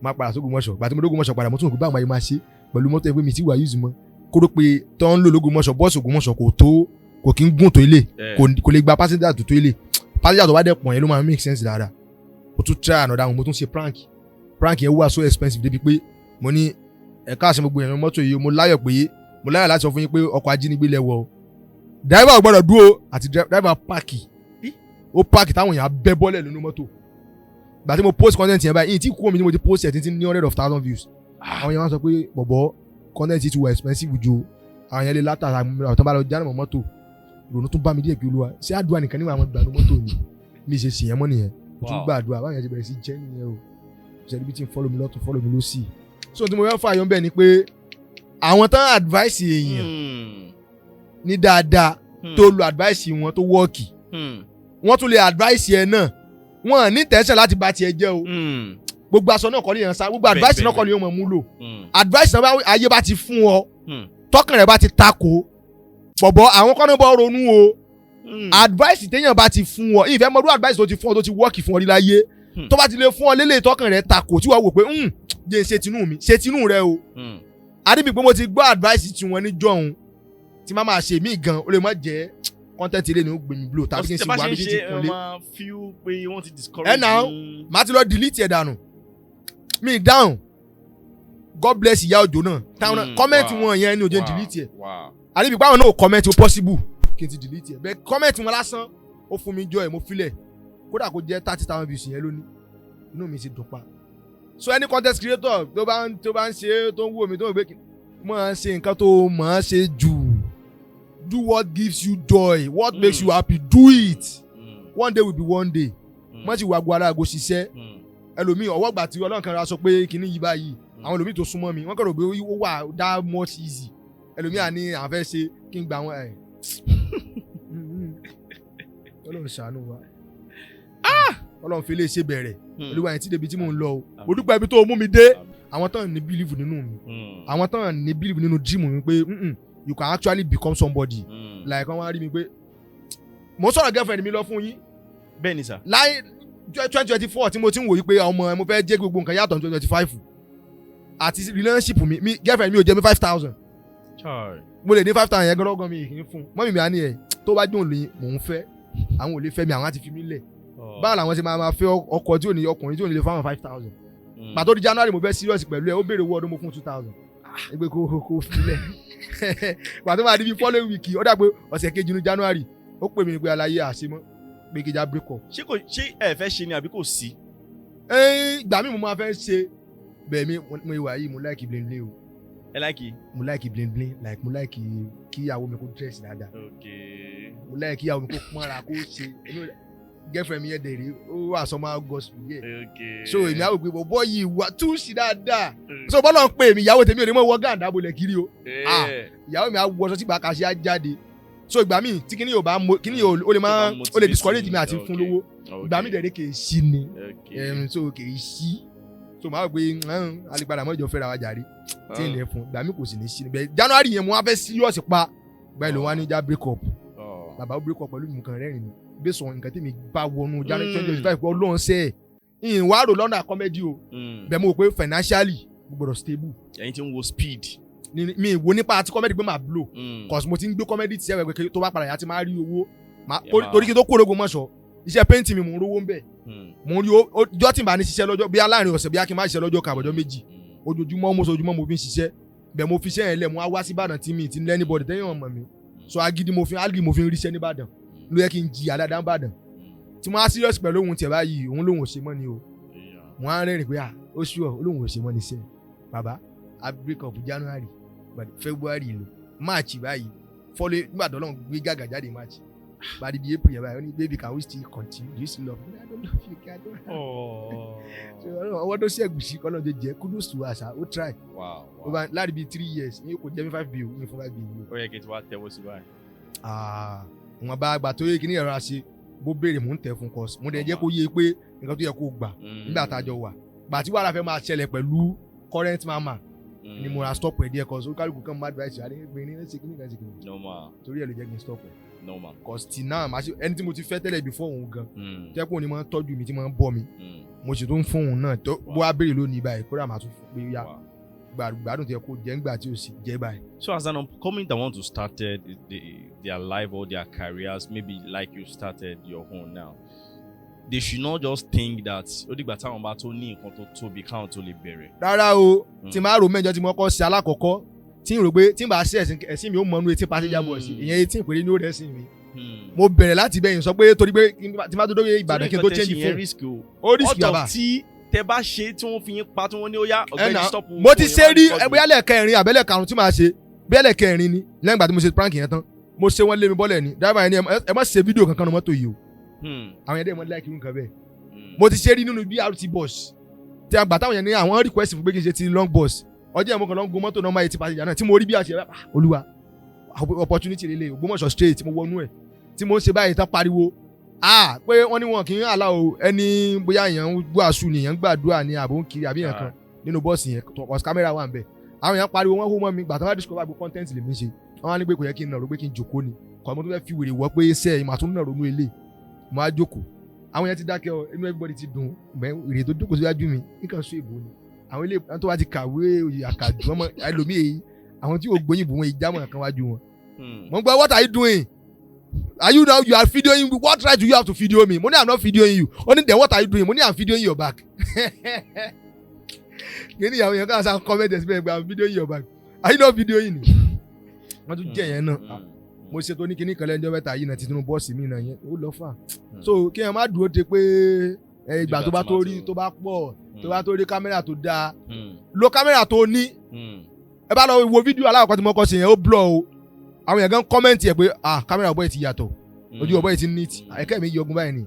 máa padà sí Ògbómọ̀ṣọ́ gbàtí mo dé Ògbómọ̀ṣọ́ padà mo tún rò pé báwọn ayé máa ṣe pẹ̀lú mọ́tò ẹgbẹ́ mi tí wàá use mọ́ kóró pé tó ń lò l'Ógbómọ̀ṣọ́ bọ́ọ̀sì Ògbómọ̀ṣọ́ kò kí ń gùn tó ilé kò lè gba passenger tó ilé passenger tó bá dẹ̀ pọ̀ yẹn ló máa make sense dáadáa mo tún try another one mo tún ṣe prank yẹn wà so expensive débi pé mo ní ẹ̀ka àṣẹ gbogbo yẹn mọ́tò yìí mo láyọ̀ láti sọ fún yín pé ọkọ̀ ajínigbé lẹ́wọ̀ o driver ò gbọ́dọ̀ dúró àti driver páàkì táwọn èèyàn bẹ́ bọ́lẹ̀ nínú mọ́tò gbà tí mo post content yẹn báyìí tí kú omi tí mo ti post ẹ̀ tí ní 100,000 views àwọn yẹn wá sọ pé bọ̀bọ̀ content yìí ti wà expensive ju àwọn yẹn lè látara àwọn tó bá lọ jáde mọ́ mọ́tò ìrònú tún bá mi díẹ̀ pé olúwa ṣé àdúrà nìkan níwọ̀n àwọn ìgbàanú mọ́tò ni mi ṣe ṣìyẹn mọ́ nìyẹn mo tún gbàdúrà báwọn yẹn ti bẹ̀rẹ̀ sí jẹ́ nìyẹn o ṣe níbi tí ń follow mi lọ́tún follow mi lọ́sì so tí mo fẹ́ fà yọ bẹ́ẹ̀ ni pé àwọn tán advice èèyàn ní dáadáa tó lo advice wọn tó wọ́ọ̀kì wọ́n tún lè advice ẹ náà wọ́n ní tẹ̀sán láti bá tiẹ̀ jẹ́ o gbogbo aṣọ náà kọ́ ni yẹn sá gbogbo advice náà kọ́ ni yóò mọ̀ mú lò advice náà ayé bá ti fún ọ tọkàn rẹ̀ bá ti takò bọ̀bọ̀ àwọn kọ́nà bọ́ ronú o advice téèyàn bá ti fún ọ ìfẹ́ mọ́dún advice tó ti fún ọ tó ti wọ́ọ̀kì fún ọ rí láyé tó bá ti lè fún ọ lélẹ̀ tọkàn rẹ̀ takò tí wàá wò pé jẹ́ ṣe tinú rẹ o àdìbí pé mo ti gbọ́ advice tí wọ́n ní jọ̀hún tí má máa ṣe mí gan o lè má jẹ́ content ilé ni ó gbé mi blow tàbí kí n sì wá bí ti kúnlé. ẹ náà màá ti lọ delete ẹ̀ dànù mi down God bless ìyá òjò náà táwọn comment wọn yẹn ni ò jẹ́ delete ẹ̀ àdìbí pé àwọn náà ò comment o possible kí n ti delete ẹ̀ bẹ́ẹ̀ comment wọn lásán ó fún mi joy mo filẹ̀ kódà kó jẹ́ 30,000 views yẹn lónìí inú mi sì dùn pa so any content creator tó bá ń ṣe tó ń wò mí tó ń gbé máa ṣe nǹkan tó máa ṣe jù do what gives you joy what makes you happy do it one day will be one day má ti wà gbọ́dọ̀ àgọ́ ṣiṣẹ́ ẹlòmíì ọwọ́ gbà tí Ọlọ́run kan ra sọ pé kíní yìí báyìí àwọn ẹlòmíì tó súnmọ́ mi wọ́n kàn rò pé ó wà that much easy ẹlòmíì à ní àwọn fẹ́ ṣe kí n gbà wọ́n ẹ̀ Ọlọ́run ṣàánú wa Ọlọ́run fi lè ṣe bẹ̀rẹ̀ olúwa yẹn tí débi tí mò ń lọ o mo dúpẹ́ ibi tó mú mi dé àwọn tán ní believe nínú mi àwọn tán ní believe nínú dream mi pé you can actually become somebody like wọ́n wá rí mi pé mo sọ̀rọ̀ girlfriend mi lọ fún yín
bẹ́ẹ̀ ni sà
láì 2024 tí mo ti ń wò yí pé ọmọ mo fẹ́ jẹ́ gbogbo nǹkan yàtọ̀ 2025 àti relationship mi girlfriend mi ò jẹ́ mi 5,000 mo lè ní 5,000 yẹn gọ́gọ́ mi kì í fún mọ́mí mi á ní ẹ̀ tó bá dùn lóyún mò ń fẹ́ àwọn ò lè fẹ́ mi àwọn á ti fi mí lẹ̀ báwo làwọn ṣe máa fẹ́ ọkọ tí ò ní ọkùnrin tí ò ní lè fáwọn 5,000 pàtó di January mo fẹ́ serious pẹ̀lú ẹ ó béèrè owó ọdún mo fún 2,000 ẹgbẹ́ kò filẹ̀ pàtó máa di bí following week ó dà pé ọ̀sẹ̀ kejì ní January ó pè mí ní pé aláyé àṣemọ́ pé kejì break up.
ṣé ẹ fẹ́ ṣe ni àbí kò sí.
ìgbà mi mo máa fẹ́ ṣe bẹ́ẹ̀ mi mo ìwà yìí mo like bling bling o.
ẹ like.
mo like bling bling like mo like kí ìyàwó mi kó dress dáadáa. mo like kí ìyàwó mi kó pọ́nra kó ṣe girlfriend mi yẹn dèrè ó wà sọmọ gospel yẹ so èmi àwọn òpè bọ́ yìí wà tún sí dáadáa so bọ́lá ń pè mí ìyàwó tèmi ò ní mọ̀ wọ gàǹdà bolẹ̀ kiri o ìyàwó mi á wọṣọ tí gbàkà ṣe á jáde so ìgbà míì tí kíní yóò bá kíní yóò ó lè discourage mi àti fún lówó ìgbà míì dẹ̀rẹ̀ kìí sí ni so kìí sí so màá wò pé alìpadà mọ́ ìjọ fẹ́ra wa jàre tí ì lẹ̀ fún ìgbà míì kò sì ní sí ni bẹ́ẹ̀ January yẹn mo wá fẹ́ serious pa báyìí ló wá ní já break up bàbá ó break up pẹ̀lú nǹkan rẹ́rìn ni based on nǹkan tí mi bá wọnú January 2025 pé Ọlọ́run ṣe ìyìn wá rò lọ́nà comedy o bẹ́ẹ̀ mo rò pé financially mo gbọ́dọ̀ stable.
ẹ̀yin tí ń wo speed.
mi wo nípa àti comedy pé máa blow cause mo ti ń gbé comedy tí ẹ̀wẹ̀ pé tó bá padà yà ti máa rí owó torí kí tó kó ológun mọ̀ṣọ́ iṣẹ́ paint mi mò ń rówó ń bẹ̀ mò ń rí ọjọ́ tí n bá ní ṣiṣẹ́ lọ́jọ́ bí aláàrin ọ̀sẹ̀ bí a kì í má ṣiṣẹ́ lọ́jọ́ kan àbọ̀jọ́ méjì ojoojúmọ́ mo fi ń ṣiṣẹ́ bẹ́ẹ̀ mo fi iṣẹ́ yẹn lẹ̀ mo wá sí Ìbàdàn tí mi ti ní anybody tẹ́yìn ọmọ mi so agídí mo fi ń ríṣẹ́ ní Ìbàdàn ló yẹ kí n jìyà dáadáa Ìbàdàn tí mo á serious pẹ̀lú ohun tiẹ̀ báyìí òun lòun ò ṣe mọ́ ni o mo á rẹ́rìn pé ó ṣùọ́ olóhùn ò ṣe mọ́ ni sẹ́ bàbá a break up January but February lò March báyìí fọ́lé nígbà tó lọ́n gbé gàgà jáde March By the April yẹn only baby can we still continue do you still love me I don't love you I don't so ọwọ́ tó ṣe ẹ̀gúsí kọ́ náà jẹ́ kudos to us ó try over láti bí 3 years ní kò jẹ́ mi 5 bill ní fún 5 bill.
ó yẹ kí n ti wá tẹ́wọ́ sí báyìí.
wọn bá gbà tó yẹ kí ní ẹ̀rọ àṣẹ bó béèrè mò ń tẹ̀ fún kọ́ọ̀sì mo dẹ̀ jẹ́ kó yé pé nǹkan tó yẹ kó gbà nígbà tá a jọ wà gbà tí wàhálà fẹ́ máa ṣẹlẹ̀ pẹ̀lú current mama ni mo ra stop ẹ̀ díẹ̀ kọ́ọ̀sì olùkálùkù kan má advice rẹ̀ ní ṣe kí ní kan ṣe kí ní. torí ẹ̀ ló jẹ́ kí n stop ẹ̀. cause till now ẹni tí mo ti fẹ́ tẹ́lẹ̀ before òun gan tẹ́ kó ni mo ń tọ́jú mi tí mo ń bọ́ mi mo sì tún fún òun náà bó wá béèrè lónìí báyìí kó rà máa tún pé yá gbàdùn tẹ kó jẹ́ ńgbà tí ó sì jẹ́ báyìí.
So as an upcoming that want to start their life or their careers maybe like you started your own now they should not just think that ó dìgbà táwọn bá tó ní nǹkan tó tóbi káwọn tó lè bẹ̀rẹ̀.
rárá o tí máa rò mẹ́jọ tí mo kọ́ sí alákọ̀ọ́kọ́ tí n rò pé tí n bá ṣe ẹ̀sìn mi ó mọ inú etí passenger bus ìyẹn etí ìpèrè ní ó rẹ̀ sí mi mo bẹ̀rẹ̀ láti bẹ̀yìn sọ pé torí pé tí máa tó dóye Ìbàdàn kí n tó change phone ó risk yàrá
tí tẹ bá ṣe tí wọ́n fi yín pa tí wọ́n ní ó yá ọ̀gbẹ́ni stop.
mo ti ṣe rí bóyá lẹ́ẹ̀kẹrin àbẹ́lẹ̀ karùn-ún tí màá ṣe bóyá lẹ́ẹ̀kẹrin ni lẹ́yìn ìgbà tí mo ṣe prank yẹn tán mo ṣe wọ́n lé mi bọ́lẹ̀ ni driver yẹn ni ẹ má ṣe fídíò kankan ní mọ́tò yìí o àwọn yẹn dẹ́ mọ́ láìkí nǹkan bẹ́ẹ̀ mo ti ṣe rí nínú BRT bus tí a gbà táwọn yẹn ní àwọn request fún pé kí n ṣe ti long bus ọjọ́ yẹn mo kàn lọ gun mọ́tò normal eighty passenger náà tí mo rí bí a ṣe olúwa opportunity lele Ògbómọ̀ṣọ́ straight mo wọnú ẹ̀ tí mo ń ṣe báyìí tán pariwo pé wọ́n ní wọn kì í àlá o ẹni bóyá èèyàn ń gbàsù ni èèyàn ń gbàdúrà ní àbò ń kiri àbí èèyàn kan nínú bọ́ọ̀sì yẹn cause camera wà ń bẹ̀ àwọn èèyàn pariwo wọ́n hó mọ́ mi gbà tán wá discover gbogbo content lè mi ṣe wọ́n wá ní pé kò yẹ kí n nàró pé kí n jòkó ni kọ́ mo tó fẹ́ fi wèrè wọ́ pé ṣe ìmọ̀ àtúntò nàró nú ilé mo á jókòó àwọn yẹn ti dákẹ́ ọ inú everybody ti dùn èrè tó jókòó síwájú mi nǹkan sún èbó ni àwọn ilé tó wá ti kàwé òye àkàdù ọmọ ẹlòmíì àwọn tí ò gbóyìnbó wọn ìjámọ̀ kan wájú wọn. mo ń gbọ́ what are you doing? Are you now you are videoing me? What right do you have to video me? Mo ní I'm not videoing you. Only then what are you doing? Mo ní I'm videoing your back. Kí ni àwọn yẹn ká sá comment ẹ̀sìn pé I'm videoing your back. Are you not videoing me? Wọ́n tún jẹ́ yẹn náà. Mo ṣe tó ní kíní kan lẹ́jọ́ mẹ́ta yìí náà ti tún bọ́ọ̀sì mi náà yẹn ó lọ fà. So kí ẹ má dúró de pé ìgbà tó bá tó rí tó bá pọ̀ tó bá tó rí kámẹ́rà tó dáa. Lo kámẹ́rà tó ní. Ẹ bá lọ wo fídíò aláwọ̀ kan tí mo kọ́ sí yẹn ó blur o. Àwọn yẹn gan kọ́mẹ́ǹtì ẹ̀ pé kámẹ́rà ọ̀bọ̀ yìí ti yàtọ̀ ojú ọ̀bọ̀ yìí ti neat ẹ̀kẹ́ mi yọgun báyìí ni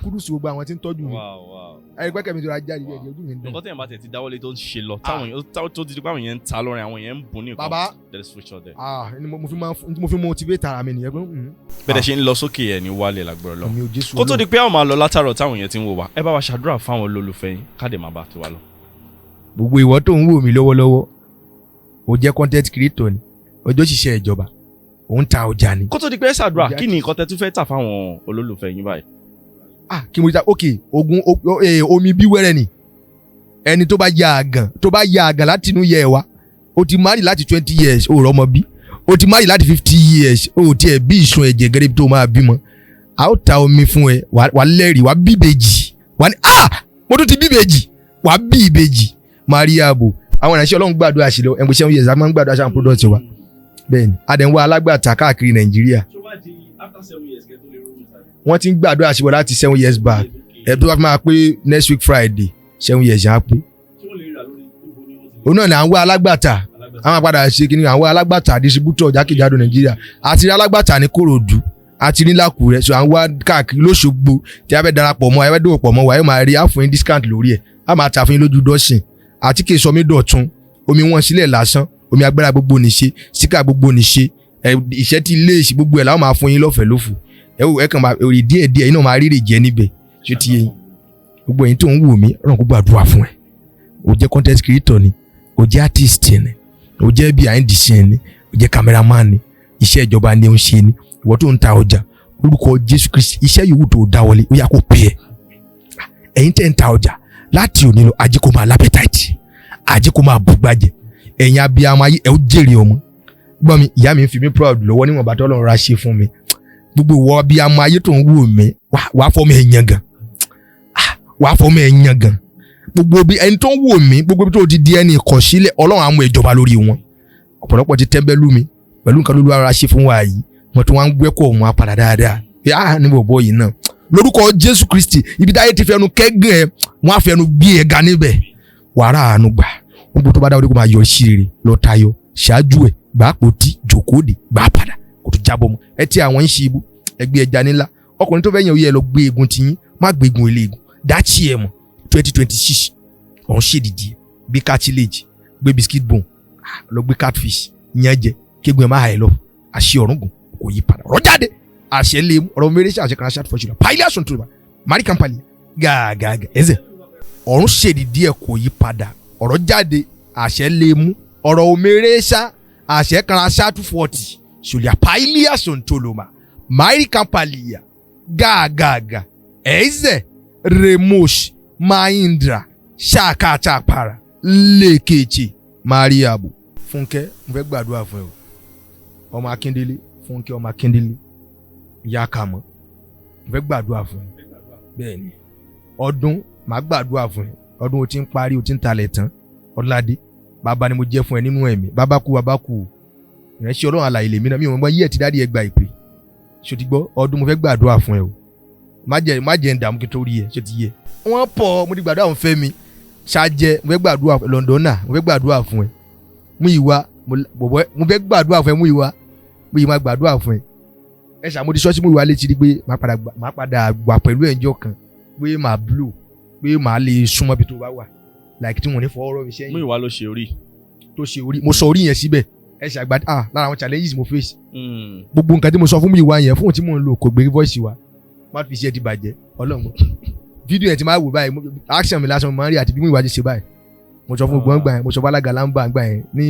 kúrúsù gbogbo àwọn tí ń tọ́jú mi ẹ̀kẹ́ mi tó ra jáde ẹ̀jẹ̀ ojú mi ń dùn.
nǹkan tẹ̀yìn bá tẹ̀ ti dáwọ́lé tó ń ṣe lọ táwọn tó ti di pé àwọn yẹn ń ta lọ́rin àwọn yẹn ń bùn ní nǹkan there is future there.
mo fi motivate ara mi nìyẹn pé.
bẹ́ẹ̀ ṣe ń lọ sókè ẹ̀ ní wálé lágbára lọ kó tó di pé àwọn máa lọ látàrọ̀ táwọn yẹn ti ń wò wá ẹ bá wa ṣàdúrà fáwọn olólùfẹ́ yín káde má bàa tó wa lọ.
gbogbo ìwọ tó ń wò mí lọ́wọ́lọ́wọ́ ó jẹ́ content creator ni ọjọ́ ṣiṣẹ́ ìjọba òun ta ọjà ni.
kó tó di pé ṣàdúrà kí ni nǹkan tẹ́ tún fẹ́ tà fáwọn olólùfẹ́ yín báyìí.
kí mo ti ta ogun omi bí wẹ́rẹ́ ni ẹni tó bá ya àgàn láti inú yẹ ẹ wá o ti marry láti 20 years o rọmọ bí o ti marry láti 50 years o tiẹ̀ bí ìsun ẹ̀jẹ̀ gẹ́gẹ́ tó máa bímọ a ó ta omi fún ẹ wà lẹ́rìí wà bí ìbejì wà ní mo tún ti bí ìbejì wà bí ìbejì Maria bo àwọn ìránṣẹ́ Ọlọ́run gbàdúrà sí lọ ẹ̀mú 7 years a máa ń gbàdúrà sí àwọn product wa bẹ́ẹ̀ni adẹ̀wọ̀ alágbàtà káàkiri Nàìjíríà wọ́n ti ń gbàdúrà sí wọn láti 7 years back ẹ̀bí wọ́n máa pé next week Friday 7 years yẹn á pé òun náà ni à ń wá alágbàtà àwọn àpàdà ṣe kí ni à ń wá alágbàtà distributor jákèjádò Nàìjíríà àti rí alágbàtà ní Kòròdú àti ní Lákùrẹ́ so à ń wá káàkiri lóṣogbo tí a fẹ́ darapọ̀ mọ́ ẹ fẹ́ dòwò pọ̀ mọ́ wa ẹ máa rí àfún yín discount lórí ẹ̀ a máa ta fún yín lójú dọ́sìn àti kì í sọ mí dọ̀tun omi wọn sílẹ̀ lásán omi agbára gbogbo nìṣe síkà gbogbo nìṣe iṣẹ́ tí ilé ìṣe gbogbo ẹ̀ láwọn máa fún yín lọ́fẹ̀ẹ́ lófò ẹ kàn máa rí díẹ̀ yín náà máa rírì jẹ níbẹ̀ ṣé ti yẹ yín gbogbo ẹ̀yin tó ń wò mí ọ̀ràn gbogbo àdúrà fún ẹ o jẹ́ content creator ni o jẹ́ artist ni o jẹ́ behind the scene ni o jẹ́ cameraman ni iṣẹ́ ìjọba ni o ń ṣe ni ìwọ tó ń ta ọjà orúkọ Jésù Kristi iṣẹ́ yòówù tó dáwọ́lé ó yá kó pè é ẹ̀yin tẹ́ ń ta ọjà láti òní lọ ajé kó máa lápẹ́tàìtì ajé kó máa bùgbàjẹ́ ẹ̀yin abiyamọ ayé ẹ̀ ó jèrè ọmọ gbọ́ mi ìyá mi ń fi mí proud lọ́wọ́ níwọ̀n bàtọ́ Ọlọ́run ra ṣe fún mi gbogbo ìwọ abiyamọ ayé tó ń wò mí wàá fọ́ mi ẹ̀yàn gan wàá fọ́ mi ẹ̀yàn gan gbogbo bí ẹni tó ń wò mí gbogbo bí tó ti di ẹni ìkọ̀sílẹ̀ Ọlọ́run á mú ìjọba lórí wọn ọ̀pọ̀lọpọ̀ ti tẹ́ńbẹ́lú mi pẹ̀lú nǹkan lólu ara ṣe fún wa yìí wọ́n tún wá ń gbẹ́kọ̀ wọn apàdà dáadáa ní bọ̀bọ̀ yìí náà lórúkọ Jésù Kristi ibi táyé ti fẹnu kẹ́gàn ẹ wọ́n á fẹnu gbé ẹ ga níbẹ̀ wàrà àánú gbà gbogbo tó bá dáwọ́ dé kó máa yọ sí rere lọ tayọ ṣáájú ẹ gbà pòtí jòkóòdì gbà padà kò tó jábọ̀ mọ́ ẹ ti àwọn ń ṣe ibú ẹgbẹ́ ẹja nílá ọkùnrin tó fẹ́ yàn ó yẹ lọ gbé egun tiyín má gbé egun eléegun dáchí ẹ̀ mọ̀ 2026 ọ̀hún ṣèdìdì gbé cartilage gbé biscuit bone lọ gbé catfish yẹn jẹ kégun ẹ̀ má hà ẹ̀ lọ àṣẹ ọ̀rùngún kò yí padà ọ̀rọ̀ jáde àṣẹ lé mu ọ̀rọ̀ mẹ́rẹ́ṣẹ́ àṣẹ kan aṣáájú fọ́ṣùlá pàìlẹ́sùn tó lọ mari kampali gàgàgà ẹ̀zẹ̀ ọ̀run ṣèdìdì ẹ̀ kò yí padà ọ̀rọ̀ jáde àṣẹ lé mu ọ̀rọ̀ mẹ́rẹ́ṣẹ́ àṣẹ kan aṣáájú fọ́ọ̀tì ṣùlẹ̀ pàìlẹ́sùn tó lọ mari kampali gàgàgà ẹ̀zẹ̀ remosh mahindra ṣàkàtàpàrà lẹ́kẹ̀ẹ́chẹ̀ mariabu. Fúnkẹ́ mo fẹ́ gbàdúrà fún ẹ o ọmọ Akíndélé Fúnkẹ́ ọmọ Akíndélé ìyá Kàmọ́ mo fẹ́ gbàdúrà fún ẹ bẹ́ẹ̀ ni ọdún màá gbàdúrà fún ẹ ọdún o ti ń parí o ti ń talẹ̀ tán ọ̀làdé bàbá ni mo jẹ́ fún ẹ nínú ẹ̀mí bàbá kú ìrẹsì Ọlọ́run àlàyé lèmi náà mi ò mọ yí ẹ̀ ti dáàdi ẹ gba ìpè ṣòtí gbọ́ ọdún mo fẹ́ gbàdúrà fún ẹ o má jẹ́ ń dààmú kí n tó rí ẹ ṣòtí yẹ wọ́n pọ̀ mo ti gbàdúrà fún Fẹ́mi ṣáájẹ mo fẹ́ gbàdúrà Lọ́ndọ̀nà mo fẹ́ gbàdúrà fún ẹ mú ìwà mo fẹ́ gbàdúrà fún ẹ mú ìwà gbàdúrà fún ẹ ẹ ṣàmúdi ṣọ́ọ̀ṣì mú ìwà létí rí pé máa padà gbà pẹ̀lú ẹ̀jọ́ kan pé màá blow pé màá lè súnmọ́ bí tó bá wà like tí wọ́n ní fọwọ́rọ́ mi sẹ́yìn.
mú ìwà ló ṣe orí.
tó ṣe orí mo sọ orí yẹn síbẹ̀ ẹ ṣàgbà lára àwọn challenges mo face. gbogbo nǹkan tí mo sọ fún mi ìwà yẹn fún tí mò ń lò kò gbé voice wa má fi iṣẹ́ ti bàjẹ́ ọlọ́run fídíò yẹn ti máa wò báyìí action mi lásán mo máa ń rí àti bí mo ìwà ti ṣe báyìí mo sọ fún gbọ́ngbà yẹn mo sọ fún alága lámbà gbà yẹn ní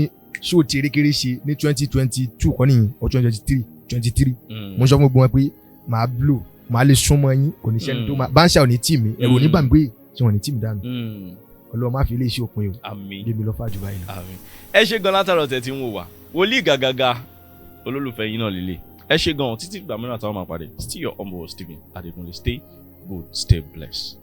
show tí erékeré ṣe ní 2022 kọ́ nìyẹn or 2023 mo sọ fún gbogbo wọn pé màá blow màá lè súnmọ́ yín kò ní sẹ́ni tó máa báńṣà ò ní tì mí ẹ̀rù ní bàmí pé tí wọ́n ní tì mí dànù ọlọ́run má fi ilé iṣẹ́ òpin o débi lọ́fà jù báyìí lọ.
ẹ ṣe gan látàrọ tẹ tí ń wò wá Wòlíì gàgàgà olólùfẹ́ yín náà lélẹ̀ ẹ ṣe gan títí ìgbà mìíràn táwọn máa pàdé still your humble Stephen Adekunle stay good stay blessed.